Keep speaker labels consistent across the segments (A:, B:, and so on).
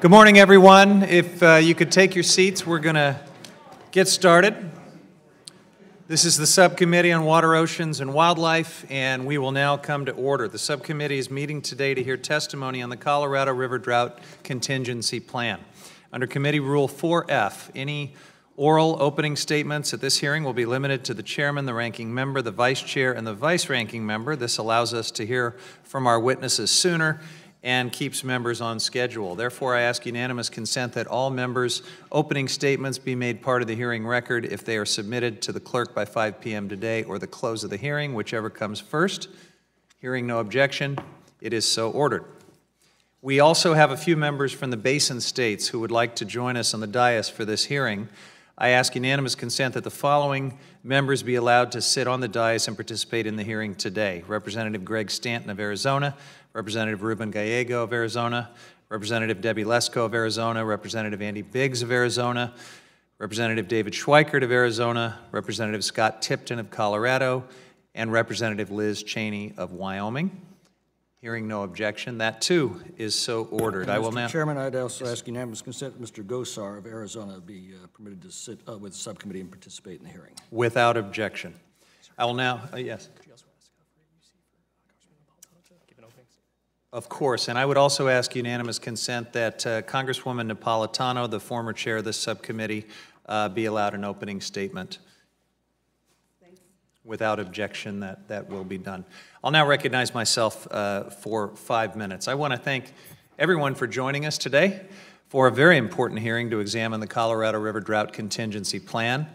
A: Good morning, everyone. If you could take your seats, we're going to get started. This is the Subcommittee on Water, Oceans, and Wildlife, and we will now come to order. The Subcommittee is meeting today to hear testimony on the Colorado River Drought Contingency Plan. Under Committee Rule 4F, any oral opening statements at this hearing will be limited to the chairman, the ranking member, the vice chair, and the vice-ranking member. This allows us to hear from our witnesses sooner and keeps members on schedule. Therefore, I ask unanimous consent that all members' opening statements be made part of the hearing record if they are submitted to the clerk by 5 p.m. today or the close of the hearing, whichever comes first. Hearing no objection, it is so ordered. We also have a few members from the Basin states who would like to join us on the dais for this hearing. I ask unanimous consent that the following members be allowed to sit on the dais and participate in the hearing today. Representative Greg Stanton of Arizona, Representative Ruben Gallego of Arizona, Representative Debbie Lesko of Arizona, Representative Andy Biggs of Arizona, Representative David Schweikert of Arizona, Representative Scott Tipton of Colorado, and Representative Liz Cheney of Wyoming. Hearing no objection, that too is so ordered. I will now.
B: Mr. Chairman, I'd also ask unanimous consent that Mr. Gosar of Arizona be permitted to sit with the subcommittee and participate in the hearing.
A: Without objection. I will now, yes. Of course, and I would also ask unanimous consent that Congresswoman Napolitano, the former chair of this subcommittee, be allowed an opening statement. Without objection, that will be done. I'll now recognize myself for 5 minutes. I want to thank everyone for joining us today for a very important hearing to examine the Colorado River Drought Contingency Plan.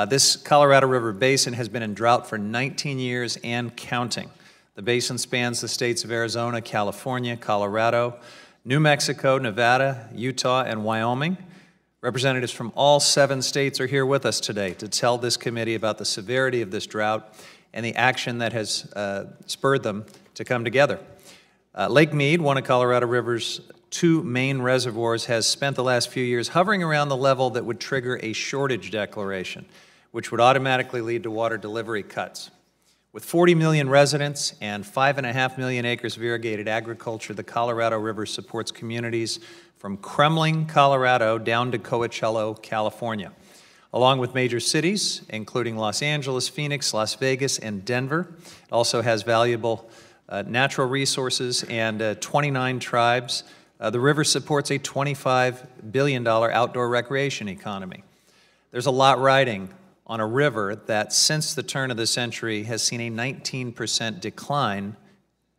A: This Colorado River Basin has been in drought for 19 years and counting. The basin spans the states of Arizona, California, Colorado, New Mexico, Nevada, Utah, and Wyoming. Representatives from all 7 states are here with us today to tell this committee about the severity of this drought and the action that has spurred them to come together. Lake Mead, one of Colorado River's 2 main reservoirs, has spent the last few years hovering around the level that would trigger a shortage declaration, which would automatically lead to water delivery cuts. With 40 million residents and 5.5 million acres of irrigated agriculture, the Colorado River supports communities from Kremling, Colorado, down to Coachella, California, along with major cities, including Los Angeles, Phoenix, Las Vegas, and Denver. It also has valuable natural resources and 29 tribes. The river supports a $25 billion outdoor recreation economy. There's a lot riding on a river that, since the turn of the century, has seen a 19% decline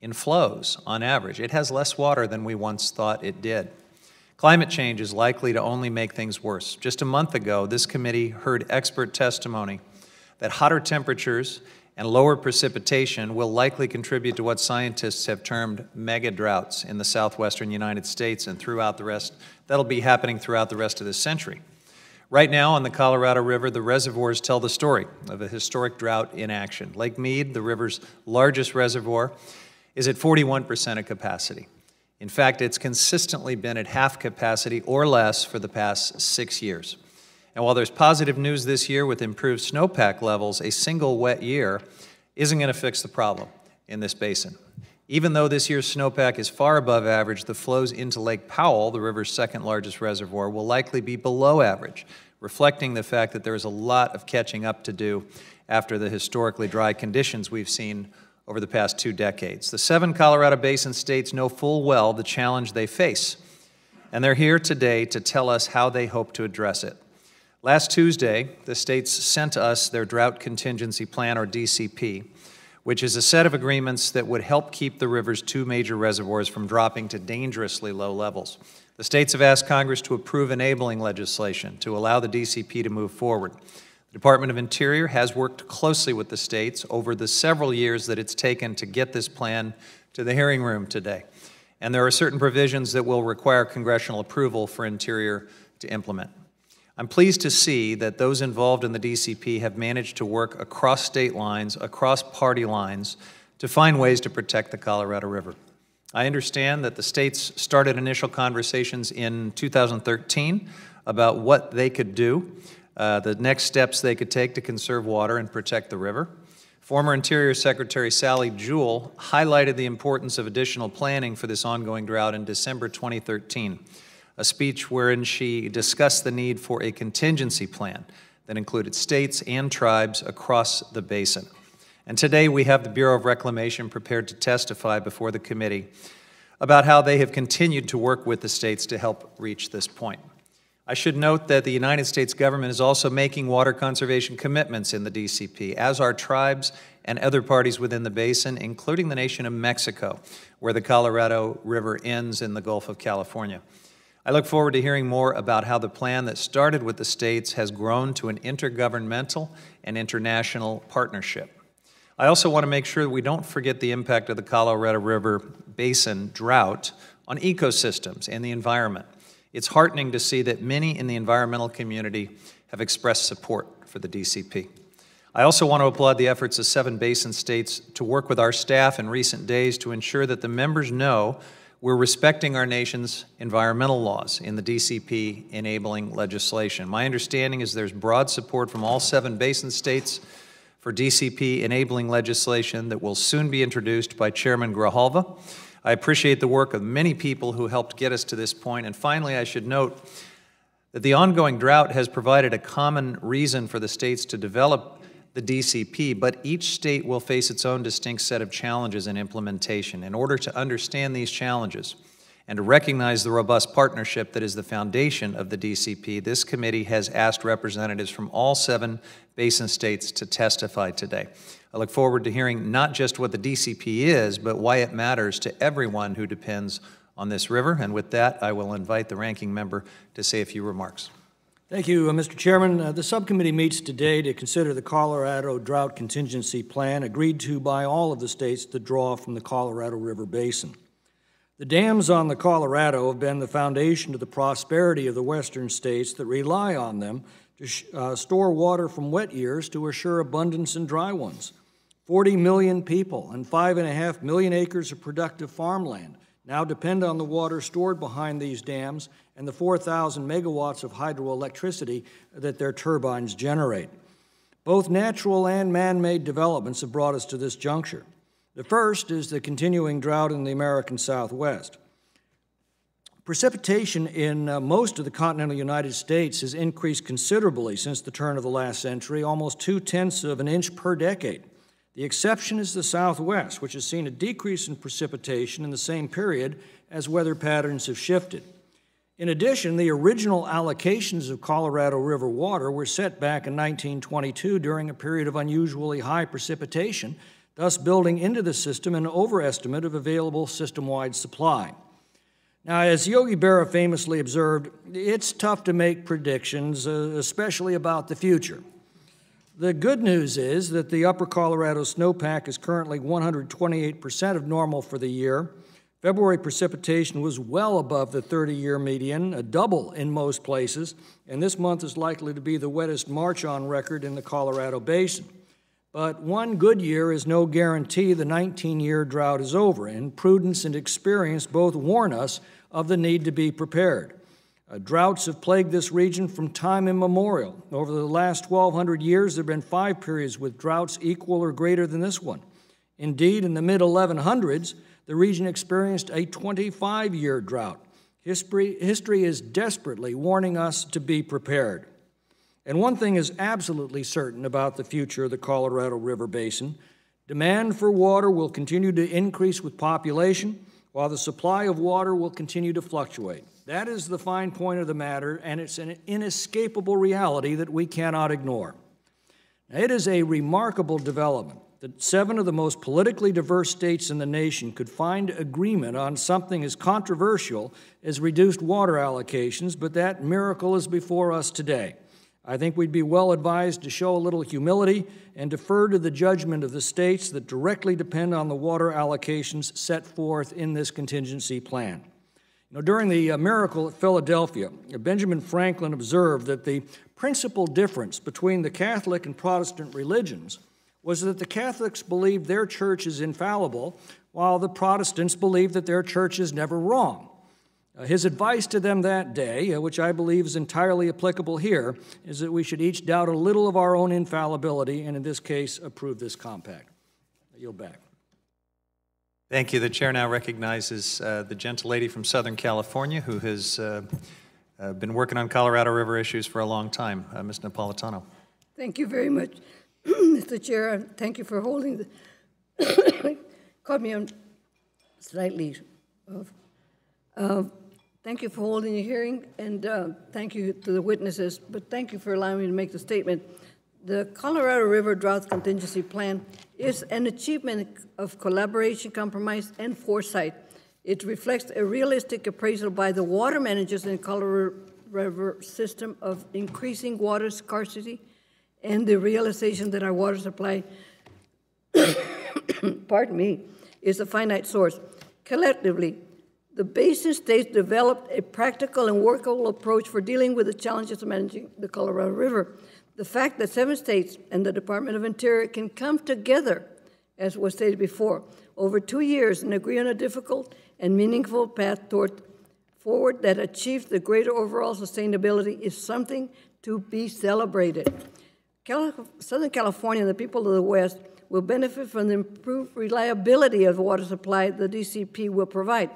A: in flows on average. It has less water than we once thought it did. Climate change is likely to only make things worse. Just a month ago, this committee heard expert testimony that hotter temperatures and lower precipitation will likely contribute to what scientists have termed mega droughts in the southwestern United States and throughout the rest. That'll be happening throughout the rest of this century. Right now on the Colorado River, the reservoirs tell the story of a historic drought in action. Lake Mead, the river's largest reservoir, is at 41% of capacity. In fact, it's consistently been at half capacity or less for the past 6 years. And while there's positive news this year with improved snowpack levels, a single wet year isn't going to fix the problem in this basin. Even though this year's snowpack is far above average, the flows into Lake Powell, the river's second largest reservoir, will likely be below average, reflecting the fact that there is a lot of catching up to do after the historically dry conditions we've seen over the past 2 decades. The 7 Colorado Basin states know full well the challenge they face, and they're here today to tell us how they hope to address it. Last Tuesday, the states sent us their Drought Contingency Plan, or DCP, which is a set of agreements that would help keep the river's 2 major reservoirs from dropping to dangerously low levels. The states have asked Congress to approve enabling legislation to allow the DCP to move forward. The Department of Interior has worked closely with the states over the several years that it's taken to get this plan to the hearing room today. And there are certain provisions that will require congressional approval for Interior to implement. I'm pleased to see that those involved in the DCP have managed to work across state lines, across party lines, to find ways to protect the Colorado River. I understand that the states started initial conversations in 2013 about what they could do, the next steps they could take to conserve water and protect the river. Former Interior Secretary Sally Jewell highlighted the importance of additional planning for this ongoing drought in December 2013. a speech wherein she discussed the need for a contingency plan that included states and tribes across the basin. And today we have the Bureau of Reclamation prepared to testify before the committee about how they have continued to work with the states to help reach this point. I should note that the United States government is also making water conservation commitments in the DCP, as are tribes and other parties within the basin, including the nation of Mexico, where the Colorado River ends in the Gulf of California. I look forward to hearing more about how the plan that started with the states has grown to an intergovernmental and international partnership. I also want to make sure that we don't forget the impact of the Colorado River Basin drought on ecosystems and the environment. It's heartening to see that many in the environmental community have expressed support for the DCP. I also want to applaud the efforts of 7 basin states to work with our staff in recent days to ensure that the members know we're respecting our nation's environmental laws in the DCP enabling legislation. My understanding is there's broad support from all 7 basin states for DCP enabling legislation that will soon be introduced by Chairman Grijalva. I appreciate the work of many people who helped get us to this point. And finally, I should note that the ongoing drought has provided a common reason for the states to develop the DCP, but each state will face its own distinct set of challenges in implementation. In order to understand these challenges and to recognize the robust partnership that is the foundation of the DCP, this committee has asked representatives from all 7 basin states to testify today. I look forward to hearing not just what the DCP is, but why it matters to everyone who depends on this river. And with that, I will invite the ranking member to say a few remarks.
B: Thank you, Mr. Chairman. The subcommittee meets today to consider the Colorado Drought Contingency Plan agreed to by all of the states that draw from the Colorado River Basin. The dams on the Colorado have been the foundation to the prosperity of the western states that rely on them to store water from wet years to assure abundance in dry ones. 40 million people and 5.5 million acres of productive farmland now depend on the water stored behind these dams and the 4,000 megawatts of hydroelectricity that their turbines generate. Both natural and man-made developments have brought us to this juncture. The first is the continuing drought in the American Southwest. Precipitation in most of the continental United States has increased considerably since the turn of the last century, almost 0.2 of an inch per decade. The exception is the Southwest, which has seen a decrease in precipitation in the same period as weather patterns have shifted. In addition, the original allocations of Colorado River water were set back in 1922 during a period of unusually high precipitation, thus building into the system an overestimate of available system-wide supply. Now, as Yogi Berra famously observed, it's tough to make predictions, especially about the future. The good news is that the upper Colorado snowpack is currently 128% of normal for the year. February precipitation was well above the 30-year median, a double in most places, and this month is likely to be the wettest March on record in the Colorado Basin. But one good year is no guarantee the 19-year drought is over, and prudence and experience both warn us of the need to be prepared. Droughts have plagued this region from time immemorial. Over the last 1,200 years, there have been 5 periods with droughts equal or greater than this one. Indeed, in the mid-1100s, the region experienced a 25-year drought. History is desperately warning us to be prepared. And one thing is absolutely certain about the future of the Colorado River Basin. Demand for water will continue to increase with population, while the supply of water will continue to fluctuate. That is the fine point of the matter, and it's an inescapable reality that we cannot ignore. Now, it is a remarkable development that 7 of the most politically diverse states in the nation could find agreement on something as controversial as reduced water allocations, but that miracle is before us today. I think we'd be well advised to show a little humility and defer to the judgment of the states that directly depend on the water allocations set forth in this contingency plan. During the miracle at Philadelphia, Benjamin Franklin observed that the principal difference between the Catholic and Protestant religions was that the Catholics believed their church is infallible, while the Protestants believed that their church is never wrong. His advice to them that day, which I believe is entirely applicable here, is that we should each doubt a little of our own infallibility, and in this case, approve this compact. I yield back.
A: Thank you. The chair now recognizes the gentlelady from Southern California who has been working on Colorado River issues for a long time, Ms. Napolitano.
C: Thank you very much, Mr. Chair. Thank you for holding the, caught me on slightly off. Thank you for holding the hearing, and thank you to the witnesses, but thank you for allowing me to make the statement. The Colorado River Drought Contingency Plan is an achievement of collaboration, compromise, and foresight. It reflects a realistic appraisal by the water managers in the Colorado River system of increasing water scarcity and the realization that our water supply, pardon me, is a finite source. Collectively, the basin states developed a practical and workable approach for dealing with the challenges of managing the Colorado River. The fact that 7 states and the Department of Interior can come together, as was stated before, over 2 years and agree on a difficult and meaningful path forward that achieves the greater overall sustainability is something to be celebrated. Southern California and the people of the West will benefit from the improved reliability of the water supply the DCP will provide.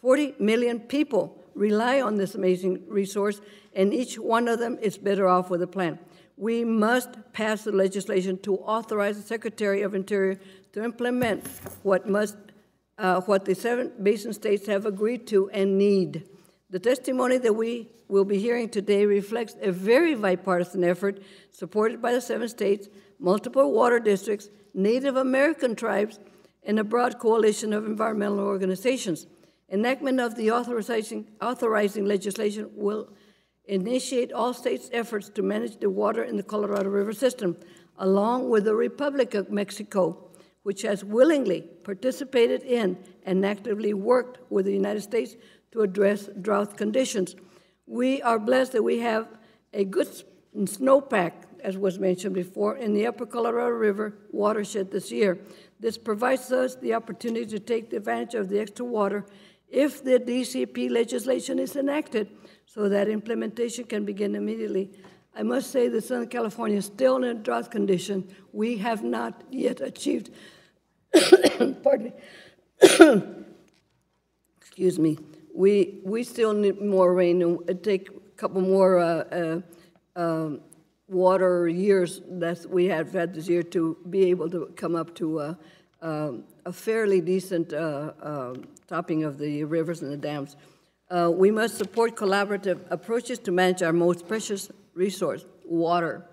C: 40 million people rely on this amazing resource, and each one of them is better off with a plan. We must pass the legislation to authorize the Secretary of Interior to implement what the 7 basin states have agreed to and need. The testimony that we will be hearing today reflects a very bipartisan effort supported by the 7 states, multiple water districts, Native American tribes, and a broad coalition of environmental organizations. Enactment of the authorizing legislation will initiate all states' efforts to manage the water in the Colorado River system, along with the Republic of Mexico, which has willingly participated in and actively worked with the United States to address drought conditions. We are blessed that we have a good snowpack, as was mentioned before, in the upper Colorado River watershed this year. This provides us the opportunity to take advantage of the extra water if the DCP legislation is enacted, so that implementation can begin immediately. I must say that Southern California is still in a drought condition. We have not yet achieved, pardon me, excuse me, we still need more rain and take a couple more water years that we have had this year to be able to come up to a fairly decent topping of the rivers and the dams. We must support collaborative approaches to manage our most precious resource, water.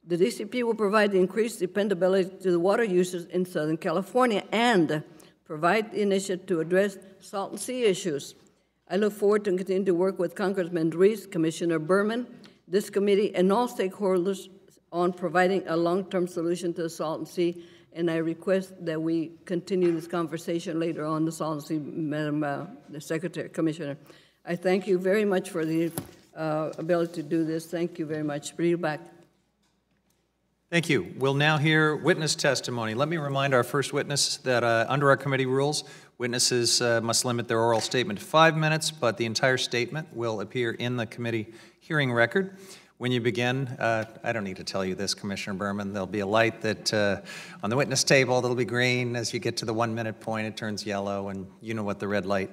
C: The DCP will provide the increased dependability to the water users in Southern California and provide the initiative to address Salton Sea issues. I look forward to continuing to work with Congressman Ruiz, Commissioner Berman, this committee, and all stakeholders on providing a long-term solution to the Salton Sea, and I request that we continue this conversation later on the Salton Sea, Madam the Secretary, Commissioner. I thank you very much for the ability to do this. Thank you very much. Bring you back.
A: Thank you. We'll now hear witness testimony. Let me remind our first witness that under our committee rules, witnesses must limit their oral statement to 5 minutes, but the entire statement will appear in the committee hearing record. When you begin, I don't need to tell you this, Commissioner Berman, there'll be a light that on the witness table that'll be green. As you get to the 1 minute point, it turns yellow, and you know what the red light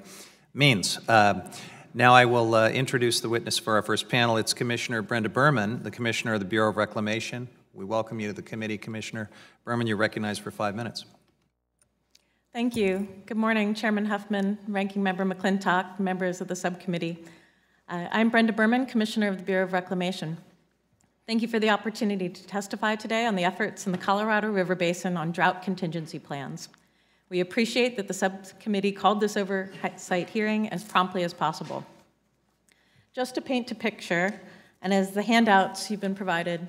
A: means. Now I will introduce the witness for our first panel. It's Commissioner Brenda Berman, the Commissioner of the Bureau of Reclamation. We welcome you to the committee, Commissioner Berman. You're recognized for 5 minutes.
D: Thank you. Good morning, Chairman Huffman, Ranking Member McClintock, members of the subcommittee. I'm Brenda Berman, Commissioner of the Bureau of Reclamation. Thank you for the opportunity to testify today on the efforts in the Colorado River Basin on drought contingency plans. We appreciate that the subcommittee called this oversight hearing as promptly as possible. Just to paint a picture, and as the handouts you've been provided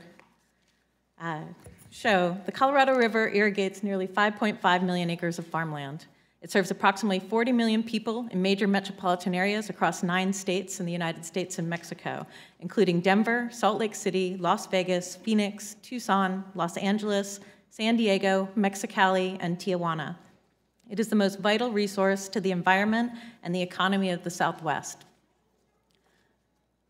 D: show, the Colorado River irrigates nearly 5.5 million acres of farmland. It serves approximately 40 million people in major metropolitan areas across 9 states in the United States and Mexico, including Denver, Salt Lake City, Las Vegas, Phoenix, Tucson, Los Angeles, San Diego, Mexicali, and Tijuana. It is the most vital resource to the environment and the economy of the Southwest.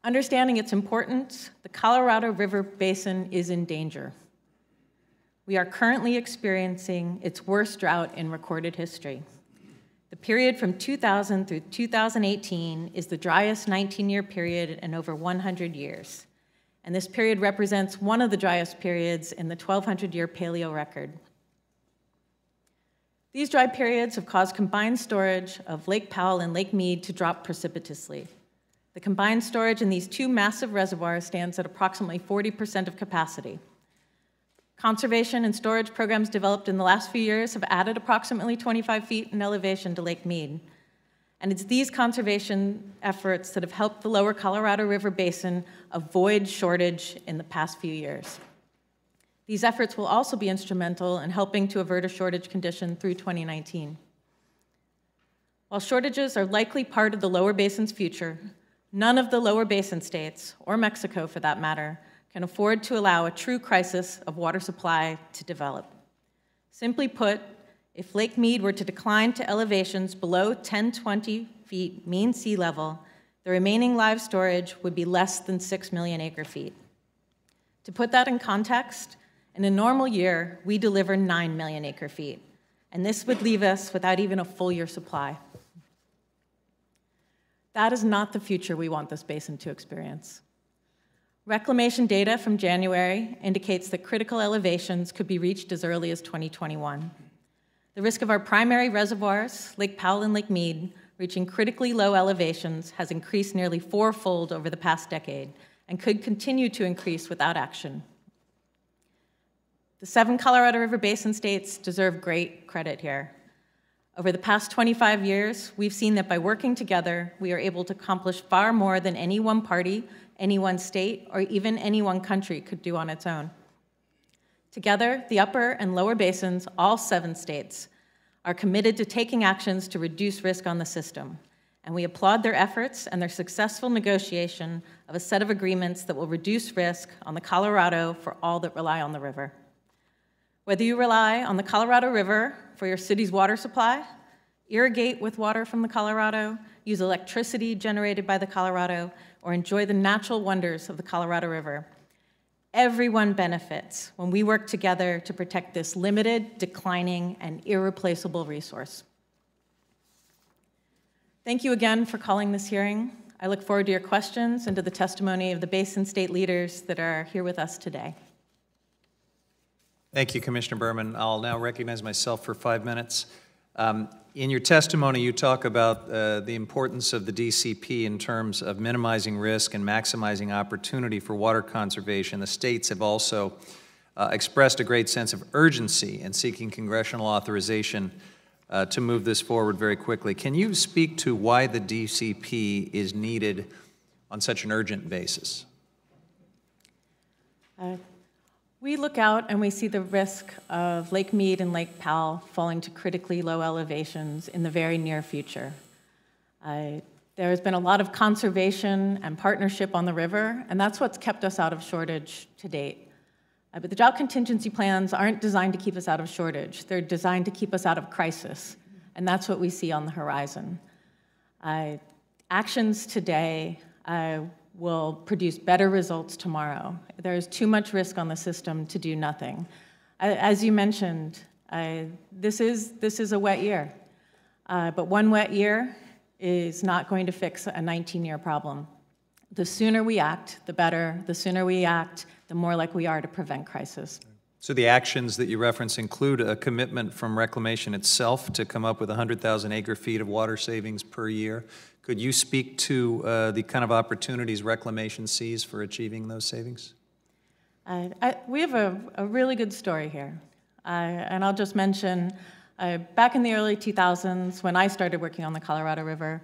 D: Understanding its importance, the Colorado River Basin is in danger. We are currently experiencing its worst drought in recorded history. The period from 2000 through 2018 is the driest 19-year period in over 100 years. And this period represents one of the driest periods in the 1,200-year paleo record. These dry periods have caused combined storage of Lake Powell and Lake Mead to drop precipitously. The combined storage in these two massive reservoirs stands at approximately 40% of capacity. Conservation and storage programs developed in the last few years have added approximately 25 feet in elevation to Lake Mead. And it's these conservation efforts that have helped the lower Colorado River Basin avoid shortage in the past few years. These efforts will also be instrumental in helping to avert a shortage condition through 2019. While shortages are likely part of the lower basin's future, none of the lower basin states, or Mexico for that matter, can afford to allow a true crisis of water supply to develop. Simply put, if Lake Mead were to decline to elevations below 10-20 feet mean sea level, the remaining live storage would be less than 6 million acre-feet. To put that in context, in a normal year, we deliver 9 million acre-feet, and this would leave us without even a full year supply. That is not the future we want this basin to experience. Reclamation data from January indicates that critical elevations could be reached as early as 2021. The risk of our primary reservoirs, Lake Powell and Lake Mead, reaching critically low elevations has increased nearly fourfold over the past decade and could continue to increase without action. The 7 Colorado River Basin states deserve great credit here. Over the past 25 years, we've seen that by working together, we are able to accomplish far more than any one party, any one state, or even any one country could do on its own. Together, the upper and lower basins, all 7 states, are committed to taking actions to reduce risk on the system, and we applaud their efforts and their successful negotiation of a set of agreements that will reduce risk on the Colorado for all that rely on the river. Whether you rely on the Colorado River for your city's water supply, irrigate with water from the Colorado, use electricity generated by the Colorado, or enjoy the natural wonders of the Colorado River, everyone benefits when we work together to protect this limited, declining, and irreplaceable resource. Thank you again for calling this hearing. I look forward to your questions and to the testimony of the Basin State leaders that are here with us today.
A: Thank you, Commissioner Berman. I'll now recognize myself for 5 minutes. In your testimony, you talk about the importance of the DCP in terms of minimizing risk and maximizing opportunity for water conservation. The states have also expressed a great sense of urgency in seeking congressional authorization to move this forward very quickly. Can you speak to why the DCP is needed on such an urgent basis?
D: We look out and we see the risk of Lake Mead and Lake Powell falling to critically low elevations in the very near future. There has been a lot of conservation and partnership on the river, and that's what's kept us out of shortage to date. But the drought contingency plans aren't designed to keep us out of shortage. They're designed to keep us out of crisis, and that's what we see on the horizon. Actions today will produce better results tomorrow. There is too much risk on the system to do nothing. As you mentioned, this is a wet year, but one wet year is not going to fix a 19-year problem. The sooner we act, the better. The sooner we act, the more likely we are to prevent crisis.
A: So the actions that you reference include a commitment from Reclamation itself to come up with 100,000 acre-feet of water savings per year. Could you speak to the kind of opportunities Reclamation sees for achieving those savings?
D: We have a really good story here. And I'll just mention, back in the early 2000s, when I started working on the Colorado River,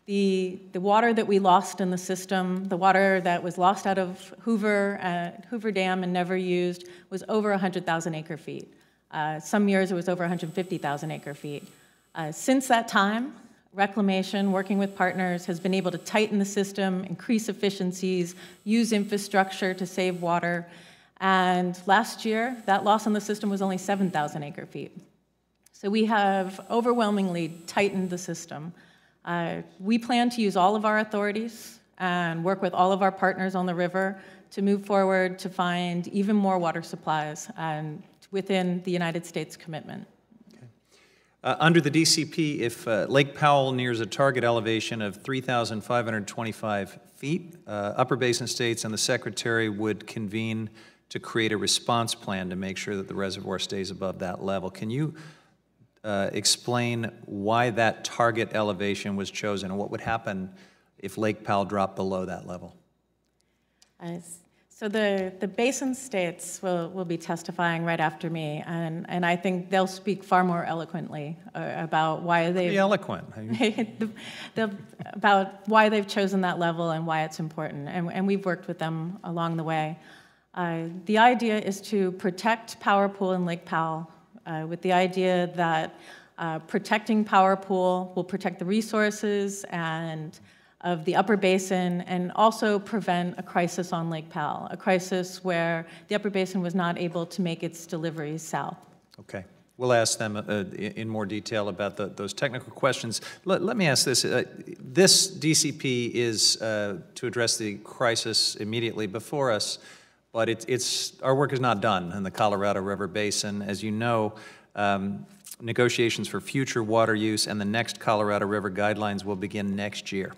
D: the water that we lost in the system, the water that was lost out of Hoover Dam and never used, was over 100,000 acre-feet. Some years it was over 150,000 acre-feet. Since that time, Reclamation, working with partners, has been able to tighten the system, increase efficiencies, use infrastructure to save water. And last year, that loss on the system was only 7,000 acre-feet. So we have overwhelmingly tightened the system. We plan to use all of our authorities and work with all of our partners on the river to move forward to find even more water supplies and within the United States commitment.
A: Under the DCP, if Lake Powell nears a target elevation of 3,525 feet, Upper Basin states and the Secretary would convene to create a response plan to make sure that the reservoir stays above that level. Can you explain why that target elevation was chosen and what would happen if Lake Powell dropped below that level?
D: So the basin states will be testifying right after me, and I think they'll speak far more eloquently about why they've...
A: Pretty eloquent.
D: about why they've chosen that level and why it's important, and we've worked with them along the way. The idea is to protect Power Pool in Lake Powell with the idea that protecting Power Pool will protect the resources and of the Upper Basin and also prevent a crisis on Lake Powell, a crisis where the Upper Basin was not able to make its deliveries south.
A: Okay. We'll ask them in more detail about those technical questions. Let me ask this. This DCP is to address the crisis immediately before us, but our work is not done in the Colorado River Basin. As you know, negotiations for future water use and the next Colorado River guidelines will begin next year.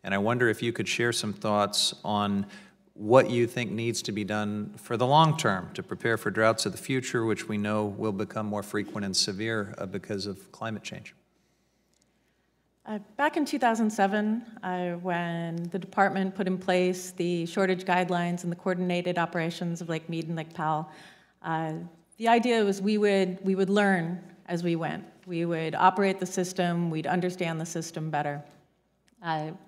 A: And I wonder if you could share some thoughts on what you think needs to be done for the long term to prepare for droughts of the future, which we know will become more frequent and severe because of climate change.
D: Back in 2007, when the department put in place the shortage guidelines and the coordinated operations of Lake Mead and Lake Powell, the idea was we would learn as we went. We would operate the system, we'd understand the system better.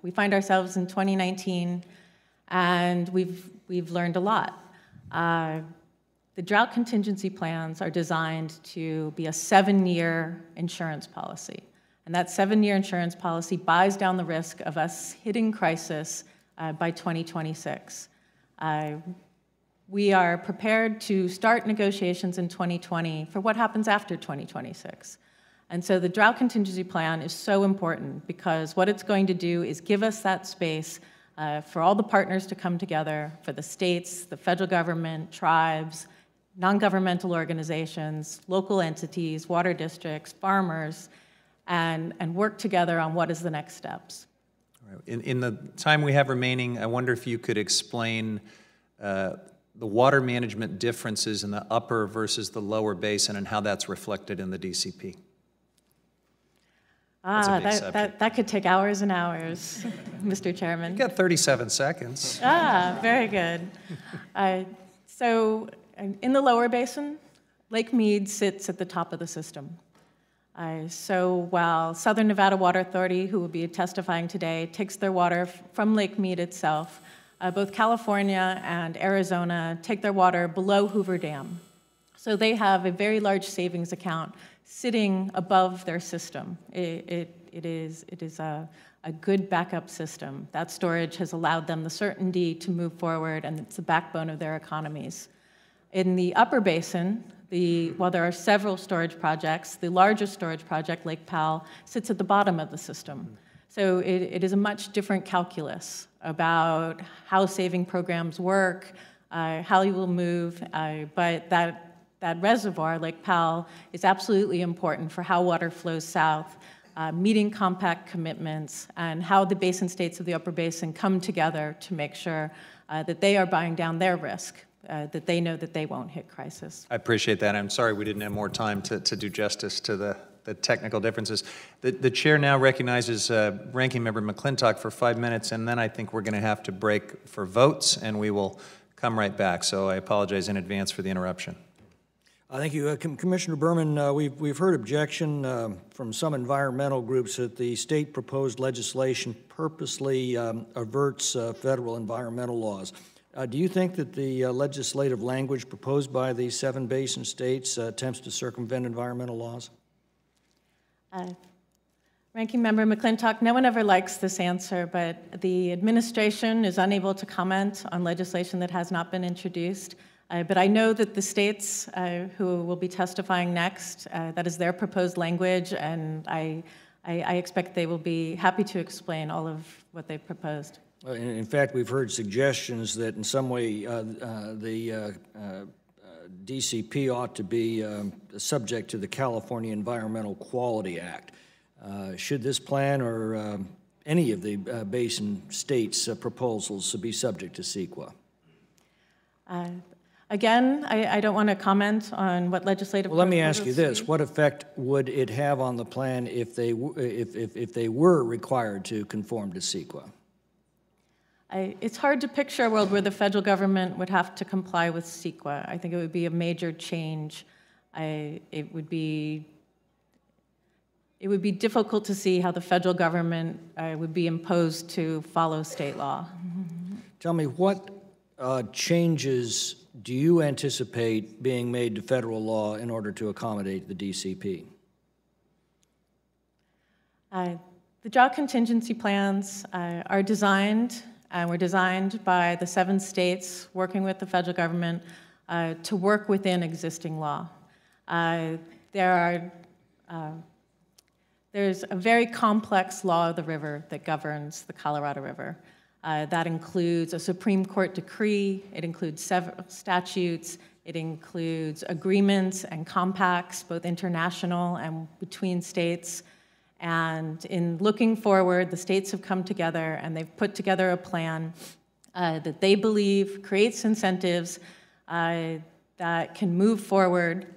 D: We find ourselves in 2019, and we've learned a lot. The drought contingency plans are designed to be a 7-year insurance policy. And that 7-year insurance policy buys down the risk of us hitting crisis by 2026. We are prepared to start negotiations in 2020 for what happens after 2026. And so the drought contingency plan is so important because what it's going to do is give us that space for all the partners to come together, for the states, the federal government, tribes, non-governmental organizations, local entities, water districts, farmers, and work together on what is the next steps.
A: In the time we have remaining, I wonder if you could explain the water management differences in the upper versus the lower basin and how that's reflected in the DCP.
D: That could take hours and hours, Mr. Chairman.
A: You got 37 seconds.
D: Very good. So in the lower basin, Lake Mead sits at the top of the system. So while Southern Nevada Water Authority, who will be testifying today, takes their water from Lake Mead itself, both California and Arizona take their water below Hoover Dam. So they have a very large savings account sitting above their system. It is a good backup system. That storage has allowed them the certainty to move forward, and it's the backbone of their economies. In the upper basin, while there are several storage projects, the largest storage project, Lake Powell, sits at the bottom of the system. So it is a much different calculus about how saving programs work, how you will move, but that reservoir, Lake Powell, is absolutely important for how water flows south, meeting compact commitments, and how the basin states of the upper basin come together to make sure that they are buying down their risk, that they know that they won't hit crisis.
A: I appreciate that. I'm sorry we didn't have more time to do justice to the technical differences. The chair now recognizes Ranking Member McClintock for 5 minutes, and then I think we're going to have to break for votes, and we will come right back. So I apologize in advance for the interruption.
B: Thank you. Commissioner Berman, we've heard objection from some environmental groups that the state proposed legislation purposely averts federal environmental laws. Do you think that the legislative language proposed by the 7 basin states attempts to circumvent environmental laws?
D: Ranking Member McClintock, no one ever likes this answer, but the administration is unable to comment on legislation that has not been introduced. But I know that the states who will be testifying next, that is their proposed language, and I expect they will be happy to explain all of what they've proposed.
B: In fact, we've heard suggestions that in some way the DCP ought to be subject to the California Environmental Quality Act. Should this plan or any of the basin states' proposals be subject to CEQA?
D: Again, I don't want to comment on what legislative.
B: Well, let me ask you this: what effect would it have on the plan if they were required to conform to CEQA?
D: It's hard to picture a world where the federal government would have to comply with CEQA. I think it would be a major change. It would be difficult to see how the federal government would be imposed to follow state law.
B: Tell me, what changes do you anticipate being made to federal law in order to accommodate the DCP?
D: The drought contingency plans are designed, were designed by the 7 states working with the federal government to work within existing law. There's a very complex law of the river that governs the Colorado River. That includes a Supreme Court decree, it includes several statutes, it includes agreements and compacts, both international and between states. And in looking forward, the states have come together and they've put together a plan that they believe creates incentives that can move forward,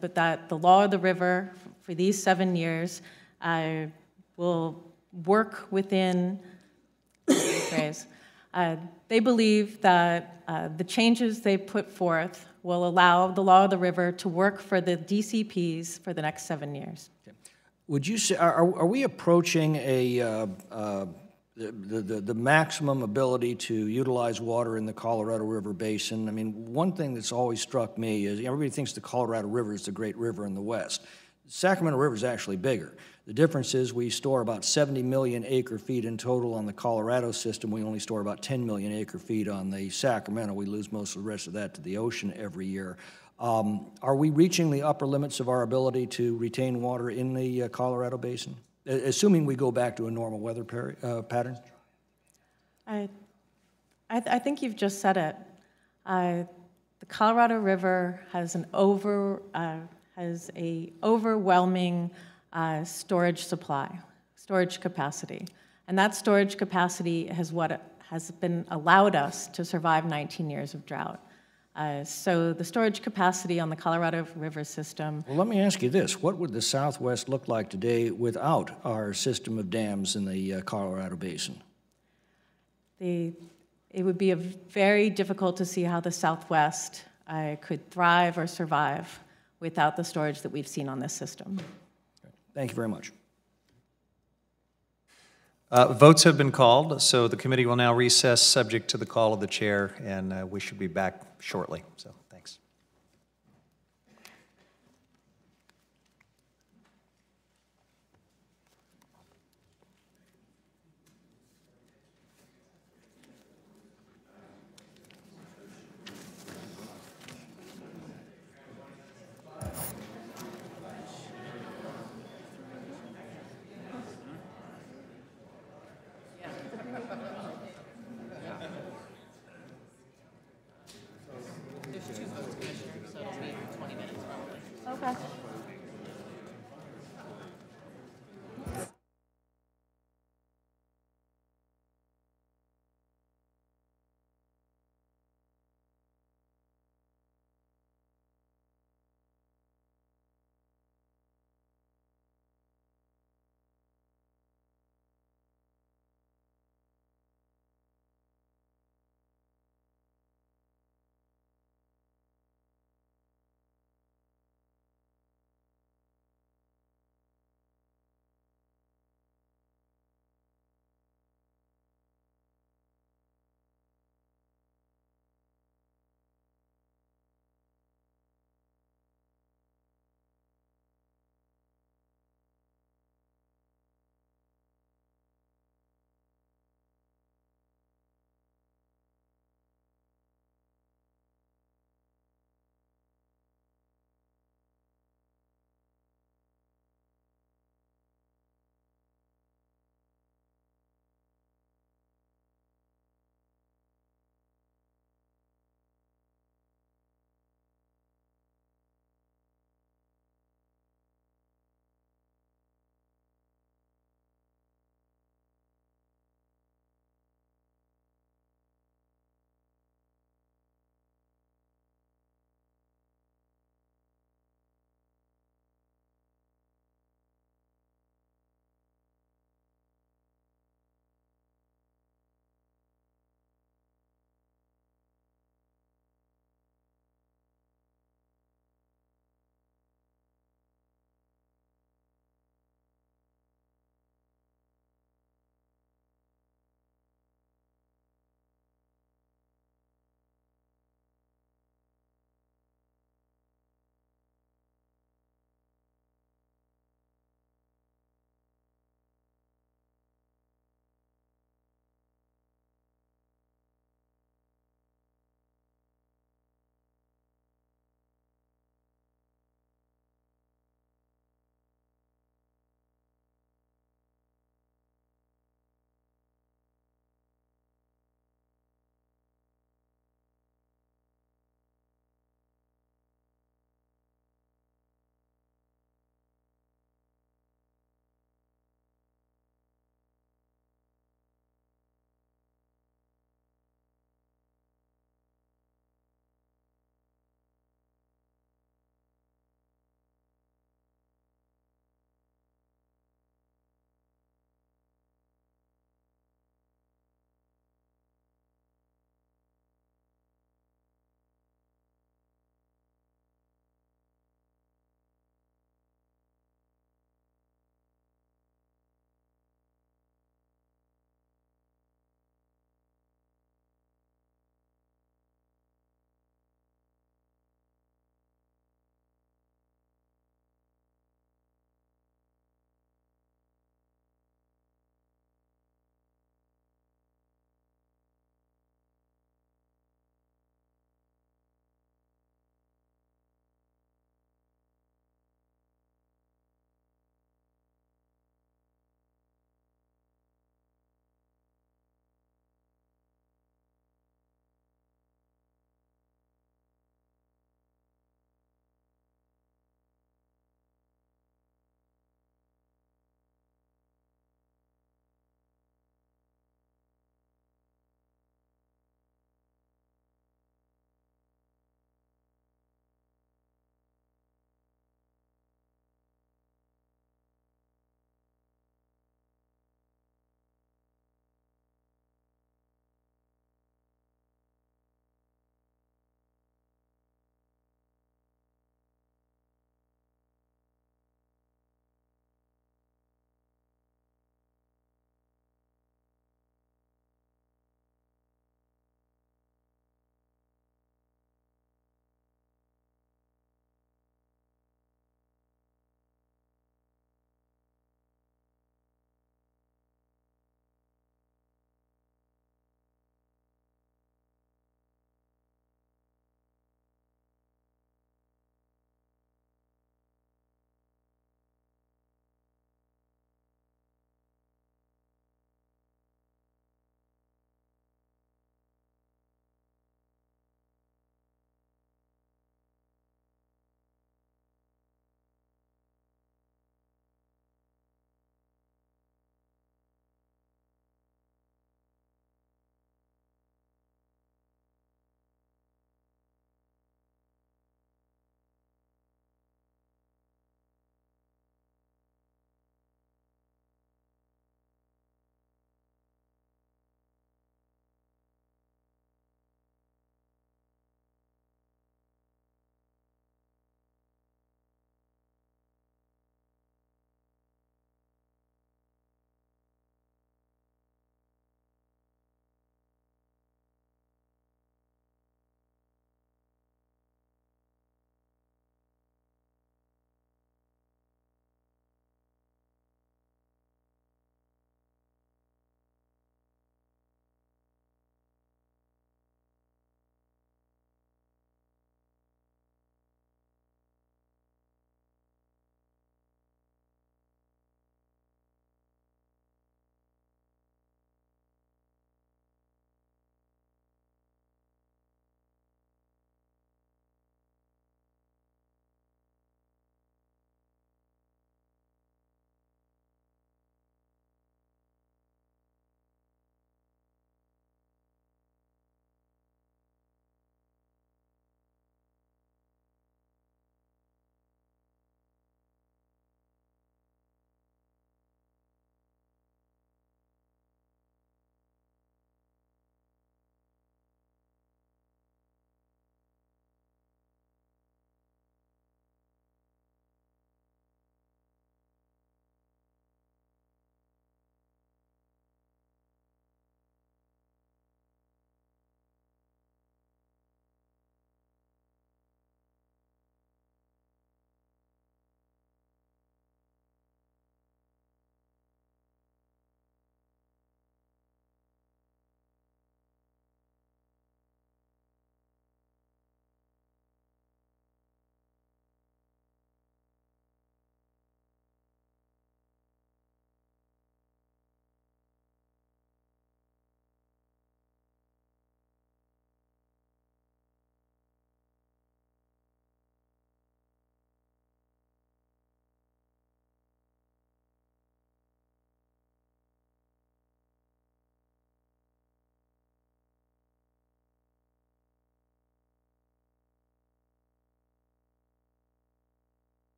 D: but that the law of the river for these 7 years will work within phrase. They believe that the changes they put forth will allow the law of the river to work for the DCPs for the next 7 years.
B: Okay. Would you say, are we approaching the maximum ability to utilize water in the Colorado River Basin? I mean, one thing that's always struck me is everybody thinks the Colorado River is the great river in the West. The Sacramento River is actually bigger. The difference is we store about 70 million acre-feet in total on the Colorado system. We only store about 10 million acre-feet on the Sacramento. We lose most of the rest of that to the ocean every year. Are we reaching the upper limits of our ability to retain water in the Colorado Basin, assuming we go back to a normal weather pattern?
D: I think you've just said it. The Colorado River has an overwhelming storage capacity. And that storage capacity has been allowed us to survive 19 years of drought. So the storage capacity on the Colorado River system.
B: Well, let me ask you this. What would the Southwest look like today without our system of dams in the Colorado Basin?
D: It would be very difficult to see how the Southwest could thrive or survive without the storage that we've seen on this system.
B: Thank you very much.
A: Votes have been called, so the committee will now recess subject to the call of the chair, and we should be back shortly. So thanks.
C: There's 2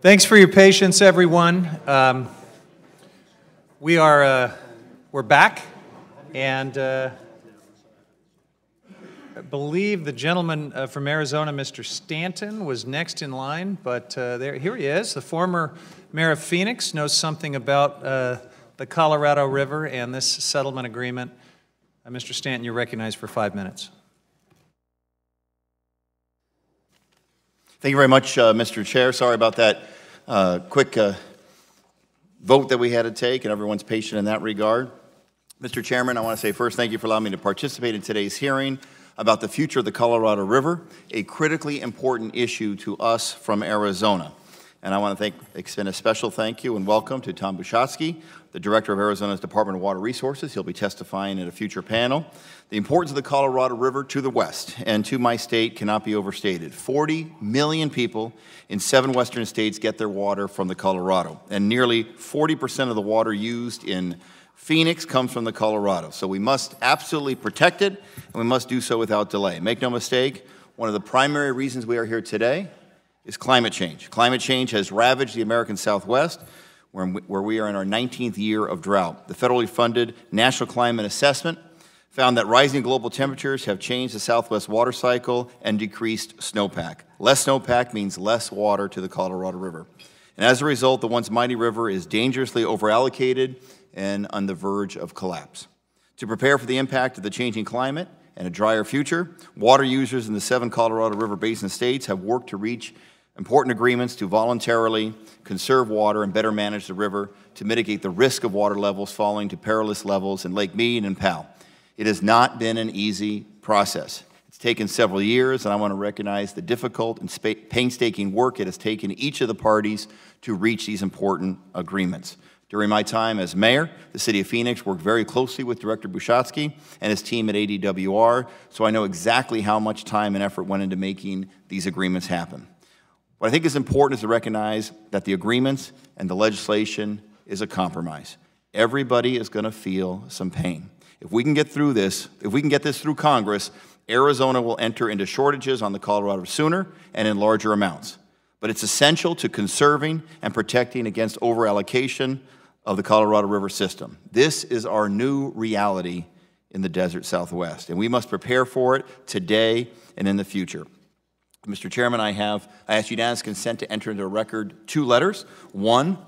A: Thanks for your patience, everyone. We're back, and I believe the gentleman from Arizona, Mr. Stanton, was next in line, but here he is. The former mayor of Phoenix knows something about the Colorado River and this settlement agreement. Mr. Stanton, you're recognized for 5 minutes.
E: Thank you very much, Mr. Chair. Sorry about that quick vote that we had to take, and everyone's patient in that regard. Mr. Chairman, I want to say first, thank you for allowing me to participate in today's hearing about the future of the Colorado River, a critically important issue to us from Arizona. And I want to extend a special thank you and welcome to Tom Bukowski, the Director of Arizona's Department of Water Resources. He'll be testifying at a future panel. The importance of the Colorado River to the west and to my state cannot be overstated. 40 million people in 7 western states get their water from the Colorado, and nearly 40% of the water used in Phoenix comes from the Colorado. So we must absolutely protect it, and we must do so without delay. Make no mistake, one of the primary reasons we are here today is climate change. Climate change has ravaged the American Southwest, where we are in our 19th year of drought. The federally funded National Climate Assessment found that rising global temperatures have changed the Southwest water cycle and decreased snowpack. Less snowpack means less water to the Colorado River. And as a result, the once mighty river is dangerously overallocated and on the verge of collapse. To prepare for the impact of the changing climate and a drier future, water users in the 7 Colorado River Basin states have worked to reach important agreements to voluntarily conserve water and better manage the river to mitigate the risk of water levels falling to perilous levels in Lake Mead and Powell. It has not been an easy process. It's taken several years, and I want to recognize the difficult and painstaking work it has taken each of the parties to reach these important agreements. During my time as mayor, the city of Phoenix worked very closely with Director Bukowski and his team at ADWR, so I know exactly how much time and effort went into making these agreements happen. What I think is important is to recognize that the agreements and the legislation is a compromise. Everybody is going to feel some pain. If we can get through this, if we can get this through Congress, Arizona will enter into shortages on the Colorado sooner and in larger amounts. But it's essential to conserving and protecting against overallocation of the Colorado River system. This is our new reality in the desert Southwest, and we must prepare for it today and in the future. Mr. Chairman, I ask unanimous consent to enter into a record 2 letters. One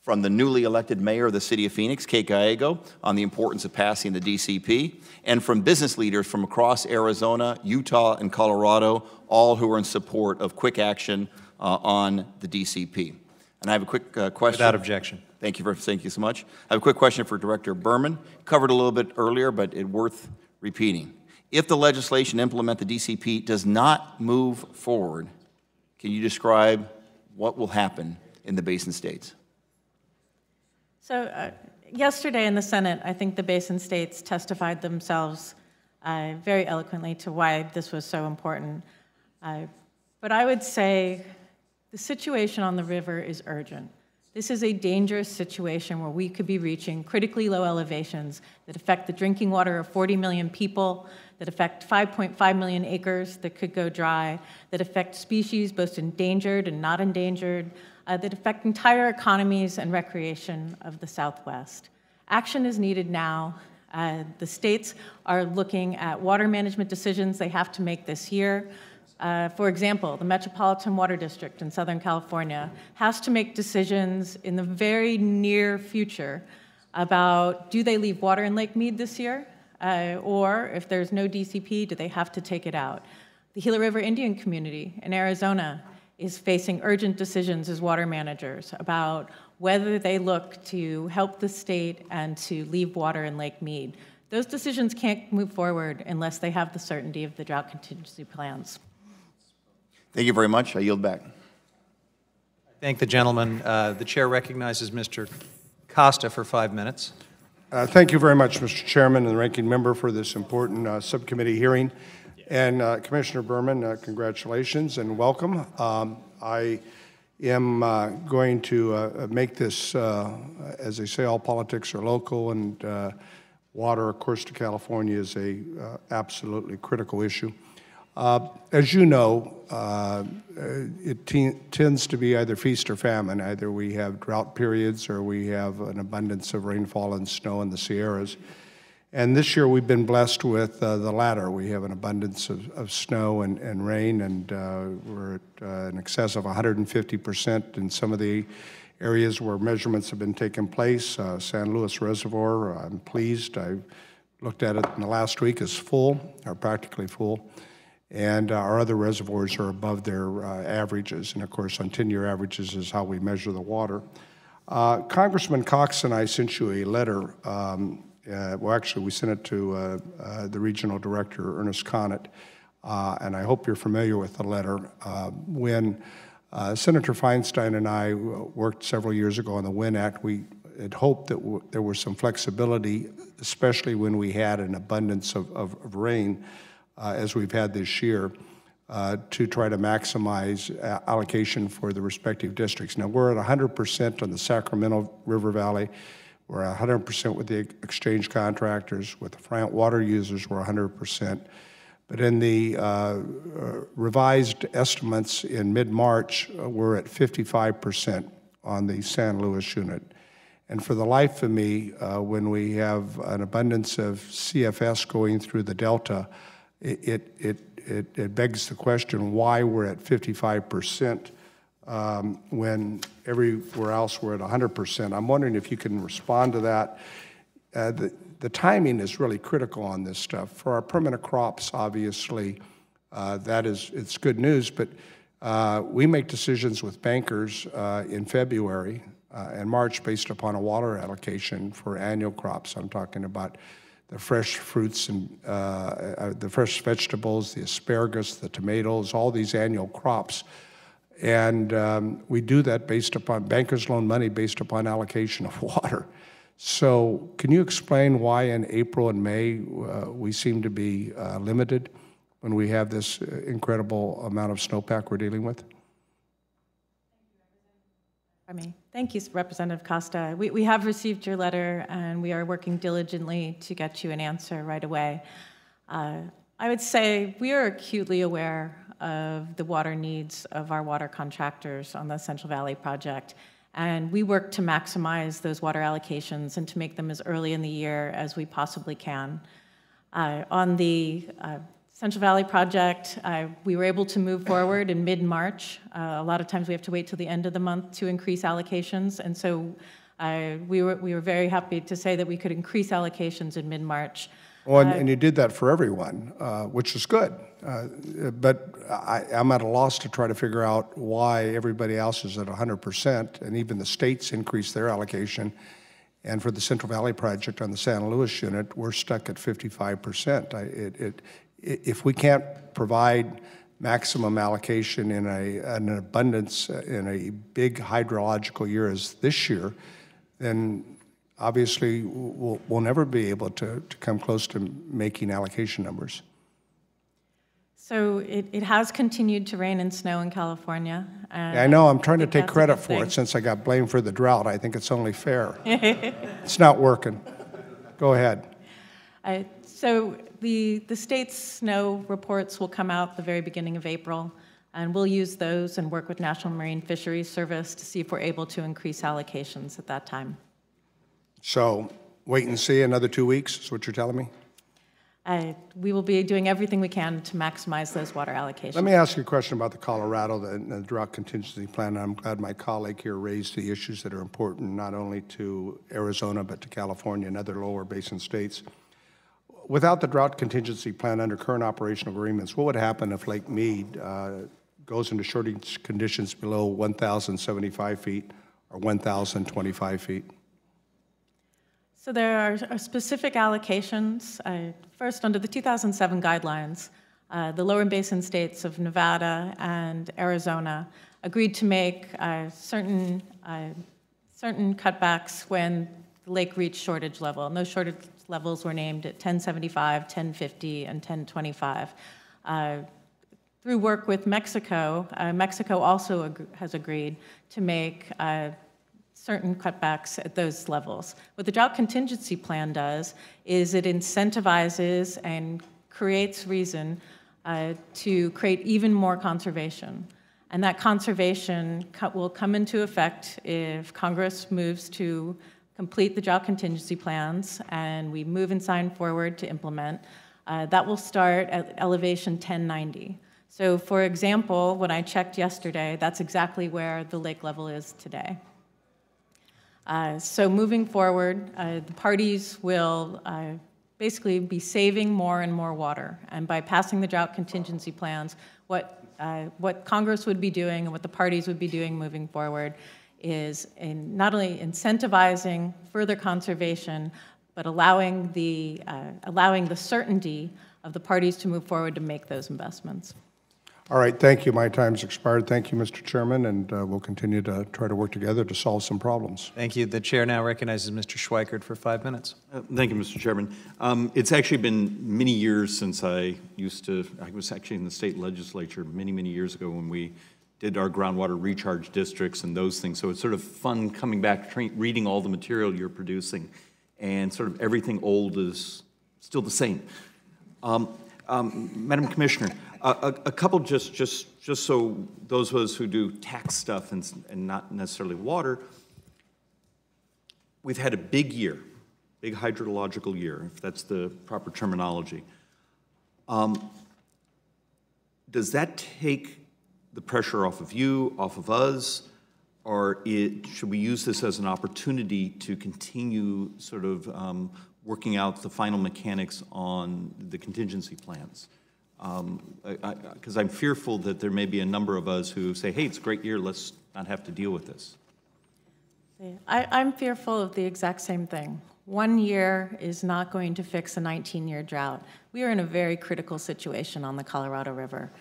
E: from the newly elected mayor of the city of Phoenix, Kate Gallego, on the importance of passing the DCP, and from business leaders from across Arizona, Utah, and Colorado, all who are in support of quick action on the DCP. And I have a quick question.
A: Without objection.
E: Thank you so much. I have a quick question for Director Berman. Covered a little bit earlier, but it's worth repeating. If the legislation to implement the DCP does not move forward, can you describe what will happen in the Basin states?
D: So yesterday in the Senate, I think the Basin states testified themselves very eloquently to why this was so important. But I would say the situation on the river is urgent. This is a dangerous situation where we could be reaching critically low elevations that affect the drinking water of 40 million people, that affect 5.5 million acres that could go dry, that affect species both endangered and not endangered, that affect entire economies and recreation of the Southwest. Action is needed now. The states are looking at water management decisions they have to make this year. For example, the Metropolitan Water District in Southern California has to make decisions in the very near future about do they leave water in Lake Mead this year, or if there's no DCP, do they have to take it out? The Gila River Indian community in Arizona is facing urgent decisions as water managers about whether they look to help the state and to leave water in Lake Mead. Those decisions can't move forward unless they have the certainty of the drought contingency plans.
E: Thank you very much. I yield back.
A: Thank the gentleman. The chair recognizes Mr. Costa for 5 minutes.
F: Thank you very much, Mr. Chairman and the ranking member, for this important subcommittee hearing. And Commissioner Berman, congratulations and welcome. I am going to make this, as they say, all politics are local, and water, of course, to California is a absolutely critical issue. As you know, it tends to be either feast or famine. Either we have drought periods or we have an abundance of rainfall and snow in the Sierras. And this year we've been blessed with the latter. We have an abundance of snow and rain, and we're at in excess of 150% in some of the areas where measurements have been taking place. San Luis Reservoir, I'm pleased. I looked at it in the last week, is full, or practically full. And our other reservoirs are above their averages. And of course, on 10-year averages is how we measure the water. Congressman Cox and I sent you a letter. Well, actually, we sent it to the regional director, Ernest Conant, and I hope you're familiar with the letter. When Senator Feinstein and I worked several years ago on the WIN Act, we had hoped that there was some flexibility, especially when we had an abundance of rain, as we've had this year, to try to maximize allocation for the respective districts. Now, we're at 100% on the Sacramento River Valley. We're 100% with the exchange contractors. With the Friant water users, we're 100%. But in the revised estimates in mid-March, we're at 55% on the San Luis unit. And for the life of me, when we have an abundance of CFS going through the Delta, it begs the question why we're at 55%. When everywhere else we're at 100%. I'm wondering if you can respond to that. The timing is really critical on this stuff. For our permanent crops, obviously, it's good news, but we make decisions with bankers in February and March based upon a water allocation for annual crops. I'm talking about the fresh fruits and the fresh vegetables, the asparagus, the tomatoes, all these annual crops. And we do that based upon, bankers loan money based upon allocation of water. So can you explain why in April and May we seem to be limited when we have this incredible amount of snowpack we're dealing with?
D: Thank you, Representative Costa. We have received your letter, and we are working diligently to get you an answer right away. I would say we are acutely aware of the water needs of our water contractors on the Central Valley project. And we work to maximize those water allocations and to make them as early in the year as we possibly can. On the Central Valley project, we were able to move forward in mid-March. A lot of times we have to wait till the end of the month to increase allocations. And so we were very happy to say that we could increase allocations in mid-March.
F: Well, and you did that for everyone, which is good. But I'm at a loss to try to figure out why everybody else is at 100%, and even the states increased their allocation. And for the Central Valley project on the San Luis unit, we're stuck at 55%. If we can't provide maximum allocation in an abundance in a big hydrological year as this year, then obviously we'll never be able to come close to making allocation numbers.
D: So it has continued to rain and snow in California.
F: Yeah, I know. I'm trying to take credit for it since I got blamed for the drought. I think it's only fair. It's not working. Go ahead.
D: So the state's snow reports will come out the very beginning of April, and we'll use those and work with National Marine Fisheries Service to see if we're able to increase allocations at that time.
F: So wait and see another 2 weeks is what you're telling me?
D: We will be doing everything we can to maximize those water allocations.
F: Let me ask you a question about the Colorado, the drought contingency plan. I'm glad my colleague here raised the issues that are important not only to Arizona but to California and other lower basin states. Without the drought contingency plan under current operational agreements, what would happen if Lake Mead goes into shortage conditions below 1,075 feet or 1,025 feet?
D: So there are specific allocations. First, under the 2007 guidelines, the lower basin states of Nevada and Arizona agreed to make certain cutbacks when the lake reached shortage level. And those shortage levels were named at 1075, 1050, and 1025. Through work with Mexico, Mexico also has agreed to make certain cutbacks at those levels. What the drought contingency plan does is it incentivizes and creates reason to create even more conservation. And that conservation will come into effect if Congress moves to complete the drought contingency plans and we move and sign forward to implement. That will start at elevation 1090. So for example, when I checked yesterday, that's exactly where the lake level is today. So moving forward, the parties will basically be saving more and more water. And by passing the drought contingency plans, what Congress would be doing and what the parties would be doing moving forward is not only incentivizing further conservation, but allowing the certainty of the parties to move forward to make those investments.
F: All right, thank you. My time's expired. Thank you, Mr. Chairman, and we'll continue to try to work together to solve some problems.
A: Thank you. The chair now recognizes Mr. Schweikert for 5 minutes.
G: Thank you, Mr. Chairman. It's actually been many years since I was actually in the state legislature many, many years ago when we did our groundwater recharge districts and those things. So it's sort of fun coming back, reading all the material you're producing, and sort of everything old is still the same. Madam Commissioner, a couple just so those of us who do tax stuff and not necessarily water, we've had a big year, big hydrological year, if that's the proper terminology. Does that take the pressure off of you, off of us, or should we use this as an opportunity to continue sort of working out the final mechanics on the contingency plans? Because I'm fearful that there may be a number of us who say, hey, it's a great year, let's not have to deal with this.
D: I'm fearful of the exact same thing. 1 year is not going to fix a 19-year drought. We are in a very critical situation on the Colorado River.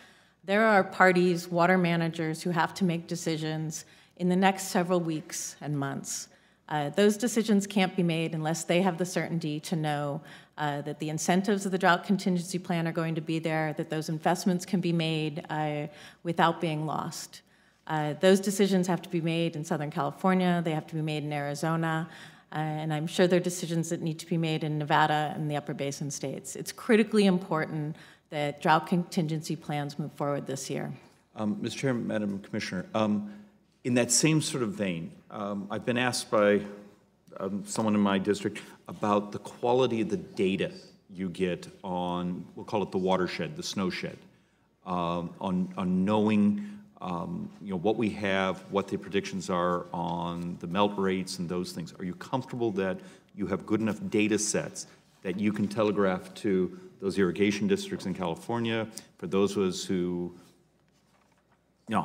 D: There are parties, water managers, who have to make decisions in the next several weeks and months. Those decisions can't be made unless they have the certainty to know that the incentives of the drought contingency plan are going to be there, that those investments can be made without being lost. Those decisions have to be made in Southern California, they have to be made in Arizona, and I'm sure there are decisions that need to be made in Nevada and the Upper Basin states. It's critically important that drought contingency plans move forward this year.
G: Mr. Chairman, Madam Commissioner, in that same sort of vein, I've been asked by someone in my district about the quality of the data you get on, we'll call it the watershed, the snowshed, on knowing what we have, what the predictions are on the melt rates and those things. Are you comfortable that you have good enough data sets that you can telegraph to those irrigation districts in California, for those of us who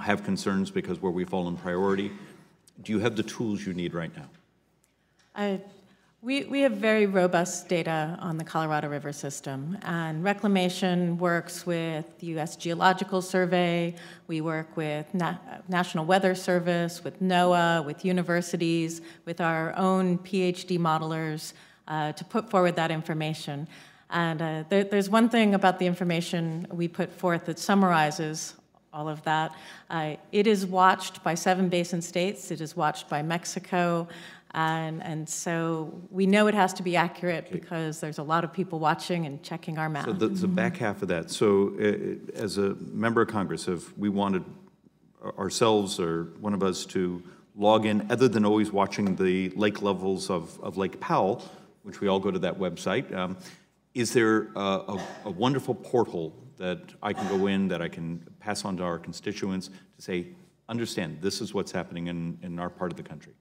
G: have concerns because where we fall in priority? Do you have the tools you need right now?
D: We have very robust data on the Colorado River system, and Reclamation works with the U.S. Geological Survey. We work with National Weather Service, with NOAA, with universities, with our own PhD modelers to put forward that information. And there's one thing about the information we put forth that summarizes all of that. It is watched by 7 basin states. It is watched by Mexico. And so we know it has to be accurate because there's a lot of people watching and checking our math.
G: So the back half of that. So as a member of Congress, if we wanted ourselves or one of us to log in, other than always watching the lake levels of Lake Powell, which we all go to that website, is there a wonderful portal that I can go in, that I can pass on to our constituents to say, understand, this is what's happening in our part of the country?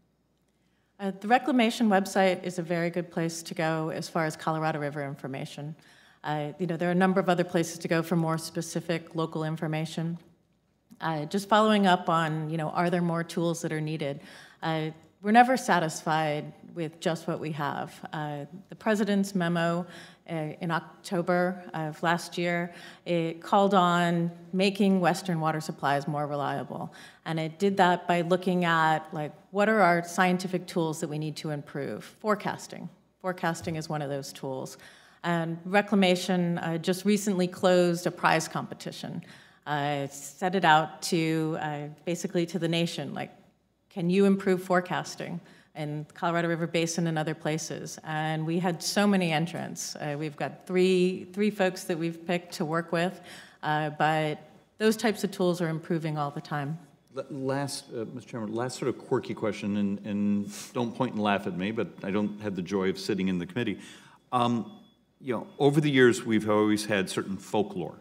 D: The Reclamation website is a very good place to go as far as Colorado River information. There are a number of other places to go for more specific local information. Just following up on, are there more tools that are needed? We're never satisfied with just what we have. The President's memo in October of last year, it called on making Western water supplies more reliable. And it did that by looking at, what are our scientific tools that we need to improve? Forecasting. Forecasting is one of those tools. And Reclamation just recently closed a prize competition. Set it out to, basically to the nation, can you improve forecasting in Colorado River Basin and other places? And we had so many entrants. We've got three folks that we've picked to work with. but those types of tools are improving all the time.
G: Last, Mr. Chairman, last sort of quirky question, and don't point and laugh at me, but I don't have the joy of sitting in the committee. Over the years, we've always had certain folklore.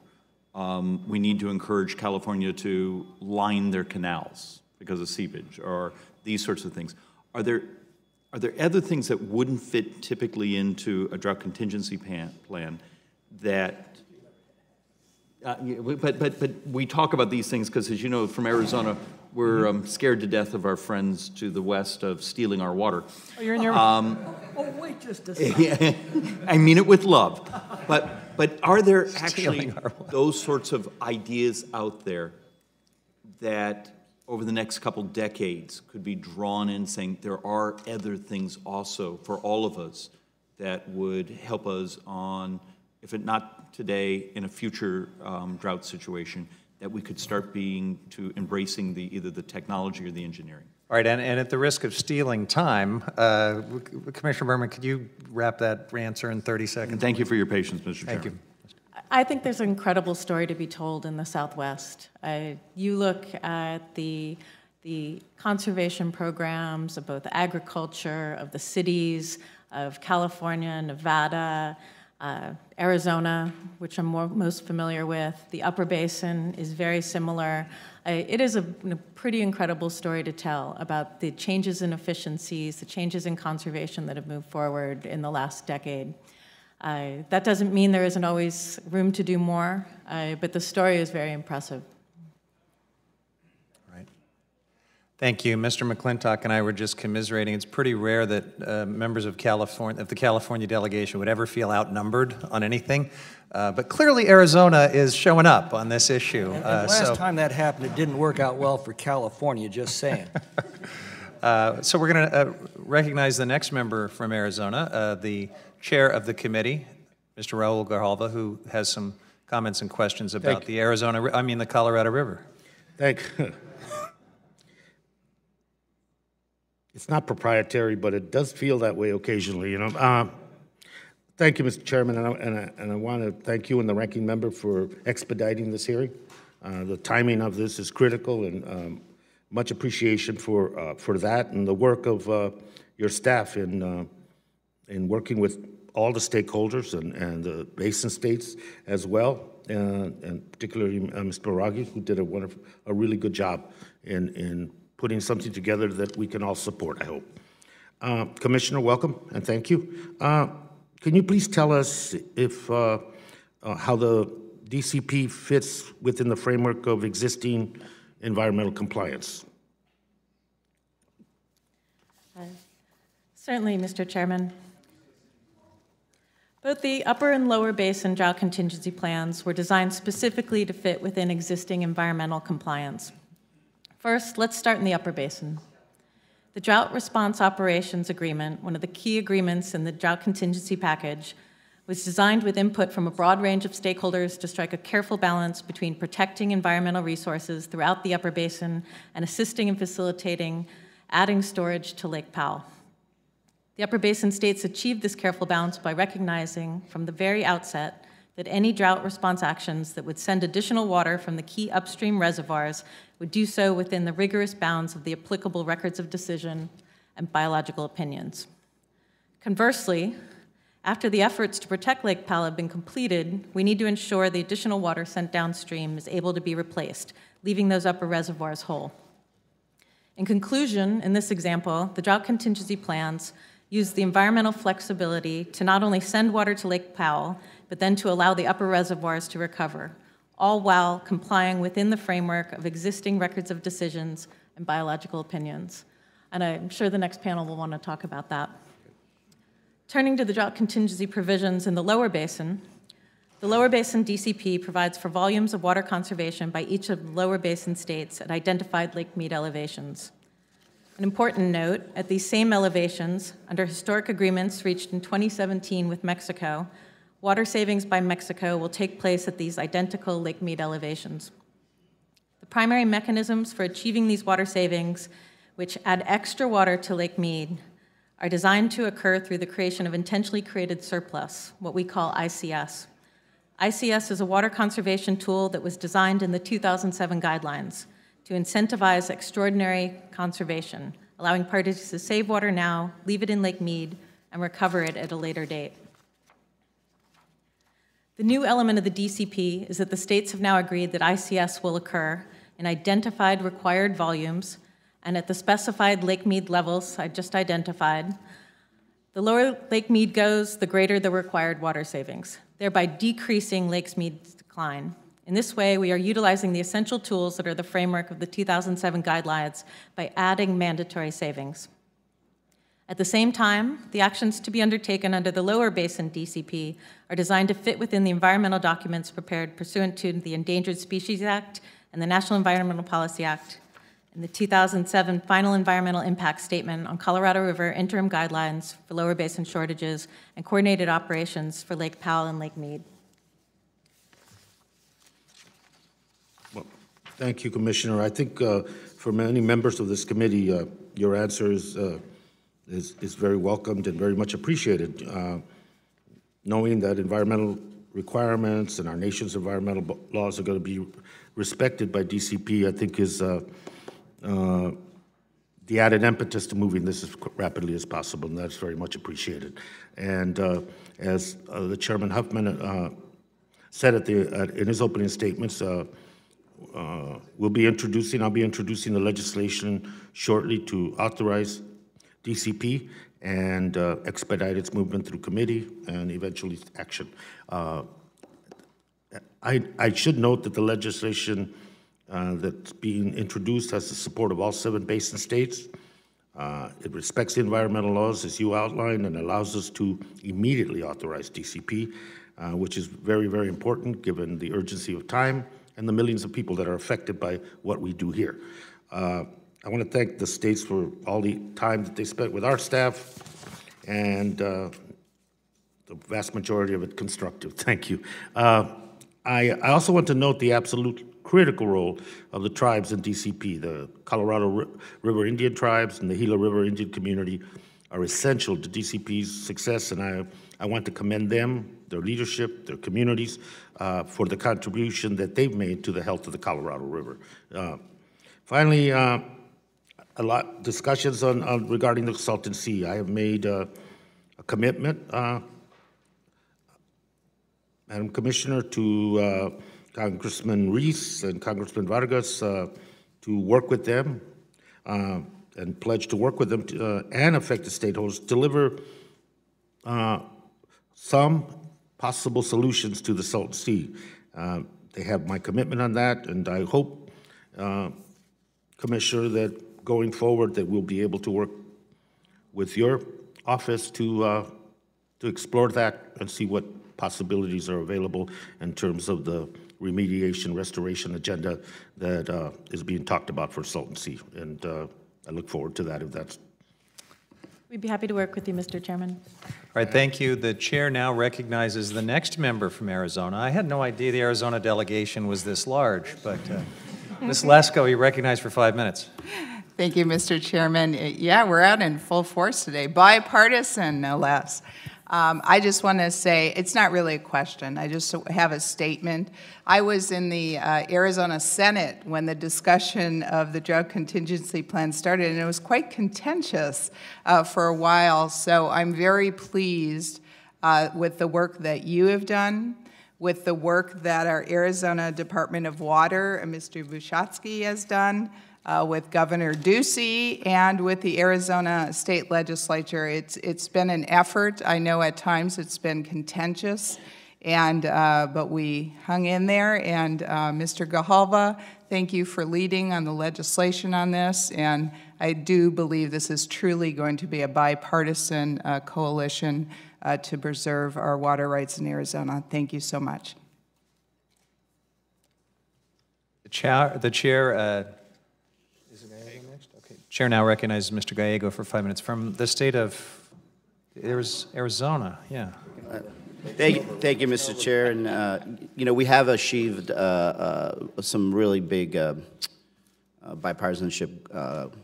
G: We need to encourage California to line their canals because of seepage, or these sorts of things. Are there other things that wouldn't fit typically into a drought contingency plan that? But we talk about these things because, as you know, from Arizona, we're scared to death of our friends to the west of stealing our water.
B: Oh, you're in your... oh, wait just a second.
G: I mean it with love. But are there actually those sorts of ideas out there that over the next couple decades could be drawn in, saying there are other things also for all of us that would help us on, if it not today, in a future drought situation, that we could start embracing either the technology or the engineering?
A: All right, and at the risk of stealing time, Commissioner Berman, could you wrap that answer in 30 seconds?
G: And thank you for your patience, Mr. Chairman.
A: Thank you.
D: I think there's an incredible story to be told in the Southwest. You look at the conservation programs of both agriculture, of the cities, of California, Nevada, Arizona, which I'm most familiar with. The Upper Basin is very similar. It is a pretty incredible story to tell about the changes in efficiencies, the changes in conservation that have moved forward in the last decade. That doesn't mean there isn't always room to do more, but the story is very impressive.
A: Right. Thank you. Mr. McClintock and I were just commiserating. It's pretty rare that members of the California delegation would ever feel outnumbered on anything. But clearly Arizona is showing up on this issue.
B: And the last time that happened, it didn't work out well for California, just saying.
A: So we're going to recognize the next member from Arizona, the chair of the committee, Mr. Raul Grijalva, who has some comments and questions about the Colorado River.
H: Thank you. It's not proprietary, but it does feel that way occasionally, you know. Thank you, Mr. Chairman, and I want to thank you and the ranking member for expediting this hearing. The timing of this is critical, and much appreciation for that and the work of your staff in working with all the stakeholders and the basin states as well, and particularly Mr. Baragi, who did a really good job in putting something together that we can all support, I hope. Commissioner, welcome, and thank you. Can you please tell us if how the DCP fits within the framework of existing environmental compliance?
D: Certainly, Mr. Chairman. Both the upper and lower basin drought contingency plans were designed specifically to fit within existing environmental compliance. First, let's start in the upper basin. The Drought Response Operations Agreement, one of the key agreements in the drought contingency package, was designed with input from a broad range of stakeholders to strike a careful balance between protecting environmental resources throughout the upper basin and assisting and facilitating adding storage to Lake Powell. The upper basin states achieved this careful balance by recognizing from the very outset that any drought response actions that would send additional water from the key upstream reservoirs would do so within the rigorous bounds of the applicable records of decision and biological opinions. Conversely, after the efforts to protect Lake Powell have been completed, we need to ensure the additional water sent downstream is able to be replaced, leaving those upper reservoirs whole. In conclusion, in this example, the drought contingency plans use the environmental flexibility to not only send water to Lake Powell, but then to allow the upper reservoirs to recover, all while complying within the framework of existing records of decisions and biological opinions. And I'm sure the next panel will want to talk about that. Turning to the drought contingency provisions in the lower basin, the lower basin DCP provides for volumes of water conservation by each of the lower basin states at identified Lake Mead elevations. An important note, at these same elevations, under historic agreements reached in 2017 with Mexico, water savings by Mexico will take place at these identical Lake Mead elevations. The primary mechanisms for achieving these water savings, which add extra water to Lake Mead, are designed to occur through the creation of intentionally created surplus, what we call ICS. ICS is a water conservation tool that was designed in the 2007 guidelines to incentivize extraordinary conservation, allowing parties to save water now, leave it in Lake Mead, and recover it at a later date. The new element of the DCP is that the states have now agreed that ICS will occur in identified required volumes and at the specified Lake Mead levels I just identified. The lower Lake Mead goes, the greater the required water savings, thereby decreasing Lake Mead's decline. In this way, we are utilizing the essential tools that are the framework of the 2007 guidelines by adding mandatory savings. At the same time, the actions to be undertaken under the Lower Basin DCP are designed to fit within the environmental documents prepared pursuant to the Endangered Species Act and the National Environmental Policy Act, and the 2007 Final Environmental Impact Statement on Colorado River Interim Guidelines for Lower Basin Shortages and Coordinated Operations for Lake Powell and Lake Mead.
H: Well, thank you, Commissioner. I think for many members of this committee, your answer is very welcomed and very much appreciated. Knowing that environmental requirements and our nation's environmental laws are going to be respected by DCP, I think is the added impetus to moving this as rapidly as possible, and that's very much appreciated. And as the Chairman Huffman said in his opening statements, I'll be introducing the legislation shortly to authorize DCP and expedite its movement through committee and eventually action. I should note that the legislation that's being introduced has the support of all 7 basin states. It respects the environmental laws as you outlined and allows us to immediately authorize DCP, which is very, very important given the urgency of time and the millions of people that are affected by what we do here. I want to thank the states for all the time that they spent with our staff and the vast majority of it constructive. Thank you. I also want to note the absolute critical role of the tribes in DCP. The Colorado River Indian tribes and the Gila River Indian community are essential to DCP's success, and I want to commend them, their leadership, their communities, for the contribution that they've made to the health of the Colorado River. Finally, a lot discussions on regarding the Salton Sea. I have made a commitment, Madam Commissioner, to Congressman Reese and Congressman Vargas to work with them and pledge to work with them and affected stakeholders, deliver some possible solutions to the Salton Sea. They have my commitment on that, and I hope, Commissioner, that going forward that we'll be able to work with your office to explore that and see what possibilities are available in terms of the remediation, restoration agenda that is being talked about for Salton Sea. And I look forward to that if that's...
D: We'd be happy to work with you, Mr. Chairman.
A: All right, thank you. The chair now recognizes the next member from Arizona. I had no idea the Arizona delegation was this large, but Ms. Lesko, you're recognized for 5 minutes.
I: Thank you, Mr. Chairman. Yeah, we're out in full force today, bipartisan, no less. I just want to say, it's not really a question. I just have a statement. I was in the Arizona Senate when the discussion of the drought contingency plan started, and it was quite contentious for a while. So I'm very pleased with the work that you have done, with the work that our Arizona Department of Water, Mr. Bukowski, has done, with Governor Ducey and with the Arizona State Legislature. It's been an effort. I know at times it's been contentious, and but we hung in there. And Mr. Gahalva, thank you for leading on the legislation on this. And I do believe this is truly going to be a bipartisan coalition to preserve our water rights in Arizona. Thank you so much.
A: The chair Chair now recognizes Mr. Gallego for 5 minutes from the state of Arizona. Yeah.
J: Thank you, Mr. Chair. And you know, we have achieved some really big bipartisanship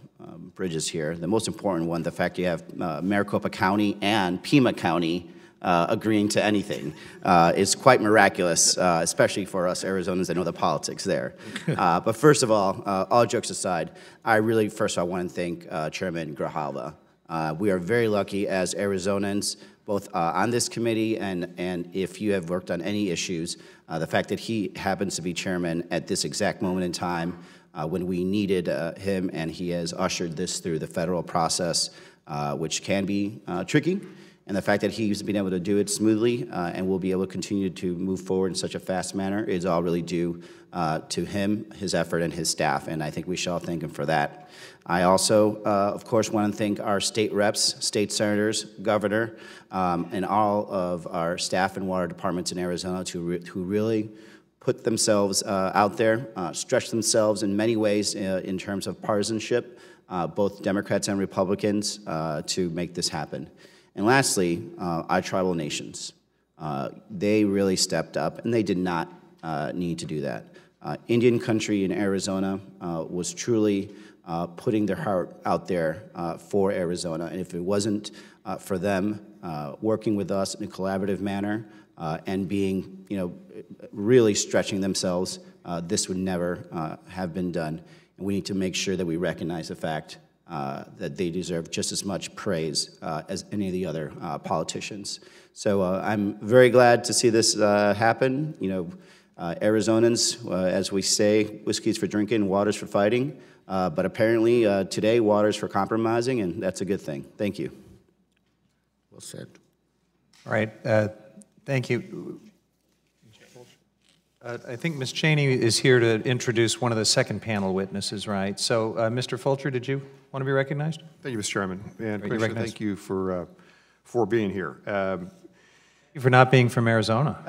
J: bridges here. The most important one, the fact you have Maricopa County and Pima County agreeing to anything is quite miraculous, especially for us Arizonans that know the politics there. But first of all jokes aside, I really, first of all, want to thank Chairman Grijalva. We are very lucky as Arizonans, both on this committee and if you have worked on any issues, the fact that he happens to be chairman at this exact moment in time when we needed him, and he has ushered this through the federal process, which can be tricky. And the fact that he's been able to do it smoothly and will be able to continue to move forward in such a fast manner is all really due to him, his effort, and his staff, and I think we should all thank him for that. I also, of course, want to thank our state reps, state senators, governor, and all of our staff and water departments in Arizona who really put themselves out there, stretch themselves in many ways in terms of partisanship, both Democrats and Republicans, to make this happen. And lastly, our tribal nations. They really stepped up, and they did not need to do that. Indian country in Arizona was truly putting their heart out there for Arizona, and if it wasn't for them working with us in a collaborative manner and being, really stretching themselves, this would never have been done. And we need to make sure that we recognize the fact that they deserve just as much praise as any of the other politicians. So I'm very glad to see this happen. Arizonans, as we say, whiskey's for drinking, water's for fighting. But apparently today, water's for compromising, and that's a good thing. Thank you.
H: Well said.
A: All right, thank you. I think Ms. Cheney is here to introduce one of the second panel witnesses, right? So, Mr. Fulcher, did you want to be recognized?
K: Thank you, Mr. Chairman. And Commissioner, thank you for being here.
A: Thank you for not being from Arizona.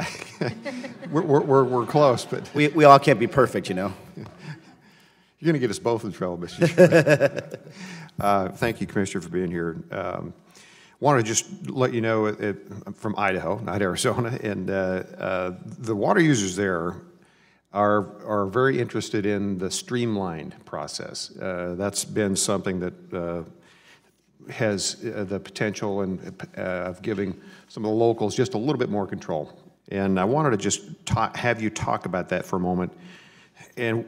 K: we're close, but
J: we all can't be perfect,
K: You're going to get us both in trouble, Mr. Chairman. Thank you, Commissioner, for being here. Want to just let you know, I'm from Idaho, not Arizona, and the water users there are very interested in the streamlined process. That's been something that has the potential of giving some of the locals just a little bit more control. And I wanted to just have you talk about that for a moment. And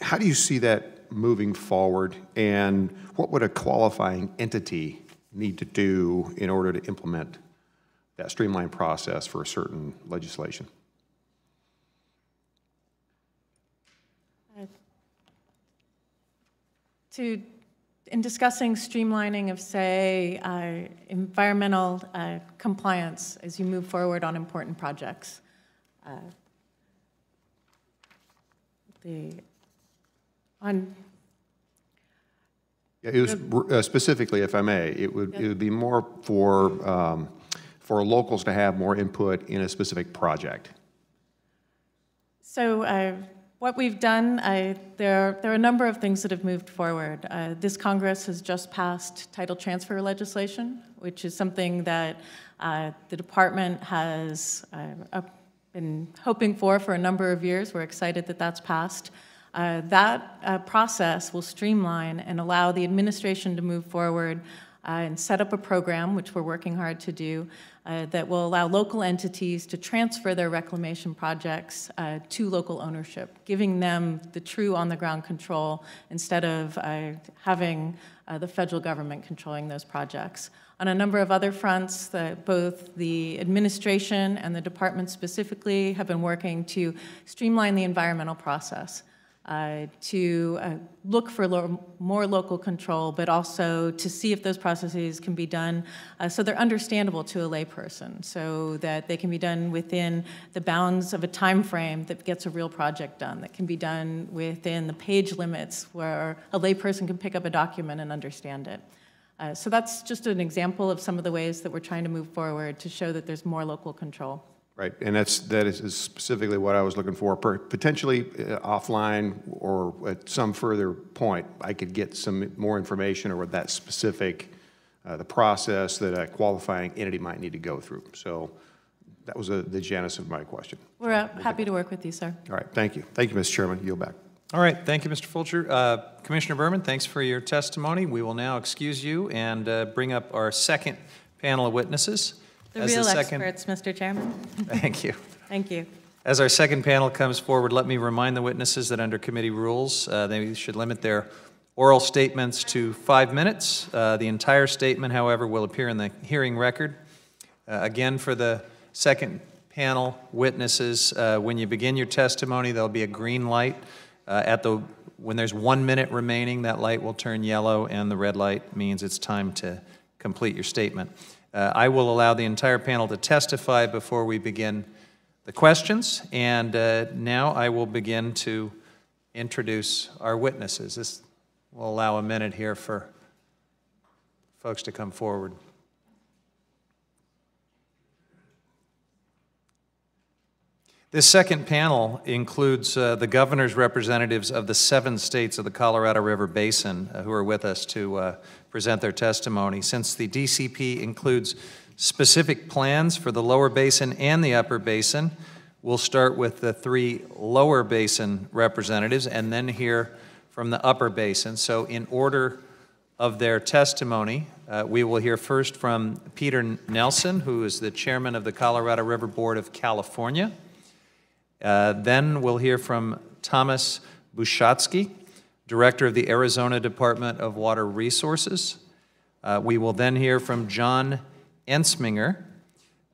K: how do you see that moving forward, and what would a qualifying entity need to do in order to implement that streamlined process for a certain legislation?
D: In discussing streamlining of, say, environmental compliance as you move forward on important projects,
K: It was specifically, if I may, it would be more for locals to have more input in a specific project.
D: So what we've done, there are a number of things that have moved forward. This Congress has just passed title transfer legislation, which is something that the department has been hoping for a number of years. We're excited that that's passed. That process will streamline and allow the administration to move forward and set up a program, which we're working hard to do, that will allow local entities to transfer their reclamation projects to local ownership, giving them the true on-the-ground control instead of having the federal government controlling those projects. On a number of other fronts, both the administration and the department specifically have been working to streamline the environmental process. To look for more local control, but also to see if those processes can be done so they're understandable to a layperson, so that they can be done within the bounds of a time frame that gets a real project done, that can be done within the page limits where a layperson can pick up a document and understand it. So that's just an example of some of the ways that we're trying to move forward to show that there's more local control.
K: Right, and that is specifically what I was looking for. Potentially offline or at some further point, I could get some more information or what that specific, the process that a qualifying entity might need to go through. So that was the genesis of my question.
D: We're happy to work with you, sir.
K: All right, thank you. Thank you, Mr. Chairman. Yield back.
A: All right, thank you, Mr. Fulcher. Commissioner Berman, thanks for your testimony. We will now excuse you and bring up our second panel of witnesses.
D: The
A: As the
D: real
A: second-
D: experts, Mr. Chairman.
A: Thank you.
D: Thank you.
A: As our second panel comes forward, let me remind the witnesses that under committee rules, they should limit their oral statements to 5 minutes. The entire statement, however, will appear in the hearing record. Again, for the second panel witnesses, when you begin your testimony, there'll be a green light. When there's 1 minute remaining, that light will turn yellow, and the red light means it's time to complete your statement. I will allow the entire panel to testify before we begin the questions, and now I will begin to introduce our witnesses. This will allow a minute here for folks to come forward. This second panel includes the governor's representatives of the 7 states of the Colorado River Basin who are with us to present their testimony. Since the DCP includes specific plans for the lower basin and the upper basin, we'll start with the 3 lower basin representatives and then hear from the upper basin. So in order of their testimony, we will hear first from Peter Nelson, who is the chairman of the Colorado River Board of California. Then we'll hear from Thomas Bukowski, director of the Arizona Department of Water Resources. We will then hear from John Ensminger,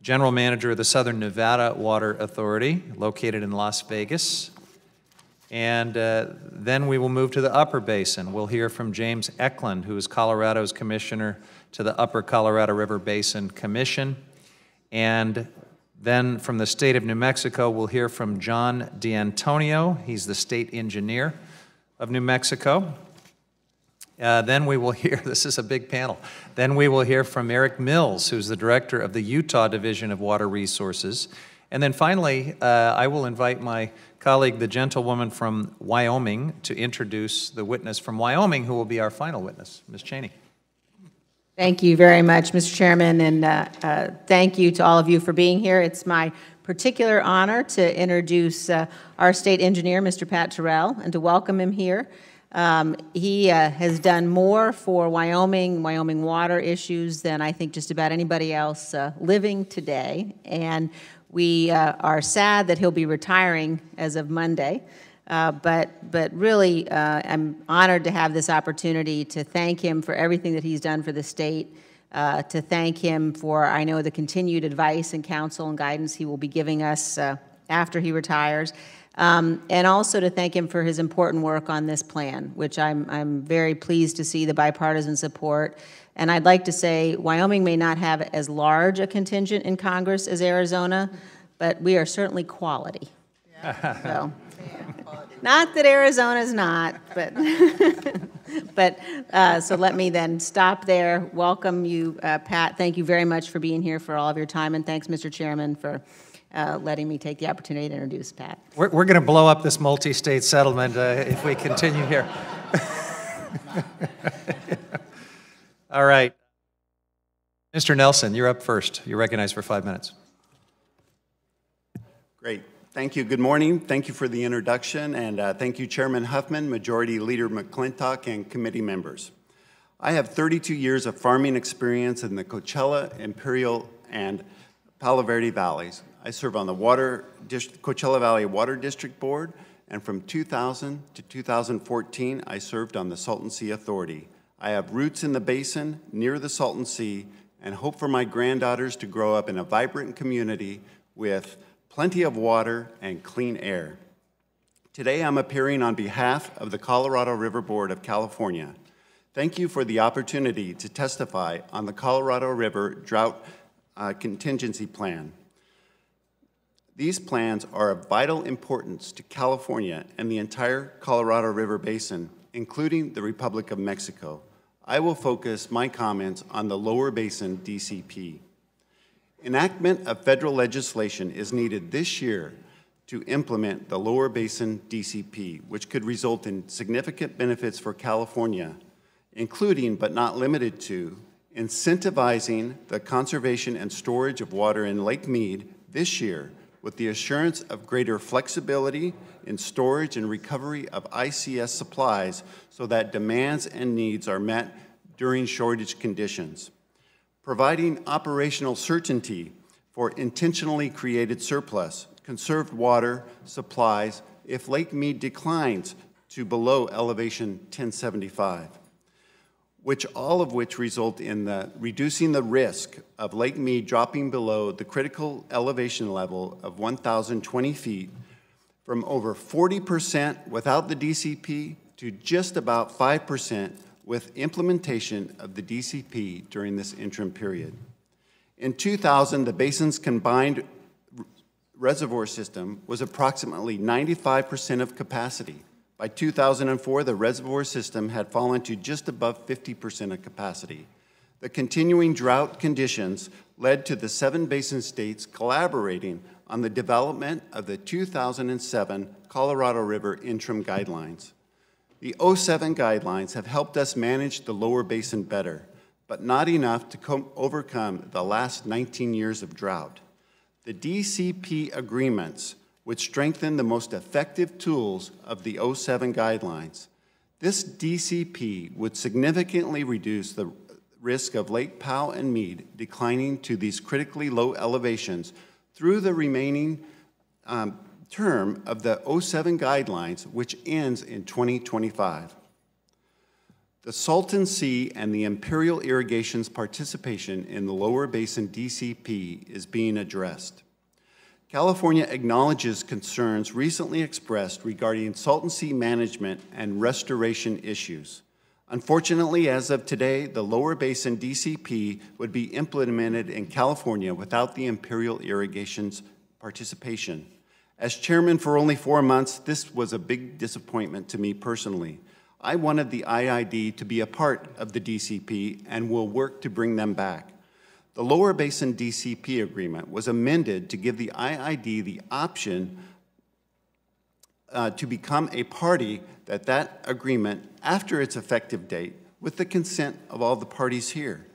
A: general manager of the Southern Nevada Water Authority, located in Las Vegas. And then we will move to the upper basin. We'll hear from James Eklund, who is Colorado's commissioner to the Upper Colorado River Basin Commission. And then from the state of New Mexico, we'll hear from John D'Antonio. He's the state engineer of New Mexico. Then we will hear, this is a big panel, then we will hear from Eric Mills, who's the director of the Utah Division of Water Resources. And then finally, I will invite my colleague, the gentlewoman from Wyoming, to introduce the witness from Wyoming, who will be our final witness, Ms. Cheney.
L: Thank you very much, Mr. Chairman, and thank you to all of you for being here. It's my particular honor to introduce our state engineer, Mr. Pat Terrell, and to welcome him here. He has done more for Wyoming water issues than I think just about anybody else living today, and we are sad that he'll be retiring as of Monday. But really, I'm honored to have this opportunity to thank him for everything that he's done for the state, to thank him for, I know, the continued advice and counsel and guidance he will be giving us after he retires, and also to thank him for his important work on this plan, which I'm very pleased to see the bipartisan support. And I'd like to say Wyoming may not have as large a contingent in Congress as Arizona, but we are certainly quality. Yeah. So. Not that Arizona's not, but so let me then stop there. Welcome you, Pat. Thank you very much for being here, for all of your time, and thanks, Mr. Chairman, for letting me take the opportunity to introduce Pat.
A: We're going to blow up this multi-state settlement if we continue here. All right. Mr. Nelson, you're up first. You're recognized for 5 minutes.
M: Great. Thank you. Good morning. Thank you for the introduction, and thank you, Chairman Huffman, Majority Leader McClintock, and committee members. I have 32 years of farming experience in the Coachella, Imperial, and Palo Verde Valleys. I serve on the Coachella Valley Water District Board, and from 2000 to 2014, I served on the Salton Sea Authority. I have roots in the basin near the Salton Sea and hope for my granddaughters to grow up in a vibrant community with plenty of water and clean air. Today, I'm appearing on behalf of the Colorado River Board of California. Thank you for the opportunity to testify on the Colorado River Drought Contingency Plan. These plans are of vital importance to California and the entire Colorado River Basin, including the Republic of Mexico. I will focus my comments on the Lower Basin DCP. Enactment of federal legislation is needed this year to implement the Lower Basin DCP, which could result in significant benefits for California, including but not limited to incentivizing the conservation and storage of water in Lake Mead this year with the assurance of greater flexibility in storage and recovery of ICS supplies so that demands and needs are met during shortage conditions. providing operational certainty for intentionally created surplus, conserved water supplies if Lake Mead declines to below elevation 1075, all of which result in reducing the risk of Lake Mead dropping below the critical elevation level of 1,020 feet from over 40% without the DCP to just about 5% with implementation of the DCP during this interim period. In 2000, the basin's combined reservoir system was approximately 95% of capacity. By 2004, the reservoir system had fallen to just above 50% of capacity. The continuing drought conditions led to the 7 basin states collaborating on the development of the 2007 Colorado River Interim Guidelines. The 07 guidelines have helped us manage the lower basin better, but not enough to overcome the last 19 years of drought. The DCP agreements would strengthen the most effective tools of the 07 guidelines. This DCP would significantly reduce the risk of Lake Powell and Mead declining to these critically low elevations through the remaining term of the 07 guidelines, which ends in 2025. The Salton Sea and the Imperial Irrigation's participation in the lower basin DCP is being addressed. California acknowledges concerns recently expressed regarding Salton Sea management and restoration issues. Unfortunately, as of today, the lower basin DCP would be implemented in California without the Imperial Irrigation's participation. As chairman for only 4 months, this was a big disappointment to me personally. I wanted the IID to be a part of the DCP and will work to bring them back. The Lower Basin DCP agreement was amended to give the IID the option to become a party that agreement after its effective date with the consent of all the parties here.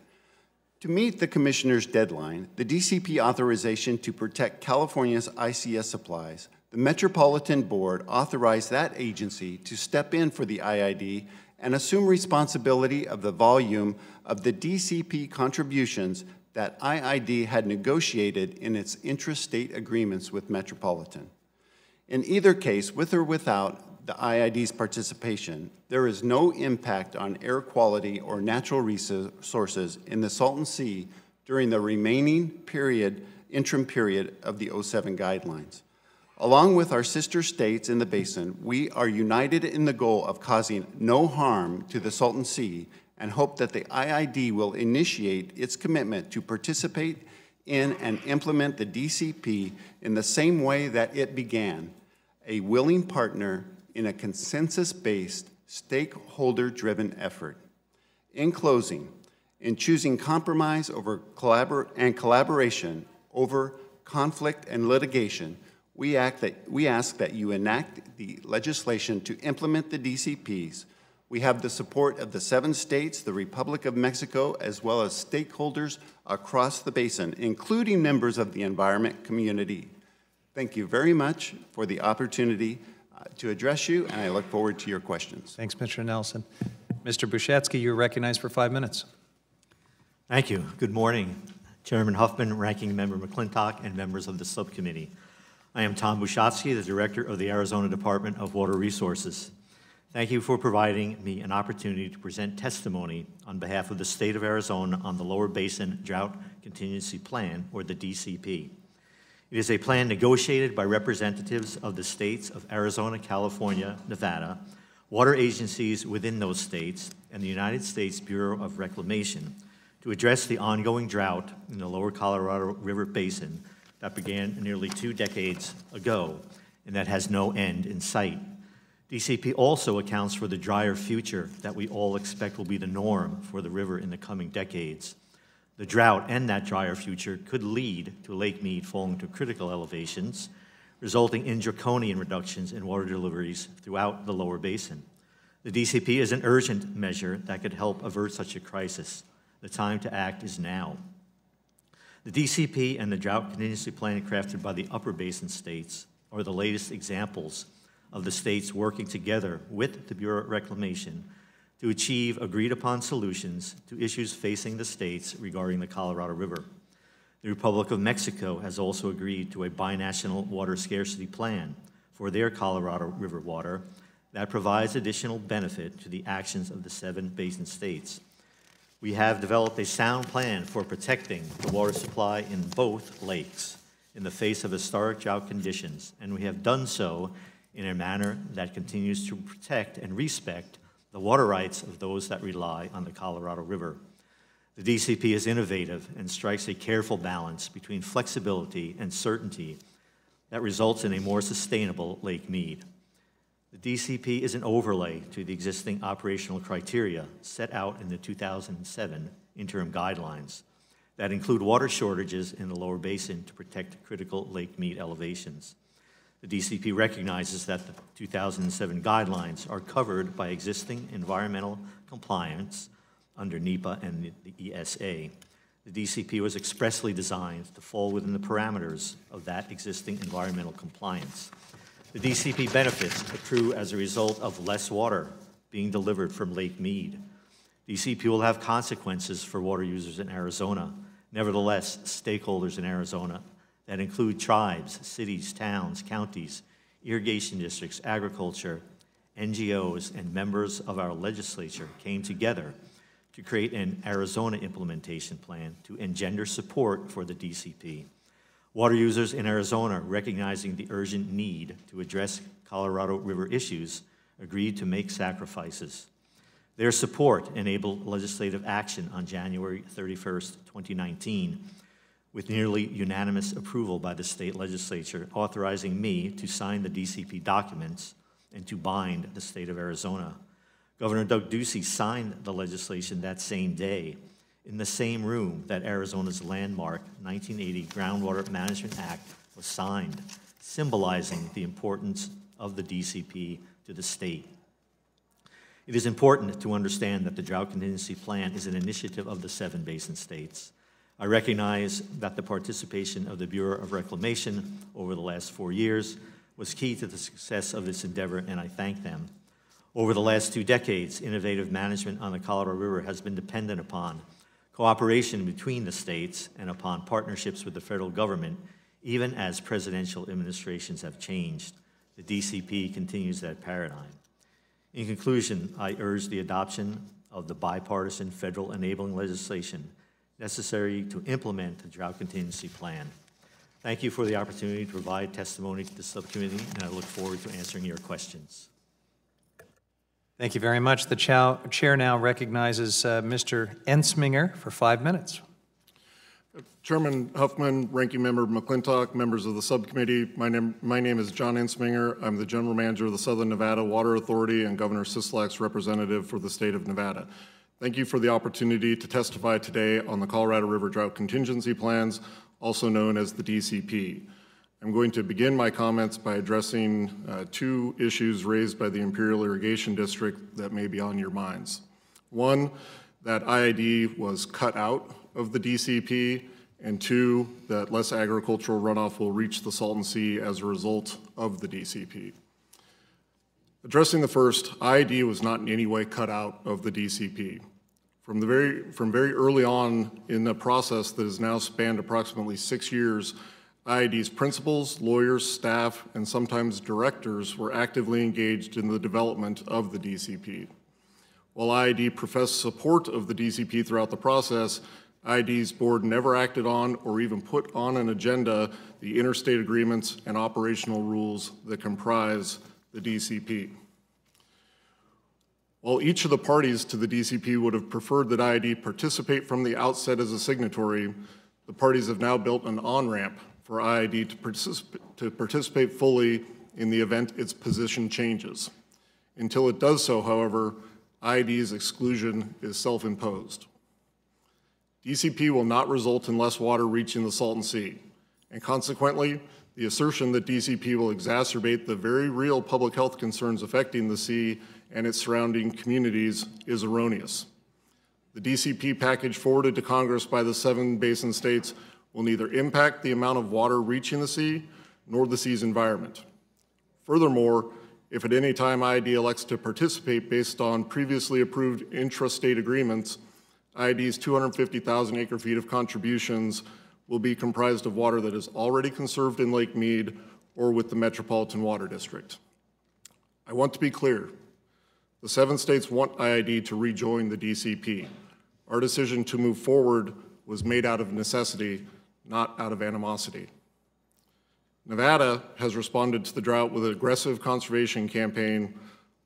M: To meet the Commissioner's deadline, the DCP authorization to protect California's ICS supplies, the Metropolitan Board authorized that agency to step in for the IID and assume responsibility of the volume of the DCP contributions that IID had negotiated in its intra-state agreements with Metropolitan. In either case, with or without the IID's participation, there is no impact on air quality or natural resources in the Salton Sea during the remaining interim period of the 07 guidelines. Along with our sister states in the basin, we are united in the goal of causing no harm to the Salton Sea and hope that the IID will initiate its commitment to participate in and implement the DCP in the same way that it began, a willing partner in a consensus-based, stakeholder-driven effort. In closing, in choosing compromise over collaboration over conflict and litigation, we ask that you enact the legislation to implement the DCPs. We have the support of the 7 states, the Republic of Mexico, as well as stakeholders across the basin, including members of the environment community. Thank you very much for the opportunity to address you, and I look forward to your questions.
A: Thanks, Mr. Nelson. Mr. Bukowski, you're recognized for 5 minutes.
N: Thank you. Good morning, Chairman Huffman, Ranking Member McClintock, and members of the subcommittee. I am Tom Bukowski, the Director of the Arizona Department of Water Resources. Thank you for providing me an opportunity to present testimony on behalf of the state of Arizona on the Lower Basin Drought Contingency Plan, or the DCP. It is a plan negotiated by representatives of the states of Arizona, California, Nevada, water agencies within those states, and the United States Bureau of Reclamation to address the ongoing drought in the lower Colorado River Basin that began nearly 2 decades ago and that has no end in sight. DCP also accounts for the drier future that we all expect will be the norm for the river in the coming decades. The drought and that drier future could lead to Lake Mead falling to critical elevations, resulting in draconian reductions in water deliveries throughout the lower basin. The DCP is an urgent measure that could help avert such a crisis. The time to act is now. The DCP and the Drought Contingency Plan crafted by the upper basin states are the latest examples of the states working together with the Bureau of Reclamation to achieve agreed-upon solutions to issues facing the states regarding the Colorado River. The Republic of Mexico has also agreed to a binational water scarcity plan for their Colorado River water that provides additional benefit to the actions of the 7 basin states. We have developed a sound plan for protecting the water supply in both lakes in the face of historic drought conditions, and we have done so in a manner that continues to protect and respect the water rights of those that rely on the Colorado River. The DCP is innovative and strikes a careful balance between flexibility and certainty that results in a more sustainable Lake Mead. The DCP is an overlay to the existing operational criteria set out in the 2007 interim guidelines that include water shortages in the lower basin to protect critical Lake Mead elevations. The DCP recognizes that the 2007 guidelines are covered by existing environmental compliance under NEPA and the ESA. The DCP was expressly designed to fall within the parameters of that existing environmental compliance. The DCP benefits accrue as a result of less water being delivered from Lake Mead. DCP will have consequences for water users in Arizona. Nevertheless, stakeholders in Arizona that include tribes, cities, towns, counties, irrigation districts, agriculture, NGOs, and members of our legislature came together to create an Arizona implementation plan to engender support for the DCP. Water users in Arizona, recognizing the urgent need to address Colorado River issues, agreed to make sacrifices. Their support enabled legislative action on January 31st, 2019, with nearly unanimous approval by the state legislature, authorizing me to sign the DCP documents and to bind the state of Arizona. Governor Doug Ducey signed the legislation that same day in the same room that Arizona's landmark 1980 Groundwater Management Act was signed, symbolizing the importance of the DCP to the state. It is important to understand that the Drought Contingency Plan is an initiative of the 7 basin states. I recognize that the participation of the Bureau of Reclamation over the last 4 years was key to the success of this endeavor, and I thank them. Over the last 2 decades, innovative management on the Colorado River has been dependent upon cooperation between the states and upon partnerships with the federal government, even as presidential administrations have changed. The DCP continues that paradigm. In conclusion, I urge the adoption of the bipartisan federal enabling legislation necessary to implement the Drought Contingency Plan. Thank you for the opportunity to provide testimony to the subcommittee, and I look forward to answering your questions.
A: Thank you very much. The chair now recognizes Mr. Ensminger for 5 minutes.
O: Chairman Huffman, Ranking Member McClintock, members of the subcommittee, my name is John Ensminger. I'm the General Manager of the Southern Nevada Water Authority and Governor Sisolak's representative for the state of Nevada. Thank you for the opportunity to testify today on the Colorado River Drought Contingency Plans, also known as the DCP. I'm going to begin my comments by addressing 2 issues raised by the Imperial Irrigation District that may be on your minds. One, that IID was cut out of the DCP, and 2, that less agricultural runoff will reach the Salton Sea as a result of the DCP. Addressing the first, IID was not in any way cut out of the DCP. From very early on in the process that has now spanned approximately 6 years, IID's principals, lawyers, staff, and sometimes directors were actively engaged in the development of the DCP. While IID professed support of the DCP throughout the process, IID's board never acted on or even put on an agenda the interstate agreements and operational rules that comprise the DCP. While each of the parties to the DCP would have preferred that IID participate from the outset as a signatory, the parties have now built an on-ramp for IID to participate fully in the event its position changes. Until it does so, however, IID's exclusion is self-imposed. DCP will not result in less water reaching the Salton Sea, and consequently, the assertion that DCP will exacerbate the very real public health concerns affecting the sea and its surrounding communities is erroneous. The DCP package forwarded to Congress by the 7 basin states will neither impact the amount of water reaching the sea nor the sea's environment. Furthermore, If at any time IID elects to participate based on previously approved intrastate agreements, IID's 250,000 acre-feet of contributions will be comprised of water that is already conserved in Lake Mead or with the Metropolitan Water District. I want to be clear. The 7 states want IID to rejoin the DCP. Our decision to move forward was made out of necessity, not out of animosity. Nevada has responded to the drought with an aggressive conservation campaign,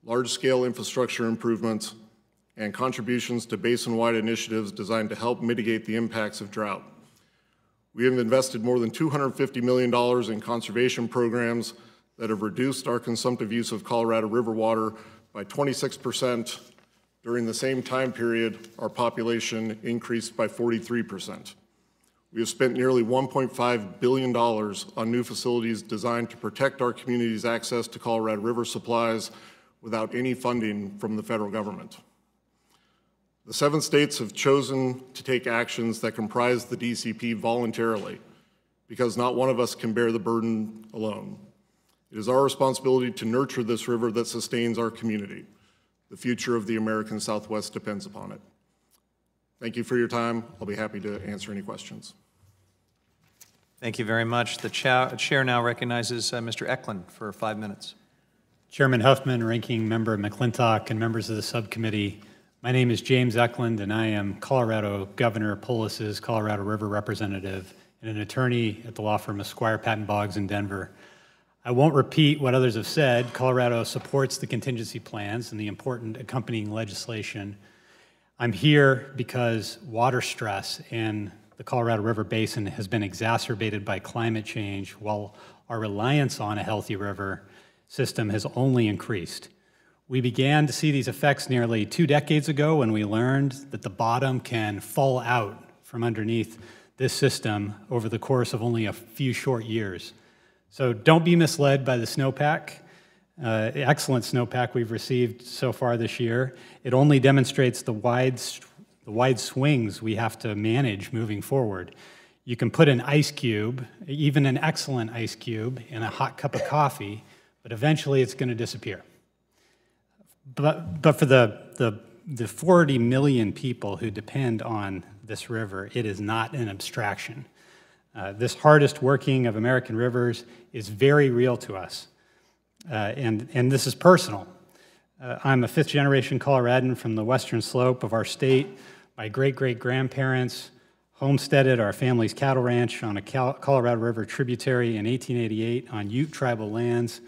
O: large-scale infrastructure improvements, and contributions to basin-wide initiatives designed to help mitigate the impacts of drought. We have invested more than $250 million in conservation programs that have reduced our consumptive use of Colorado River water by 26%. During the same time period, our population increased by 43%. We have spent nearly $1.5 billion on new facilities designed to protect our community's access to Colorado River supplies without any funding from the federal government. The 7 states have chosen to take actions that comprise the DCP voluntarily because not one of us can bear the burden alone. It is our responsibility to nurture this river that sustains our community. The future of the American Southwest depends upon it. Thank you for your time. I'll be happy to answer any questions.
A: Thank you very much. The chair now recognizes Mr. Eklund for 5 minutes.
P: Chairman Huffman, Ranking Member McClintock, and members of the subcommittee, my name is James Eklund, and I am Colorado Governor Polis's Colorado River representative and an attorney at the law firm of Squire Patton Boggs in Denver. I won't repeat what others have said. Colorado supports the contingency plans and the important accompanying legislation. I'm here because water stress in the Colorado River Basin has been exacerbated by climate change, while our reliance on a healthy river system has only increased. We began to see these effects nearly 2 decades ago when we learned that the bottom can fall out from underneath this system over the course of only a few short years. So don't be misled by the snowpack. Excellent snowpack we've received so far this year. It only demonstrates the wide swings we have to manage moving forward. You can put an ice cube, even an excellent ice cube, in a hot cup of coffee, but eventually it's going to disappear. But for the 40 million people who depend on this river, it is not an abstraction. This hardest working of American rivers is very real to us, and this is personal. I'm a 5th-generation Coloradan from the western slope of our state. My great-great-grandparents homesteaded our family's cattle ranch on a Colorado River tributary in 1888 on Ute tribal lands.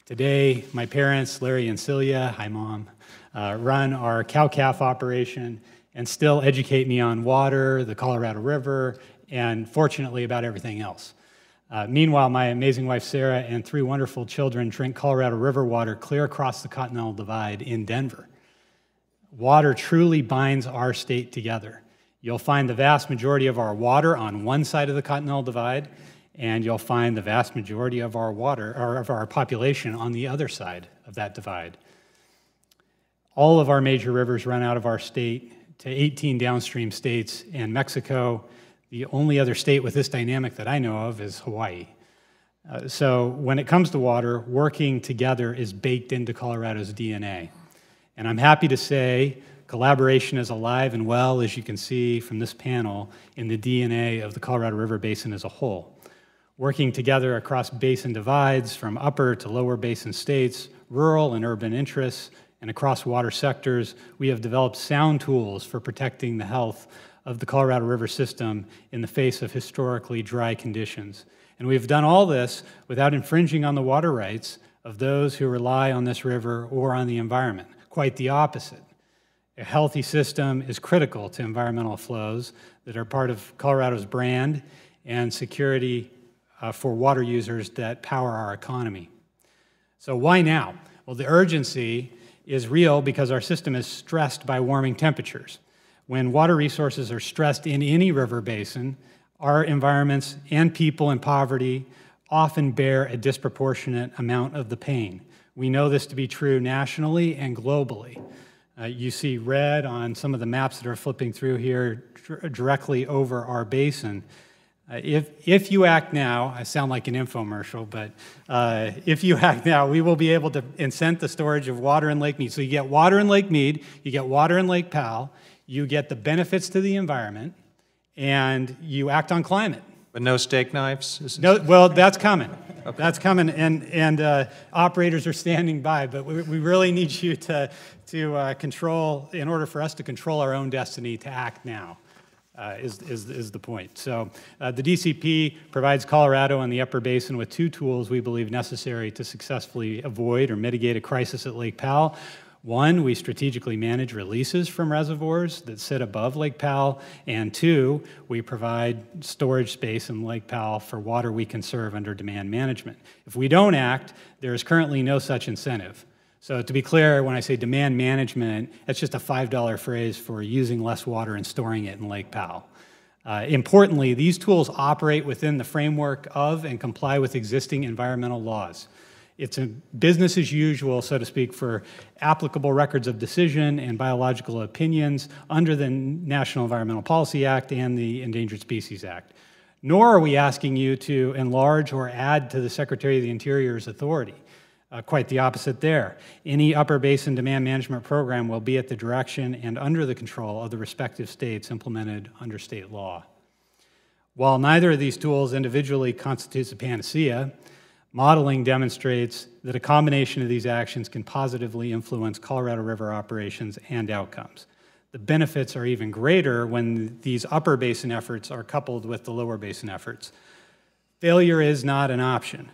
P: Today, my parents, Larry and Celia, hi Mom, run our cow-calf operation and still educate me on water, the Colorado River, and fortunately about everything else. Meanwhile, my amazing wife Sarah and 3 wonderful children drink Colorado River water clear across the Continental Divide in Denver. Water truly binds our state together. You'll find the vast majority of our water on one side of the Continental Divide, and you'll find the vast majority of our water, or of our population, on the other side of that divide. All of our major rivers run out of our state to 18 downstream states and Mexico. The only other state with this dynamic that I know of is Hawaii. So when it comes to water, working together is baked into Colorado's DNA. And I'm happy to say collaboration is alive and well, as you can see from this panel, in the DNA of the Colorado River Basin as a whole. Working together across basin divides from upper to lower basin states, rural and urban interests, and across water sectors, we have developed sound tools for protecting the health of the Colorado River system in the face of historically dry conditions. And we've done all this without infringing on the water rights of those who rely on this river or on the environment. Quite the opposite. A healthy system is critical to environmental flows that are part of Colorado's brand and security for water users that power our economy. So why now? Well, the urgency is real because our system is stressed by warming temperatures. When water resources are stressed in any river basin, our environments and people in poverty often bear a disproportionate amount of the pain. We know this to be true nationally and globally. You see red on some of the maps that are flipping through here directly over our basin. If you act now, I sound like an infomercial, but if you act now, we will be able to incent the storage of water in Lake Mead. So you get water in Lake Mead, you get water in Lake Powell, you get the benefits to the environment, and you act on climate.
A: But no steak knives?
P: No, well, that's coming. Okay. That's coming, and operators are standing by, but we really need you to control, in order for us to control our own destiny, to act now. Is the point. So the DCP provides Colorado and the Upper Basin with two tools we believe necessary to successfully avoid or mitigate a crisis at Lake Powell. One, we strategically manage releases from reservoirs that sit above Lake Powell, and two, we provide storage space in Lake Powell for water we conserve under demand management. If we don't act, there is currently no such incentive. So to be clear, when I say demand management, that's just a $5 phrase for using less water and storing it in Lake Powell. Importantly, these tools operate within the framework of and comply with existing environmental laws. It's a business as usual, so to speak, for applicable records of decision and biological opinions under the National Environmental Policy Act and the Endangered Species Act. Nor are we asking you to enlarge or add to the Secretary of the Interior's authority. Quite the opposite there. Any Upper Basin demand management program will be at the direction and under the control of the respective states implemented under state law. While neither of these tools individually constitutes a panacea, modeling demonstrates that a combination of these actions can positively influence Colorado River operations and outcomes. The benefits are even greater when these Upper Basin efforts are coupled with the Lower Basin efforts. Failure is not an option.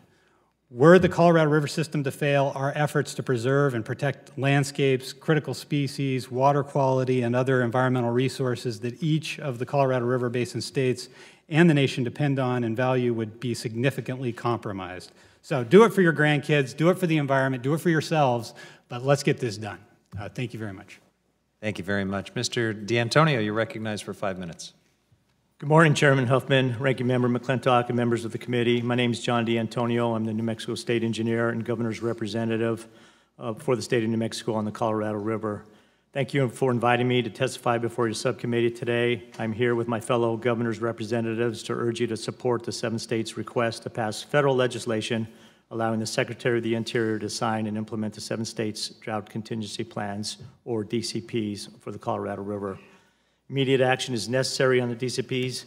P: Were the Colorado River system to fail, our efforts to preserve and protect landscapes, critical species, water quality, and other environmental resources that each of the Colorado River Basin states and the nation depend on and value would be significantly compromised. So do it for your grandkids, do it for the environment, do it for yourselves, but let's get this done. Thank you very much.
A: Thank you very much. Mr. D'Antonio, you're recognized for 5 minutes.
Q: Good morning, Chairman Huffman, Ranking Member McClintock, and members of the committee. My name is John D'Antonio. I'm the New Mexico State Engineer and Governor's Representative for the state of New Mexico on the Colorado River. Thank you for inviting me to testify before your subcommittee today. I'm here with my fellow governor's representatives to urge you to support the 7 states' request to pass federal legislation allowing the Secretary of the Interior to sign and implement the 7 states' drought contingency plans, or DCPs, for the Colorado River. Immediate action is necessary on the DCPs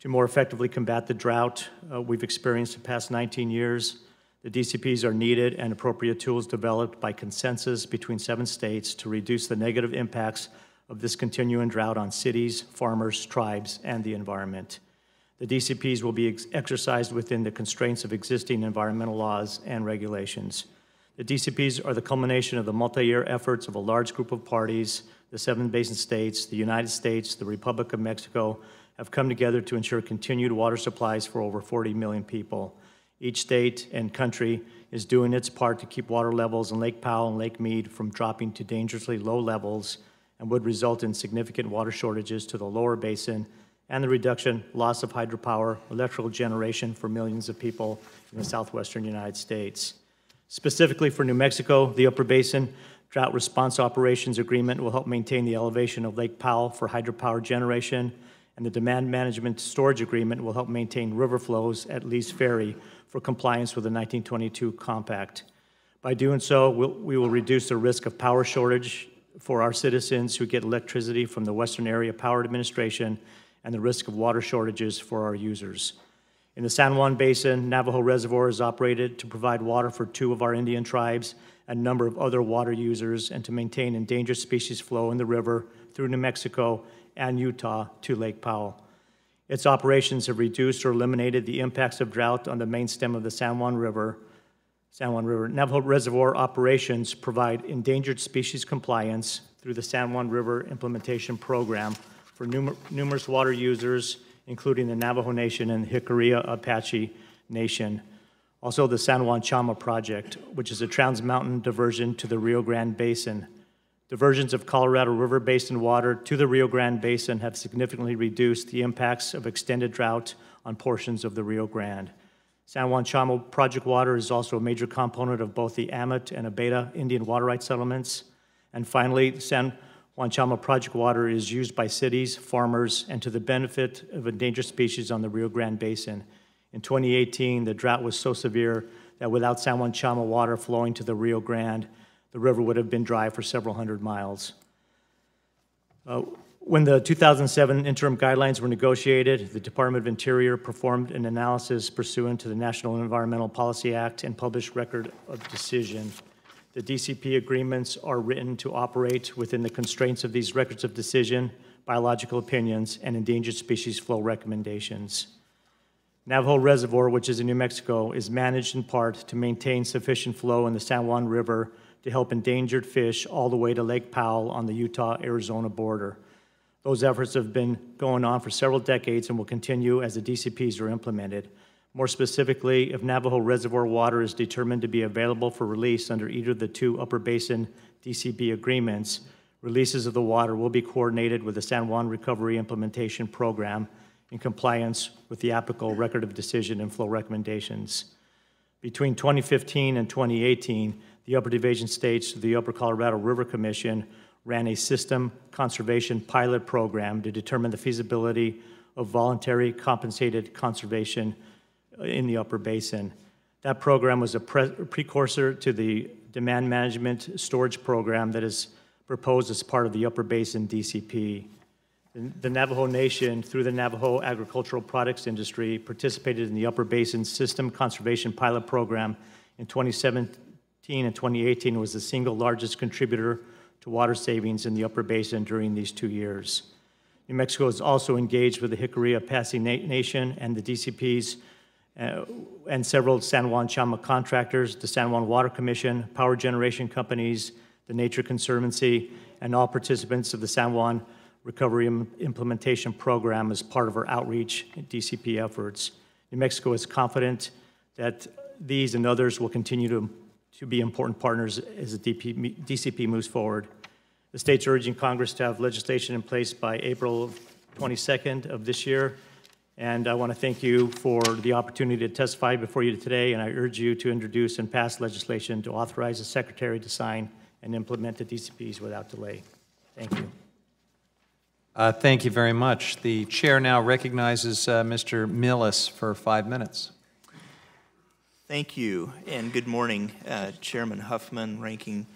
Q: to more effectively combat the drought we've experienced the past 19 years. The DCPs are needed and appropriate tools developed by consensus between 7 states to reduce the negative impacts of this continuing drought on cities, farmers, tribes, and the environment. The DCPs will be exercised within the constraints of existing environmental laws and regulations. The DCPs are the culmination of the multi-year efforts of a large group of parties. The 7 basin states, the United States, the Republic of Mexico have come together to ensure continued water supplies for over 40 million people. Each state and country is doing its part to keep water levels in Lake Powell and Lake Mead from dropping to dangerously low levels and would result in significant water shortages to the lower basin and the reduction, loss of hydropower, electrical generation for millions of people in the southwestern United States. Specifically for New Mexico, the Upper Basin Drought Response Operations Agreement will help maintain the elevation of Lake Powell for hydropower generation, and the Demand Management Storage Agreement will help maintain river flows at Lee's Ferry for compliance with the 1922 Compact. By doing so, we will reduce the risk of power shortage for our citizens who get electricity from the Western Area Power Administration and the risk of water shortages for our users. In the San Juan Basin, Navajo Reservoir is operated to provide water for 2 of our Indian tribes and a number of other water users, and to maintain endangered species flow in the river through New Mexico and Utah to Lake Powell. Its operations have reduced or eliminated the impacts of drought on the main stem of the San Juan River. Navajo Reservoir operations provide endangered species compliance through the San Juan River Implementation Program for numerous water users, including the Navajo Nation and the Jicarilla Apache Nation. Also, the San Juan Chama Project, which is a trans-mountain diversion to the Rio Grande Basin. Diversions of Colorado River Basin water to the Rio Grande Basin have significantly reduced the impacts of extended drought on portions of the Rio Grande. San Juan Chama Project water is also a major component of both the Amit and Abeta Indian water rights settlements. And finally, San Wanchama project water is used by cities, farmers, and to the benefit of endangered species on the Rio Grande Basin. In 2018, the drought was so severe that without San Wanchama water flowing to the Rio Grande, the river would have been dry for several hundred miles. When the 2007 interim guidelines were negotiated, the Department of Interior performed an analysis pursuant to the National Environmental Policy Act and published record of decision. The DCP agreements are written to operate within the constraints of these records of decision, biological opinions, and endangered species flow recommendations. Navajo Reservoir, which is in New Mexico, is managed in part to maintain sufficient flow in the San Juan River to help endangered fish all the way to Lake Powell on the Utah-Arizona border. Those efforts have been going on for several decades and will continue as the DCPs are implemented. More specifically, if Navajo Reservoir water is determined to be available for release under either of the two Upper Basin DCP agreements, releases of the water will be coordinated with the San Juan Recovery Implementation Program in compliance with the applicable record of decision and flow recommendations. Between 2015 and 2018, the Upper Division states through the Upper Colorado River Commission ran a system conservation pilot program to determine the feasibility of voluntary compensated conservation in the Upper Basin. That program was a precursor to the demand management storage program that is proposed as part of the Upper Basin DCP. The Navajo Nation, through the Navajo agricultural products industry, participated in the Upper Basin System Conservation Pilot Program in 2017 and 2018 and was the single largest contributor to water savings in the Upper Basin during these 2 years. New Mexico is also engaged with the Jicarilla Apache Nation and the DCPs and several San Juan Chama contractors, the San Juan Water Commission, power generation companies, the Nature Conservancy, and all participants of the San Juan Recovery Implementation Program as part of our outreach and DCP efforts. New Mexico is confident that these and others will continue to be important partners as the DCP moves forward. The state's urging Congress to have legislation in place by April 22nd of this year. And I want to thank you for the opportunity to testify before you today, and I urge you to introduce and pass legislation to authorize the Secretary to sign and implement the DCPs without delay. Thank you.
A: Thank you very much. The chair now recognizes Mr. Millis for 5 minutes.
R: Thank you, and good morning, Chairman Huffman, Ranking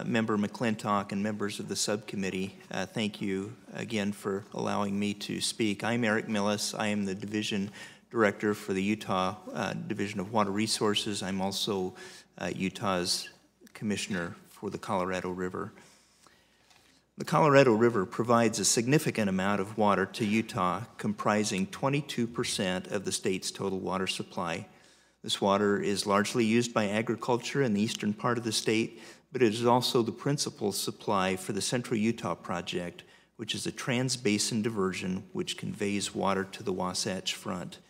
R: Member McClintock, and members of the subcommittee. Thank you again for allowing me to speak. I'm Eric Millis. I am the Division Director for the Utah Division of Water Resources. I'm also Utah's Commissioner for the Colorado River. The Colorado River provides a significant amount of water to Utah, comprising 22% of the state's total water supply. This water is largely used by agriculture in the eastern part of the state, but it is also the principal supply for the Central Utah Project, which is a trans-basin diversion which conveys water to the Wasatch Front.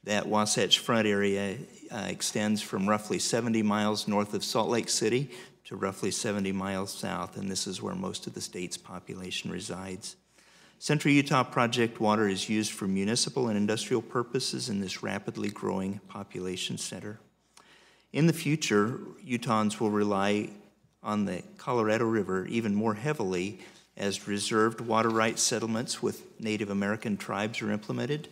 R: That Wasatch Front area extends from roughly 70 miles north of Salt Lake City to roughly 70 miles south, and this is where most of the state's population resides. Central Utah Project water is used for municipal and industrial purposes in this rapidly growing population center. In the future, Utahns will rely on the Colorado River even more heavily as reserved water rights settlements with Native American tribes are implemented,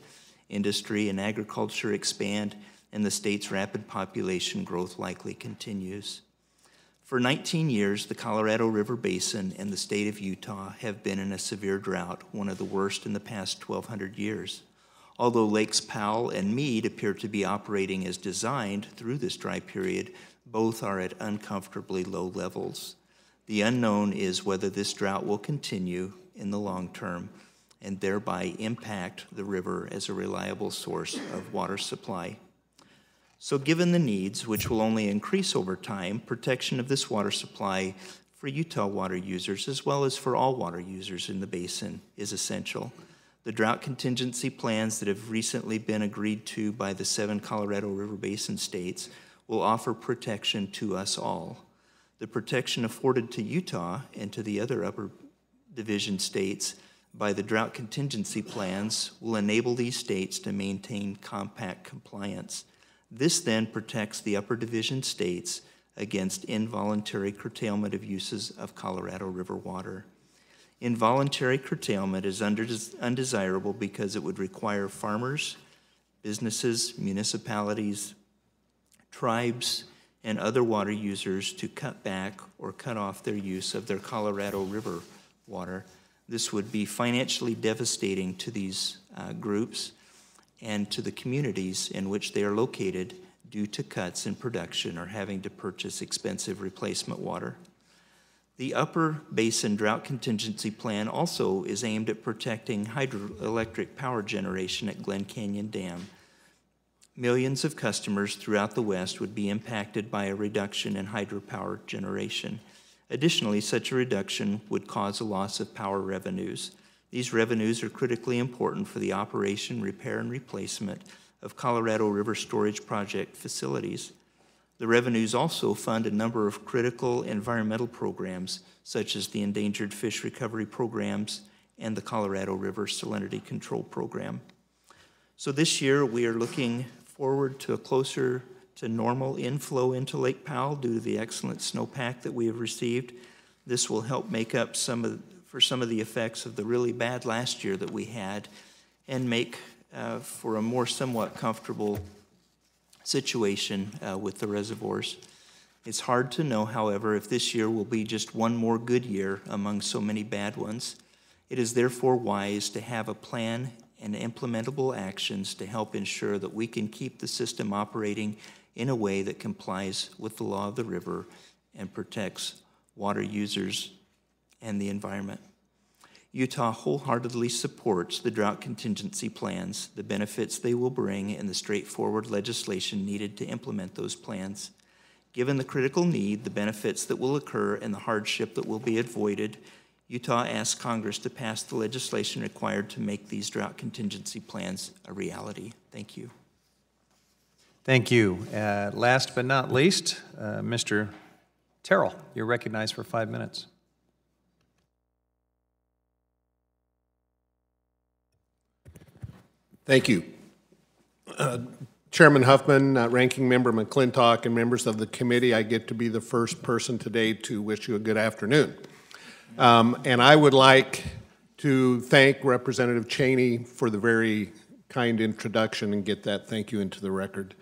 R: industry and agriculture expand, and the state's rapid population growth likely continues. For 19 years, the Colorado River Basin and the state of Utah have been in a severe drought, one of the worst in the past 1,200 years. Although Lakes Powell and Mead appear to be operating as designed through this dry period, both are at uncomfortably low levels. The unknown is whether this drought will continue in the long term and thereby impact the river as a reliable source of water supply. So given the needs, which will only increase over time, protection of this water supply for Utah water users as well as for all water users in the basin is essential. The drought contingency plans that have recently been agreed to by the 7 Colorado River Basin states will offer protection to us all. The protection afforded to Utah and to the other Upper Division states by the drought contingency plans will enable these states to maintain compact compliance. This then protects the Upper Division states against involuntary curtailment of uses of Colorado River water. Involuntary curtailment is undesirable because it would require farmers, businesses, municipalities, tribes, and other water users to cut back or cut off their use of their Colorado River water. This would be financially devastating to these groups and to the communities in which they are located due to cuts in production or having to purchase expensive replacement water. The Upper Basin Drought Contingency Plan also is aimed at protecting hydroelectric power generation at Glen Canyon Dam. Millions of customers throughout the West would be impacted by a reduction in hydropower generation. Additionally, such a reduction would cause a loss of power revenues. These revenues are critically important for the operation, repair, and replacement of Colorado River storage project facilities. The revenues also fund a number of critical environmental programs, such as the Endangered Fish Recovery Programs and the Colorado River Salinity Control Program. So this year, we are looking forward to a closer to normal inflow into Lake Powell due to the excellent snowpack that we have received. This will help make up for some of the effects of the really bad last year that we had and make for a more somewhat comfortable situation with the reservoirs. It's hard to know, however, if this year will be just one more good year among so many bad ones. It is therefore wise to have a plan and implementable actions to help ensure that we can keep the system operating in a way that complies with the law of the river and protects water users and the environment. Utah wholeheartedly supports the drought contingency plans, the benefits they will bring, and the straightforward legislation needed to implement those plans. Given the critical need, the benefits that will occur, and the hardship that will be avoided, Utah asks Congress to pass the legislation required to make these drought contingency plans a reality. Thank you.
A: Thank you. Last but not least, Mr. Terrell, you're recognized for 5 minutes.
S: Thank you. Chairman Huffman, Ranking Member McClintock, and members of the committee, I get to be the first person today to wish you a good afternoon. And I would like to thank Representative Cheney for the very kind introduction and get that thank you into the record.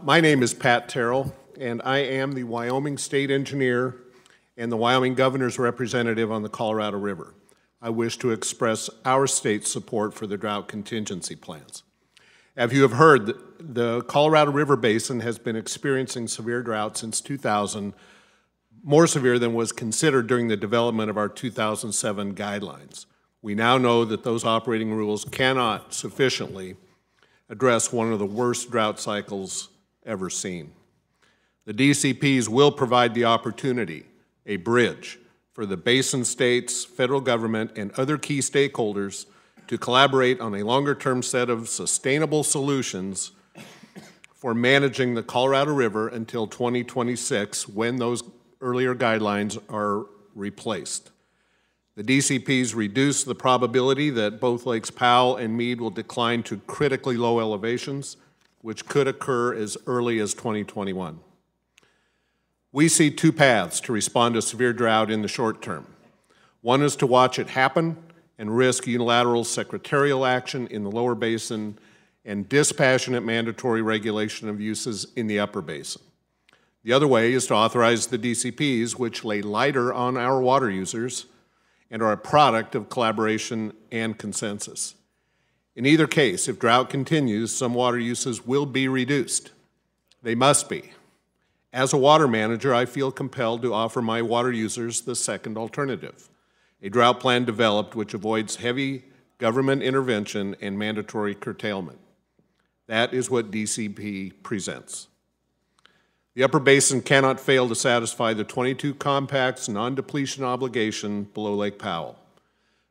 S: My name is Pat Terrell, and I am the Wyoming State Engineer and the Wyoming Governor's representative on the Colorado River. I wish to express our state's support for the drought contingency plans. As you have heard, the Colorado River Basin has been experiencing severe drought since 2000, more severe than was considered during the development of our 2007 guidelines. We now know that those operating rules cannot sufficiently address one of the worst drought cycles ever seen. The DCPs will provide the opportunity, a bridge, for the basin states, federal government, and other key stakeholders to collaborate on a longer-term set of sustainable solutions for managing the Colorado River until 2026, when those earlier guidelines are replaced. The DCPs reduce the probability that both Lakes Powell and Mead will decline to critically low elevations, which could occur as early as 2021. We see two paths to respond to severe drought in the short term. One is to watch it happen and risk unilateral secretarial action in the lower basin and dispassionate mandatory regulation of uses in the upper basin. The other way is to authorize the DCPs, which lay lighter on our water users and are a product of collaboration and consensus. In either case, if drought continues, some water uses will be reduced. They must be. As a water manager, I feel compelled to offer my water users the second alternative, a drought plan developed which avoids heavy government intervention and mandatory curtailment. That is what DCP presents. The Upper Basin cannot fail to satisfy the 22 compact's non-depletion obligation below Lake Powell.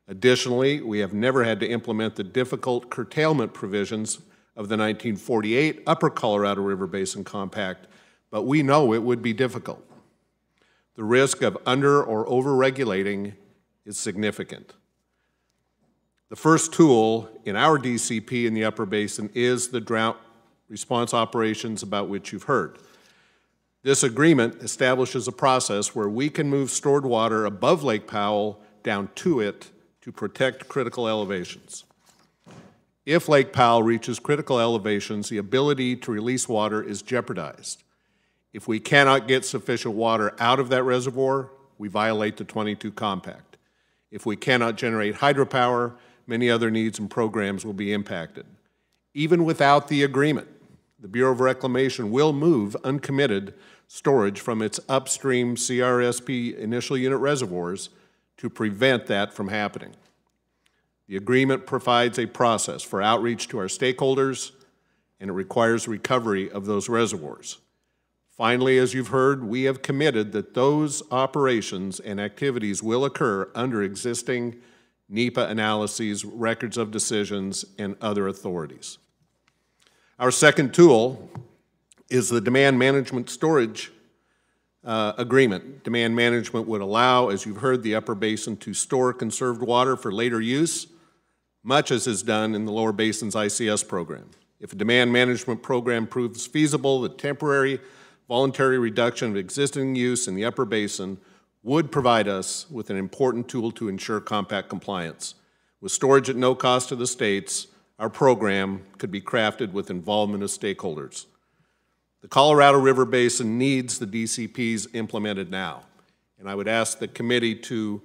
S: Additionally, we have never had to implement the difficult curtailment provisions of the 1948 Upper Colorado River Basin Compact, but we know it would be difficult. The risk of under or over-regulating is significant. The first tool in our DCP in the Upper Basin is the drought response operations about which you've heard. This agreement establishes a process where we can move stored water above Lake Powell down to it to protect critical elevations. If Lake Powell reaches critical elevations, the ability to release water is jeopardized. If we cannot get sufficient water out of that reservoir, we violate the 22 Compact. If we cannot generate hydropower, many other needs and programs will be impacted. Even without the agreement, the Bureau of Reclamation will move uncommitted storage from its upstream CRSP initial unit reservoirs to prevent that from happening. The agreement provides a process for outreach to our stakeholders, and it requires recovery of those reservoirs. Finally, as you've heard, we have committed that those operations and activities will occur under existing NEPA analyses, records of decisions, and other authorities. Our second tool is the Demand Management Storage Agreement. Demand management would allow, as you've heard, the Upper Basin to store conserved water for later use, much as is done in the Lower Basin's ICS program. If a demand management program proves feasible, the temporary voluntary reduction of existing use in the Upper Basin would provide us with an important tool to ensure compact compliance. With storage at no cost to the states, our program could be crafted with involvement of stakeholders. The Colorado River Basin needs the DCPs implemented now, and I would ask the committee to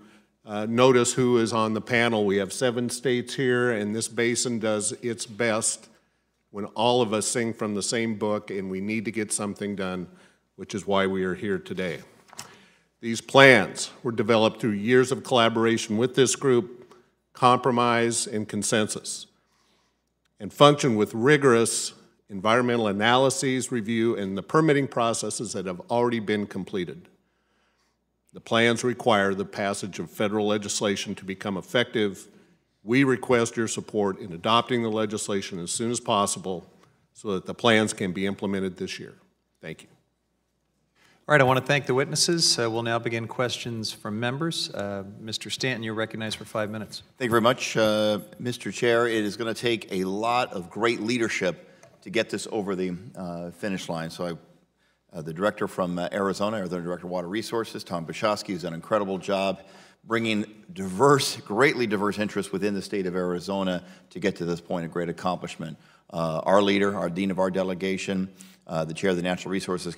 S: notice who is on the panel. We have 7 states here, and this basin does its best when all of us sing from the same book, and we need to get something done, which is why we are here today. These plans were developed through years of collaboration with this group, compromise, and consensus, and function with rigorous environmental analyses, review, and the permitting processes that have already been completed. The plans require the passage of federal legislation to become effective. We request your support in adopting the legislation as soon as possible so that the plans can be implemented this year. Thank you.
A: All right, I want to thank the witnesses. We'll now begin questions from members. Mr. Stanton, you're recognized for 5 minutes.
E: Thank you very much, Mr. Chair. It is going to take a lot of great leadership to get this over the finish line. So the director from Arizona, or the director of water resources, Tom Bukowski, has done an incredible job bringing greatly diverse interests within the state of Arizona to get to this point, a great accomplishment. Our leader, our dean of our delegation, the chair of the Natural Resources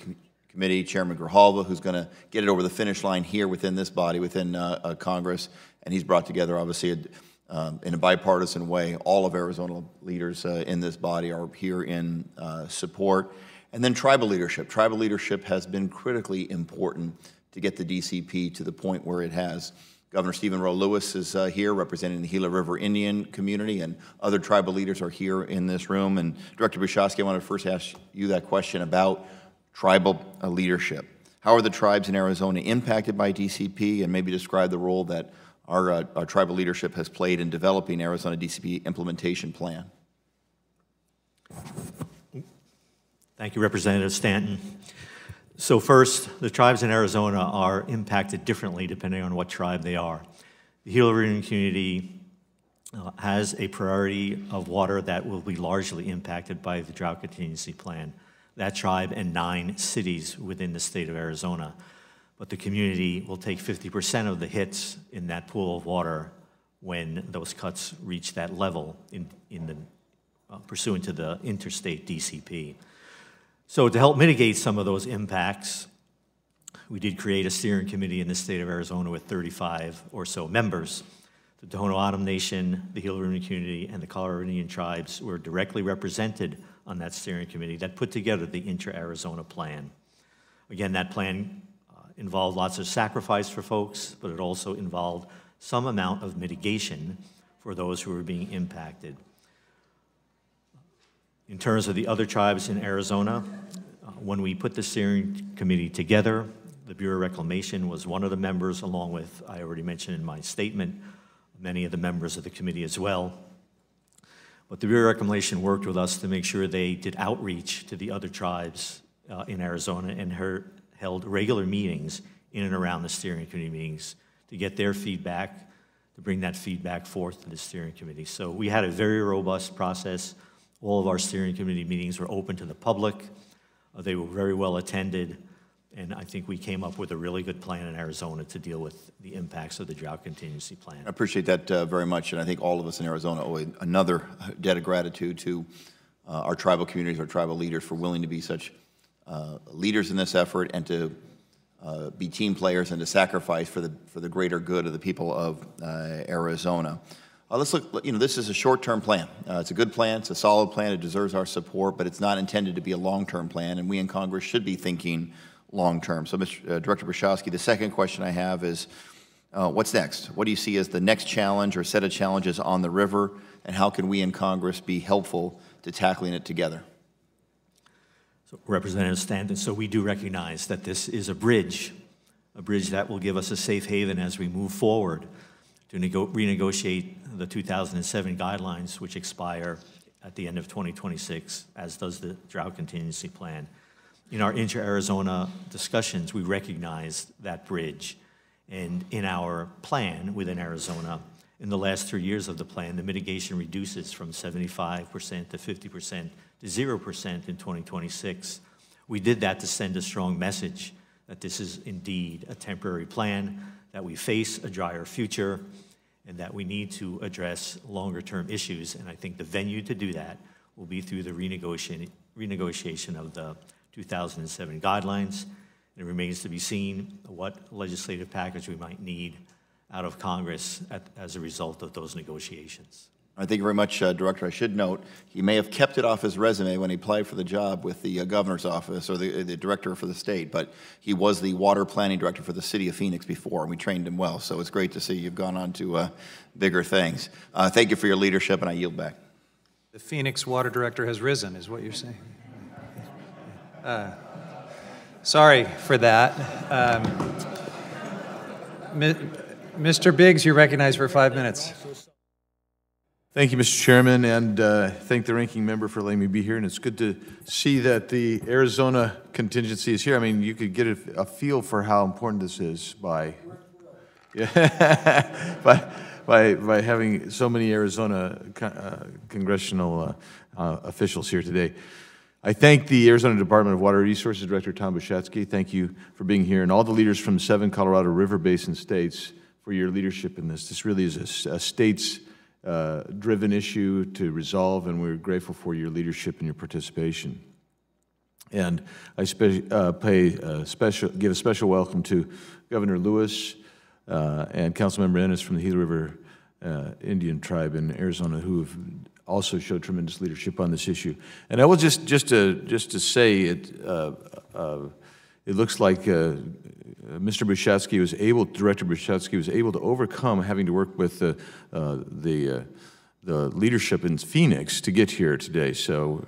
E: Committee, Chairman Grijalva, who's going to get it over the finish line here within this body, within Congress, and he's brought together, obviously, in a bipartisan way. All of Arizona leaders in this body are here in support. And then tribal leadership. Tribal leadership has been critically important to get the DCP to the point where it has. Governor Stephen Roe Lewis is here representing the Gila River Indian community, and other tribal leaders are here in this room. And Director Bukowski, I want to first ask you that question about tribal leadership. How are the tribes in Arizona impacted by DCP, and maybe describe the role that our tribal leadership has played in developing Arizona DCP implementation plan?
N: Thank you, Representative Stanton. So first, the tribes in Arizona are impacted differently depending on what tribe they are. The Gila River community has a priority of water that will be largely impacted by the drought contingency plan. That tribe and 9 cities within the state of Arizona. But the community will take 50% of the hits in that pool of water when those cuts reach that level pursuant to the interstate DCP. So to help mitigate some of those impacts, we did create a steering committee in the state of Arizona with 35 or so members. The Tohono O'odham Nation, the Gila River community, and the Colorado Indian tribes were directly represented on that steering committee that put together the intra-Arizona plan. Again, that plan involved lots of sacrifice for folks, but it also involved some amount of mitigation for those who were being impacted. In terms of the other tribes in Arizona, when we put the steering committee together, the Bureau of Reclamation was one of the members, along with, I already mentioned in my statement, many of the members of the committee as well. But the Bureau of Reclamation worked with us to make sure they did outreach to the other tribes in Arizona and held regular meetings in and around the steering committee meetings to get their feedback, to bring that feedback forth to the steering committee. So we had a very robust process. All of our steering committee meetings were open to the public. They were very well attended, And I think we came up with a really good plan in Arizona to deal with the impacts of the drought contingency plan.
E: I appreciate that very much, and I think all of us in Arizona owe another debt of gratitude to our tribal communities, our tribal leaders for willing to be such leaders in this effort and to be team players and to sacrifice for the greater good of the people of Arizona. Let's look, this is a short-term plan. It's a good plan, it's a solid plan, it deserves our support, but it's not intended to be a long-term plan, and we in Congress should be thinking long-term. So, Director Bukowski, the second question I have is, what's next? What do you see as the next challenge or set of challenges on the river, and how can we in Congress be helpful to tackling it together?
N: So, Representative Stanton, so we do recognize that this is a bridge that will give us a safe haven as we move forward to renegotiate the 2007 guidelines, which expire at the end of 2026, as does the drought contingency plan. In our inter-Arizona discussions, we recognized that bridge. And in our plan within Arizona, in the last 3 years of the plan, the mitigation reduces from 75% to 50% to 0% in 2026. We did that to send a strong message that this is indeed a temporary plan, that we face a drier future, and that we need to address longer-term issues. And I think the venue to do that will be through the renegotiation of the 2007 guidelines. It remains to be seen what legislative package we might need out of Congress as a result of those negotiations.
E: Thank you very much, Director. I should note, he may have kept it off his resume when he applied for the job with the governor's office or the director for the state, but he was the water planning director for the city of Phoenix before, and we trained him well. So it's great to see you've gone on to bigger things. Thank you for your leadership, and I yield back.
A: The Phoenix water director has risen, is what you're saying. Sorry for that. Mr. Biggs, you're recognized for 5 minutes.
T: Thank you, Mr. Chairman, and thank the ranking member for letting me be here. And it's good to see that the Arizona contingency is here. I mean, you could get a feel for how important this is by having so many Arizona congressional officials here today. I thank the Arizona Department of Water Resources Director Tom Bukowski. Thank you for being here, and all the leaders from 7 Colorado River Basin states for your leadership in this. This really is a states driven issue to resolve, and we're grateful for your leadership and your participation. And I give a special welcome to Governor Lewis and Councilmember Ennis from the Gila River Indian Tribe in Arizona, who have also showed tremendous leadership on this issue. And I will just to say it looks like Mr. Bukowski was able, Director Bukowski was able to overcome having to work with the leadership in Phoenix to get here today. So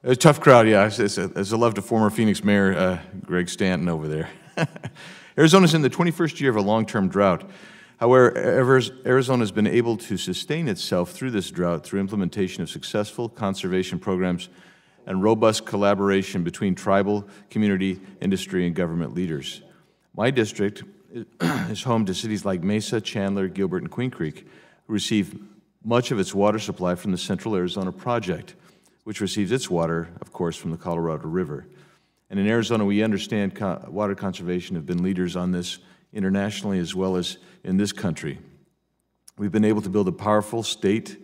T: a tough crowd, yeah. As I love to former Phoenix Mayor Greg Stanton over there. Arizona's in the 21st year of a long-term drought. However, Arizona has been able to sustain itself through this drought through implementation of successful conservation programs and robust collaboration between tribal, community, industry, and government leaders. My district is home to cities like Mesa, Chandler, Gilbert, and Queen Creek, who receive much of its water supply from the Central Arizona Project, which receives its water, of course, from the Colorado River. And in Arizona, we understand water conservation have been leaders on this internationally as well as in this country. We've been able to build a powerful state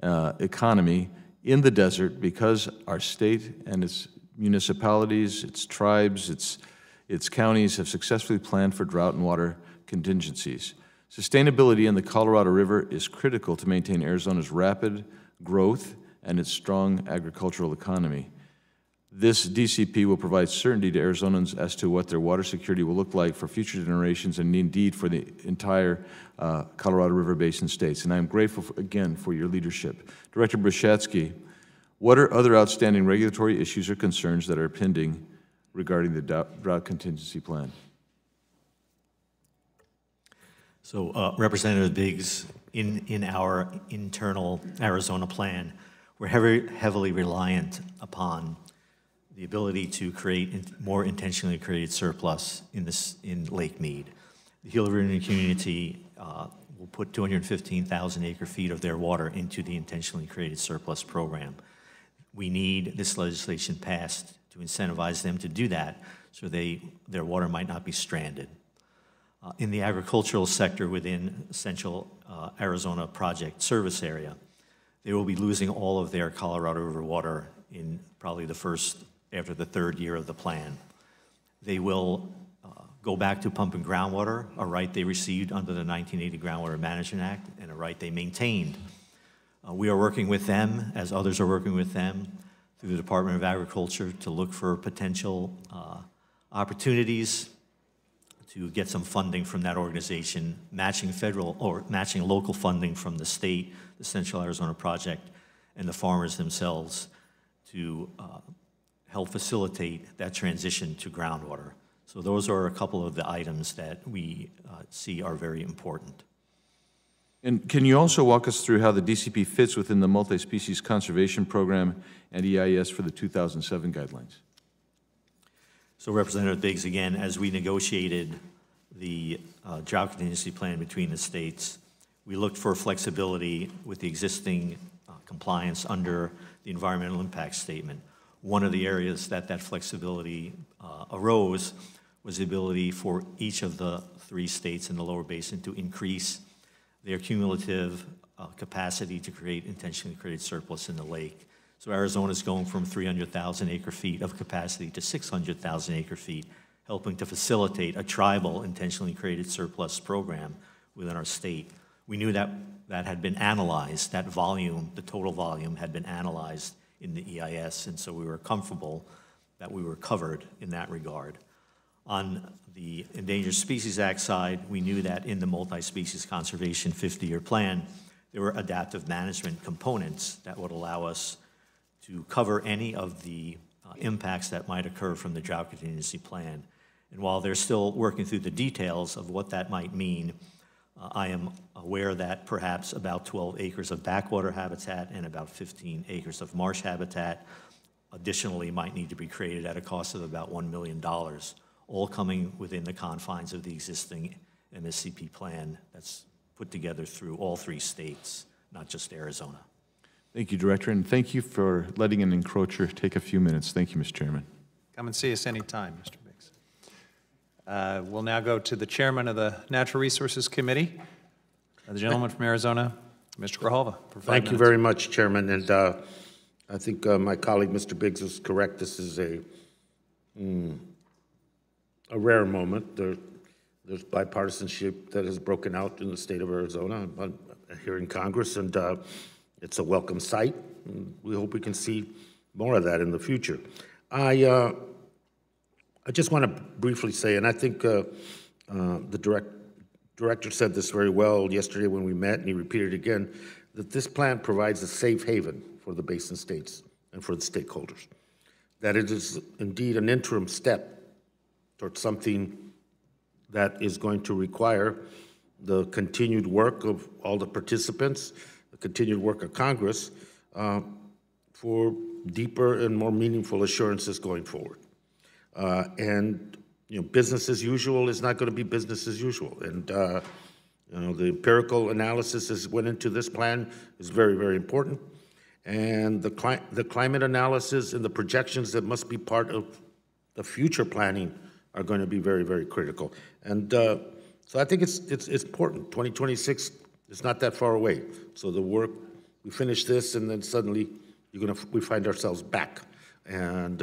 T: economy in the desert because our state and its municipalities, its tribes, its counties have successfully planned for drought and water contingencies. Sustainability in the Colorado River is critical to maintain Arizona's rapid growth and its strong agricultural economy. This DCP will provide certainty to Arizonans as to what their water security will look like for future generations and indeed for the entire Colorado River Basin states. And I'm grateful, again, for your leadership. Director Bukowski, what are other outstanding regulatory issues or concerns that are pending regarding the drought contingency plan?
N: So, Representative Biggs, in our internal Arizona plan, we're heavily reliant upon the ability to create more intentionally created surplus in Lake Mead. The Gila River Indian community will put 215,000 acre-feet of their water into the intentionally created surplus program. We need this legislation passed to incentivize them to do that so their water might not be stranded. In the agricultural sector within Central Arizona Project Service Area, they will be losing all of their Colorado River water in probably after the third year of the plan. They will go back to pumping groundwater, a right they received under the 1980 Groundwater Management Act and a right they maintained. We are working with them, as others are working with them, through the Department of Agriculture to look for potential opportunities to get some funding from that organization, matching federal or matching local funding from the state, the Central Arizona Project, and the farmers themselves to help facilitate that transition to groundwater. So those are a couple of the items that we see are very important.
T: And can you also walk us through how the DCP fits within the Multi-Species Conservation Program and EIS for the 2007 guidelines?
N: So Representative Biggs, again, as we negotiated the drought contingency plan between the states, we looked for flexibility with the existing compliance under the environmental impact statement. One of the areas that flexibility arose was the ability for each of the 3 states in the lower basin to increase their cumulative capacity to create intentionally created surplus in the lake. So Arizona's going from 300,000 acre-feet of capacity to 600,000 acre-feet, helping to facilitate a tribal intentionally created surplus program within our state. We knew that had been analyzed, that volume, the total volume had been analyzed in the EIS, and so we were comfortable that we were covered in that regard. On the Endangered Species Act side, we knew that in the Multi-Species Conservation 50-year plan, there were adaptive management components that would allow us to cover any of the impacts that might occur from the drought contingency plan. And while they're still working through the details of what that might mean, I am aware that perhaps about 12 acres of backwater habitat and about 15 acres of marsh habitat additionally might need to be created at a cost of about $1 million, all coming within the confines of the existing MSCP plan that's put together through all 3 states, not just Arizona.
T: Thank you, Director, and thank you for letting an encroacher take a few minutes. Thank you, Mr. Chairman.
A: Come and see us anytime, Mr. Biggs. We'll now go to the chairman of the Natural Resources Committee, the gentleman from Arizona, Mr. Grijalva.
H: Thank you very much, Chairman. And I think my colleague, Mr. Biggs, is correct. This is a rare moment. There's bipartisanship that has broken out in the state of Arizona here in Congress, and it's a welcome sight. We hope we can see more of that in the future. I just want to briefly say, and I think the director said this very well yesterday when we met, and he repeated it again, that this plan provides a safe haven for the basin states and for the stakeholders. That it is indeed an interim step towards something that is going to require the continued work of all the participants, the continued work of Congress for deeper and more meaningful assurances going forward. And business as usual is not going to be business as usual. And the empirical analysis that went into this plan is very, very important. And the climate analysis and the projections that must be part of the future planning are going to be very, very critical. And so I think it's important. 2026 is not that far away. So the work, we finish this, and then suddenly we find ourselves back. And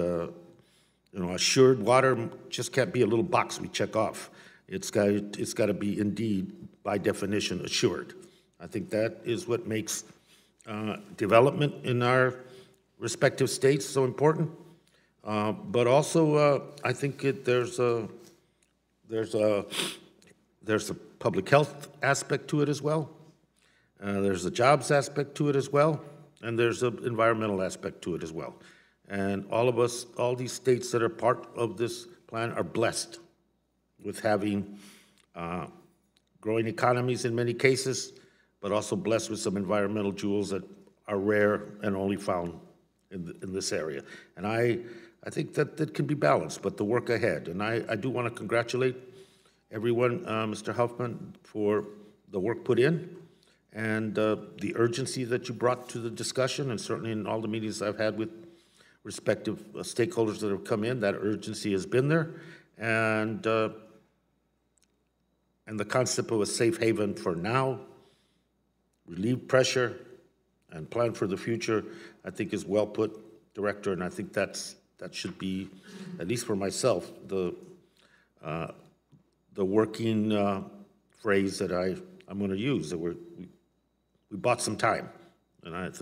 H: assured water just can't be a little box we check off. It's got to be indeed, by definition, assured. I think that is what makes development in our respective states so important. But also, I think there's a public health aspect to it as well. There's a jobs aspect to it as well, and there's an environmental aspect to it as well. And all of us, all these states that are part of this plan are blessed with having growing economies in many cases, but also blessed with some environmental jewels that are rare and only found in this area. And I think that can be balanced, but the work ahead. And I do want to congratulate everyone, Mr. Huffman, for the work put in and the urgency that you brought to the discussion, and certainly in all the meetings I've had with respective stakeholders that have come in. That urgency has been there. And the concept of a safe haven for now, relieve pressure, and plan for the future, I think is well put, Director, and I think that should be, at least for myself, the working phrase that I'm going to use. That we bought some time, and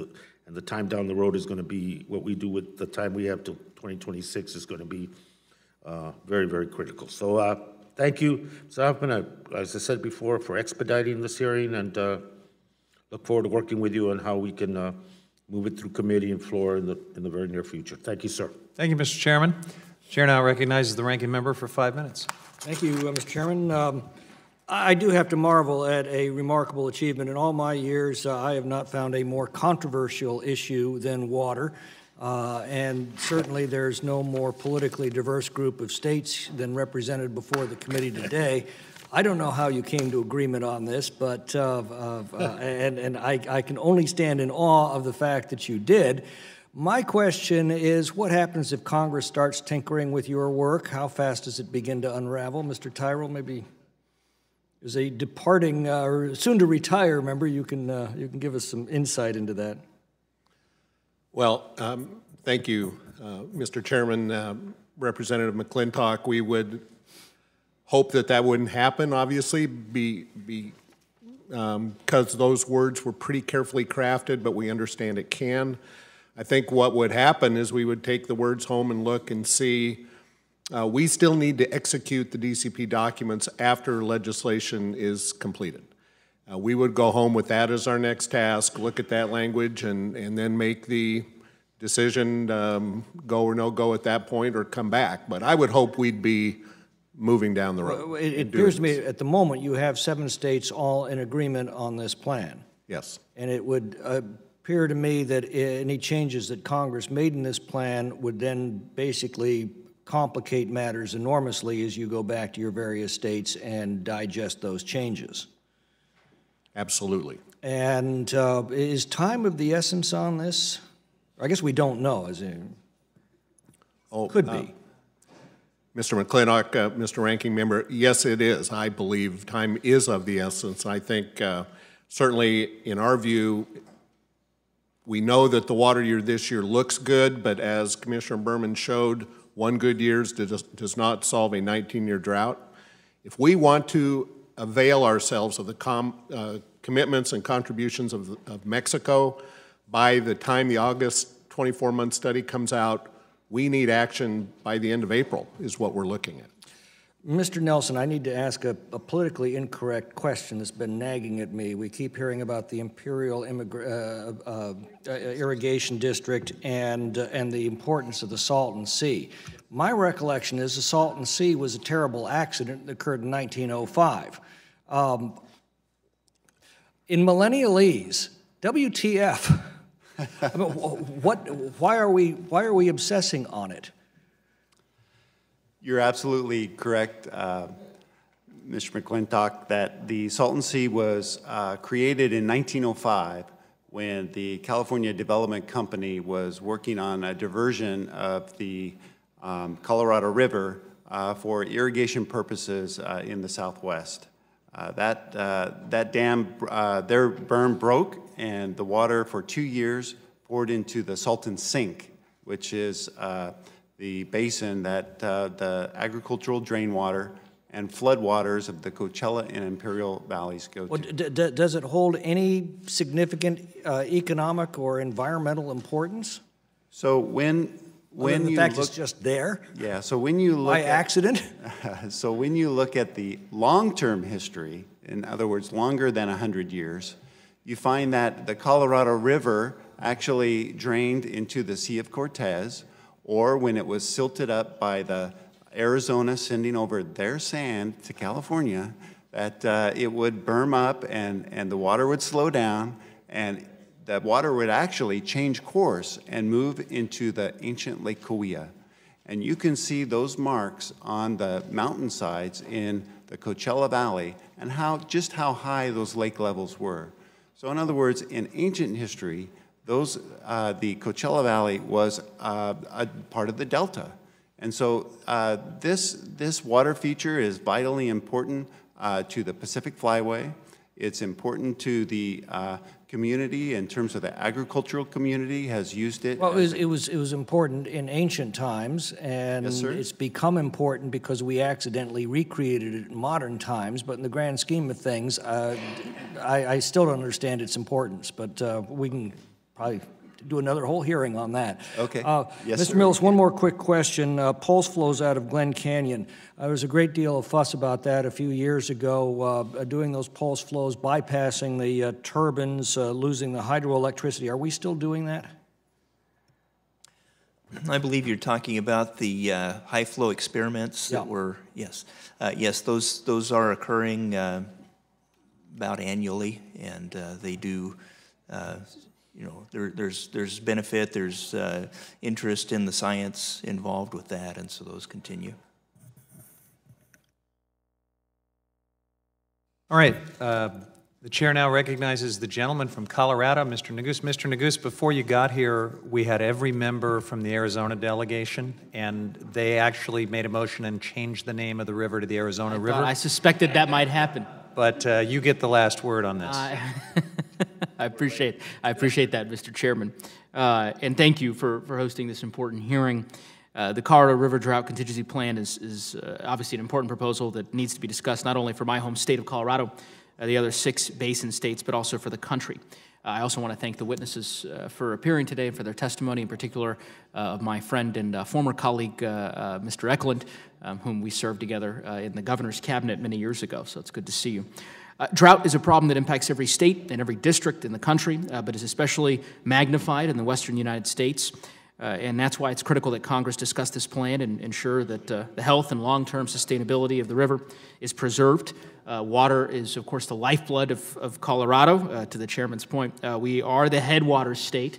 H: the time down the road is going to be what we do with the time we have till 2026 is going to be very, very critical. So thank you, Mr. Hoffman, as I said before, for expediting this hearing, and look forward to working with you on how we can move it through committee and floor in the very near future. Thank you, sir.
A: Thank you, Mr. Chairman. Chair now recognizes the ranking member for 5 minutes.
B: Thank you, Mr. Chairman. I do have to marvel at a remarkable achievement. In all my years, I have not found a more controversial issue than water. And certainly there's no more politically diverse group of states than represented before the committee today. I don't know how you came to agreement on this, but and I can only stand in awe of the fact that you did. My question is, what happens if Congress starts tinkering with your work? How fast does it begin to unravel? Mr. Terrell, maybe as a departing or soon to retire member, you can give us some insight into that.
S: Well, thank you, Mr. Chairman, Representative McClintock. We would hope that wouldn't happen, obviously, because those words were pretty carefully crafted, but we understand it can. I think what would happen is we would take the words home and look and see. We still need to execute the DCP documents after legislation is completed. We would go home with that as our next task, look at that language, and then make the decision, go or no go at that point, or come back. But I would hope we'd be moving down the road.
B: Well, it appears to me at the moment you have 7 states all in agreement on this plan.
S: Yes.
B: And it would appear to me that any changes that Congress made in this plan would then basically complicate matters enormously as you go back to your various states and digest those changes.
S: Absolutely.
B: And is time of the essence on this? I guess we don't know, as in, could be.
S: Mr. McClintock, Mr. Ranking Member, yes, it is. I believe time is of the essence. I think certainly in our view, we know that the water year this year looks good, but as Commissioner Berman showed, 1 good year does not solve a 19-year drought. If we want to avail ourselves of the commitments and contributions of Mexico, by the time the August 24-month study comes out, we need action by the end of April, is what we're looking at.
B: Mr. Nelson, I need to ask a politically incorrect question that's been nagging at me. We keep hearing about the Imperial Irrigation District and the importance of the Salton Sea. My recollection is the Salton Sea was a terrible accident that occurred in 1905. In millennialese, WTF? I mean, why are we obsessing on it?
M: You're absolutely correct, Mr. McClintock, that the Salton Sea was created in 1905 when the California Development Company was working on a diversion of the Colorado River for irrigation purposes in the Southwest. That dam, their berm broke, and the water for 2 years poured into the Salton Sink, which is the basin that the agricultural drain water and flood waters of the Coachella and Imperial Valleys go to.
B: Does it hold any significant economic or environmental importance?
M: So when
B: the fact it's just there?
M: Yeah, so when you look
B: by accident?
M: So when you look at the long-term history, in other words, longer than 100 years, you find that the Colorado River actually drained into the Sea of Cortez, or when it was silted up by the Arizona sending over their sand to California, that it would berm up and the water would slow down, and the water would actually change course and move into the ancient Lake Cahuilla. And you can see those marks on the mountainsides in the Coachella Valley and just how high those lake levels were. So in other words, in ancient history, the Coachella Valley was a part of the Delta. And so this water feature is vitally important to the Pacific Flyway. It's important to the community in terms of the agricultural community has used it.
B: Well, it was important in ancient times, and
M: Yes, sir.
B: it's become important because we accidentally recreated it in modern times. But in the grand scheme of things, I still don't understand its importance. But we can probably do another whole hearing on that.
M: Okay. Yes,
B: Mr.
M: sir.
B: Mills, one more quick question. Pulse flows out of Glen Canyon. There was a great deal of fuss about that a few years ago, doing those pulse flows, bypassing the turbines, losing the hydroelectricity. Are we still doing that?
R: I believe you're talking about the high flow experiments that were, yes. Yes, those are occurring about annually, and they do, you know, there's benefit, there's interest in the science involved with that, and so those continue.
A: All right. The chair now recognizes the gentleman from Colorado, Mr. Neguse. Mr. Neguse, before you got here, we had every member from the Arizona delegation, and they actually made a motion and changed the name of the river to the Arizona River.
U: I suspected that might happen.
A: But you get the last word on this.
U: I appreciate that, Mr. Chairman. And thank you for hosting this important hearing. The Colorado River Drought Contingency Plan is obviously an important proposal that needs to be discussed not only for my home state of Colorado, the other 6 basin states, but also for the country. I also want to thank the witnesses for appearing today and for their testimony, in particular of my friend and former colleague, Mr. Eklund, whom we served together in the governor's cabinet many years ago, so it's good to see you. Drought is a problem that impacts every state and every district in the country, but is especially magnified in the western United States. And that's why it's critical that Congress discuss this plan and ensure that the health and long-term sustainability of the river is preserved. Water is, of course, the lifeblood of Colorado. To the chairman's point, we are the headwaters state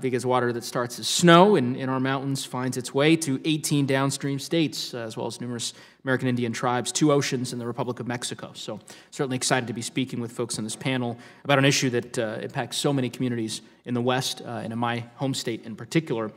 U: because water that starts as snow in our mountains finds its way to 18 downstream states, as well as numerous American Indian tribes, 2 oceans, and the Republic of Mexico. So certainly excited to be speaking with folks on this panel about an issue that impacts so many communities in the West and in my home state in particular.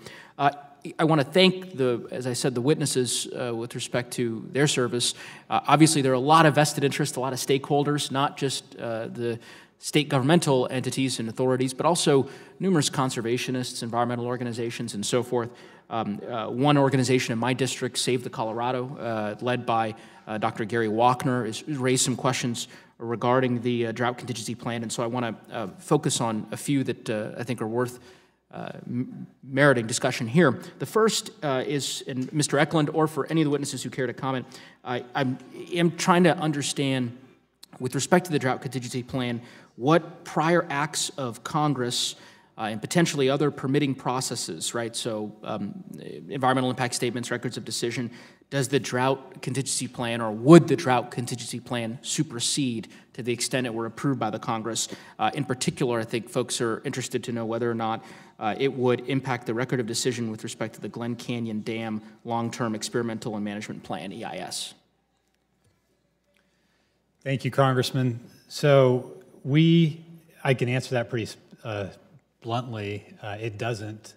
U: I want to thank, as I said, the witnesses with respect to their service. Obviously, there are a lot of vested interests, a lot of stakeholders, not just the state governmental entities and authorities, but also numerous conservationists, environmental organizations, and so forth. One organization in my district, Save the Colorado, led by Dr. Gary Walkner, has raised some questions regarding the drought contingency plan, and so I want to focus on a few that I think are worth meriting discussion here. The first is, and Mr. Eklund, or for any of the witnesses who care to comment, I am trying to understand, with respect to the drought contingency plan, what prior acts of Congress and potentially other permitting processes, right? So environmental impact statements, records of decision, does the drought contingency plan, or would the drought contingency plan supersede to the extent it were approved by the Congress? In particular, I think folks are interested to know whether or not it would impact the record of decision with respect to the Glen Canyon Dam Long-Term Experimental and Management Plan, EIS.
P: Thank you, Congressman. So I can answer that pretty bluntly. It doesn't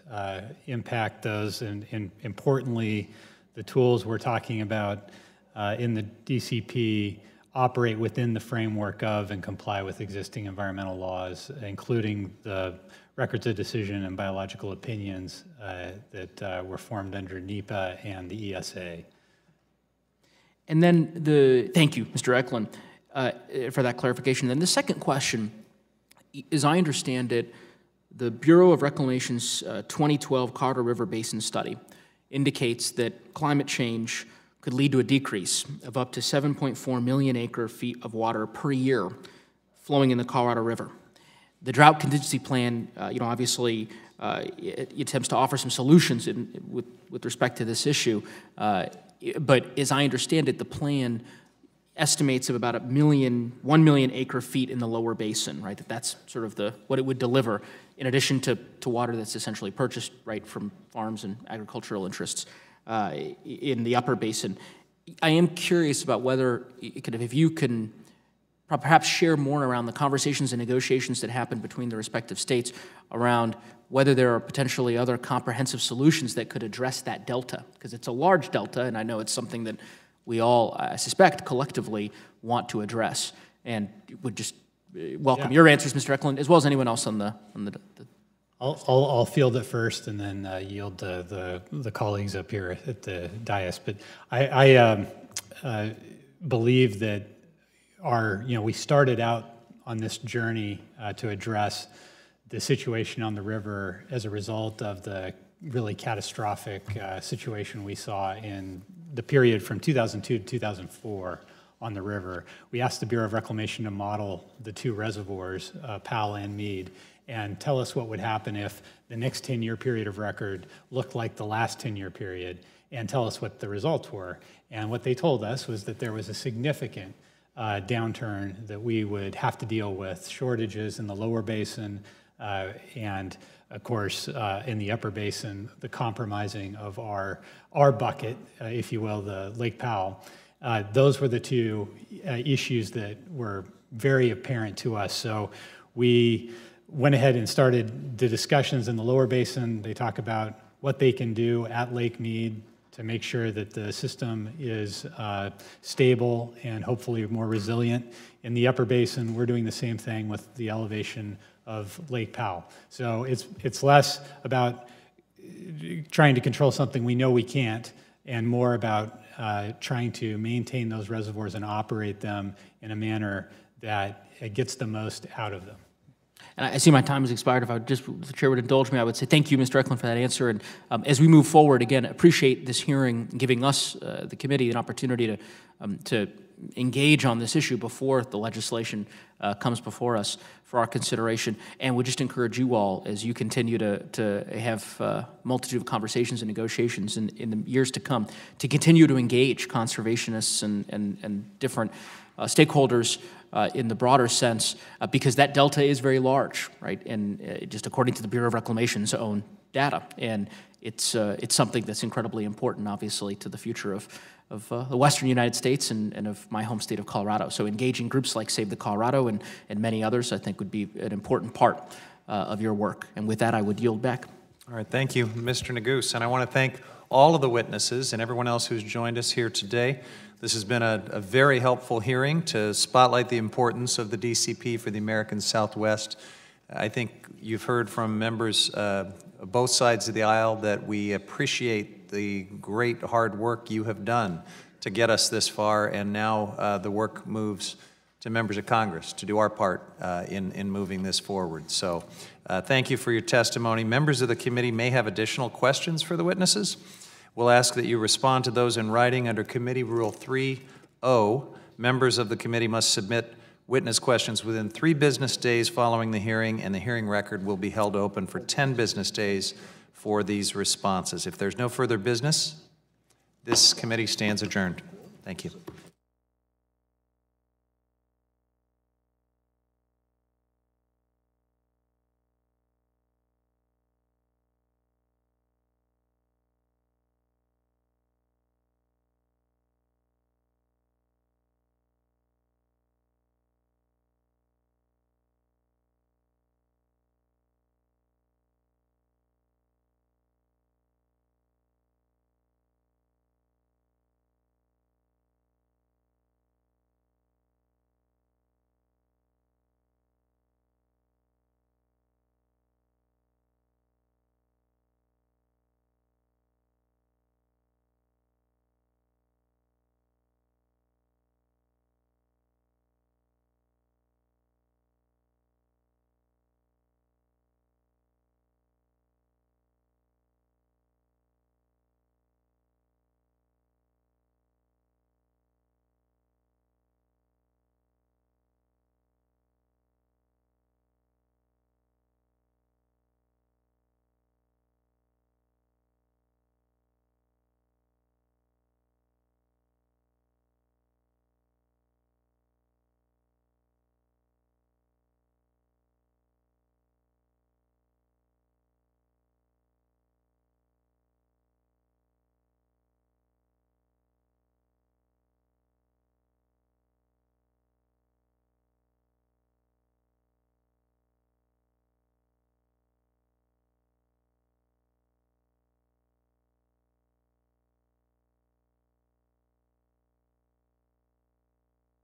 P: impact those, and importantly, the tools we're talking about in the DCP operate within the framework of and comply with existing environmental laws, including the records of decision and biological opinions that were formed under NEPA and the ESA.
U: And then thank you, Mr. Eklund, for that clarification. Then the second question, as I understand it, the Bureau of Reclamation's 2012 Colorado River Basin study indicates that climate change could lead to a decrease of up to 7.4 million acre-feet of water per year flowing in the Colorado River. The drought contingency plan, obviously it attempts to offer some solutions with respect to this issue, but as I understand it, the plan estimates of about 1 million acre-feet in the lower basin, right? That's sort of what it would deliver, in addition to water that's essentially purchased right from farms and agricultural interests in the upper basin. I am curious about whether, if you can perhaps share more around the conversations and negotiations that happen between the respective states around whether there are potentially other comprehensive solutions that could address that delta, because it's a large delta, and I know it's something that we all, I suspect, collectively want to address, and would just welcome your answers, Mr. Eklund, as well as anyone else on the
P: I'll field it first and then yield to the colleagues up here at the dais. But I believe that we started out on this journey to address the situation on the river as a result of the really catastrophic situation we saw in the period from 2002 to 2004 on the river. We asked the Bureau of Reclamation to model the two reservoirs, Powell and Mead, and tell us what would happen if the next 10-year period of record looked like the last 10-year period, and tell us what the results were. And what they told us was that there was a significant downturn that we would have to deal with, shortages in the lower basin, and of course, in the upper basin, the compromising of our bucket, if you will, the Lake Powell. Those were the two issues that were very apparent to us. So we went ahead and started the discussions in the lower basin. They talk about what they can do at Lake Mead to make sure that the system is stable and hopefully more resilient. In the upper basin, we're doing the same thing with the elevation of Lake Powell. So it's less about trying to control something we know we can't, and more about trying to maintain those reservoirs and operate them in a manner that gets the most out of them.
U: And I see my time has expired. If the chair would indulge me, I would say thank you, Mr. Eklund, for that answer. And as we move forward, again, appreciate this hearing, giving us, the committee, an opportunity to engage on this issue before the legislation comes before us for our consideration. And would just encourage you all, as you continue to have a multitude of conversations and negotiations in the years to come, to continue to engage conservationists and different stakeholders in the broader sense, because that delta is very large, right? And just according to the Bureau of Reclamation's own data, and it's something that's incredibly important, obviously, to the future of the western United States and of my home state of Colorado. So engaging groups like Save the Colorado and many others, I think, would be an important part of your work. And with that, I would yield back.
A: All right, thank you, Mr. Neguse. And I want to thank all of the witnesses and everyone else who's joined us here today. This has been a very helpful hearing to spotlight the importance of the DCP for the American Southwest. I think you've heard from members of both sides of the aisle that we appreciate the great hard work you have done to get us this far, and now the work moves to members of Congress to do our part in moving this forward. So thank you for your testimony. Members of the committee may have additional questions for the witnesses. We'll ask that you respond to those in writing under Committee Rule 3.0. Members of the committee must submit witness questions within 3 business days following the hearing, and the hearing record will be held open for 10 business days for these responses. If there's no further business, this committee stands adjourned. Thank you.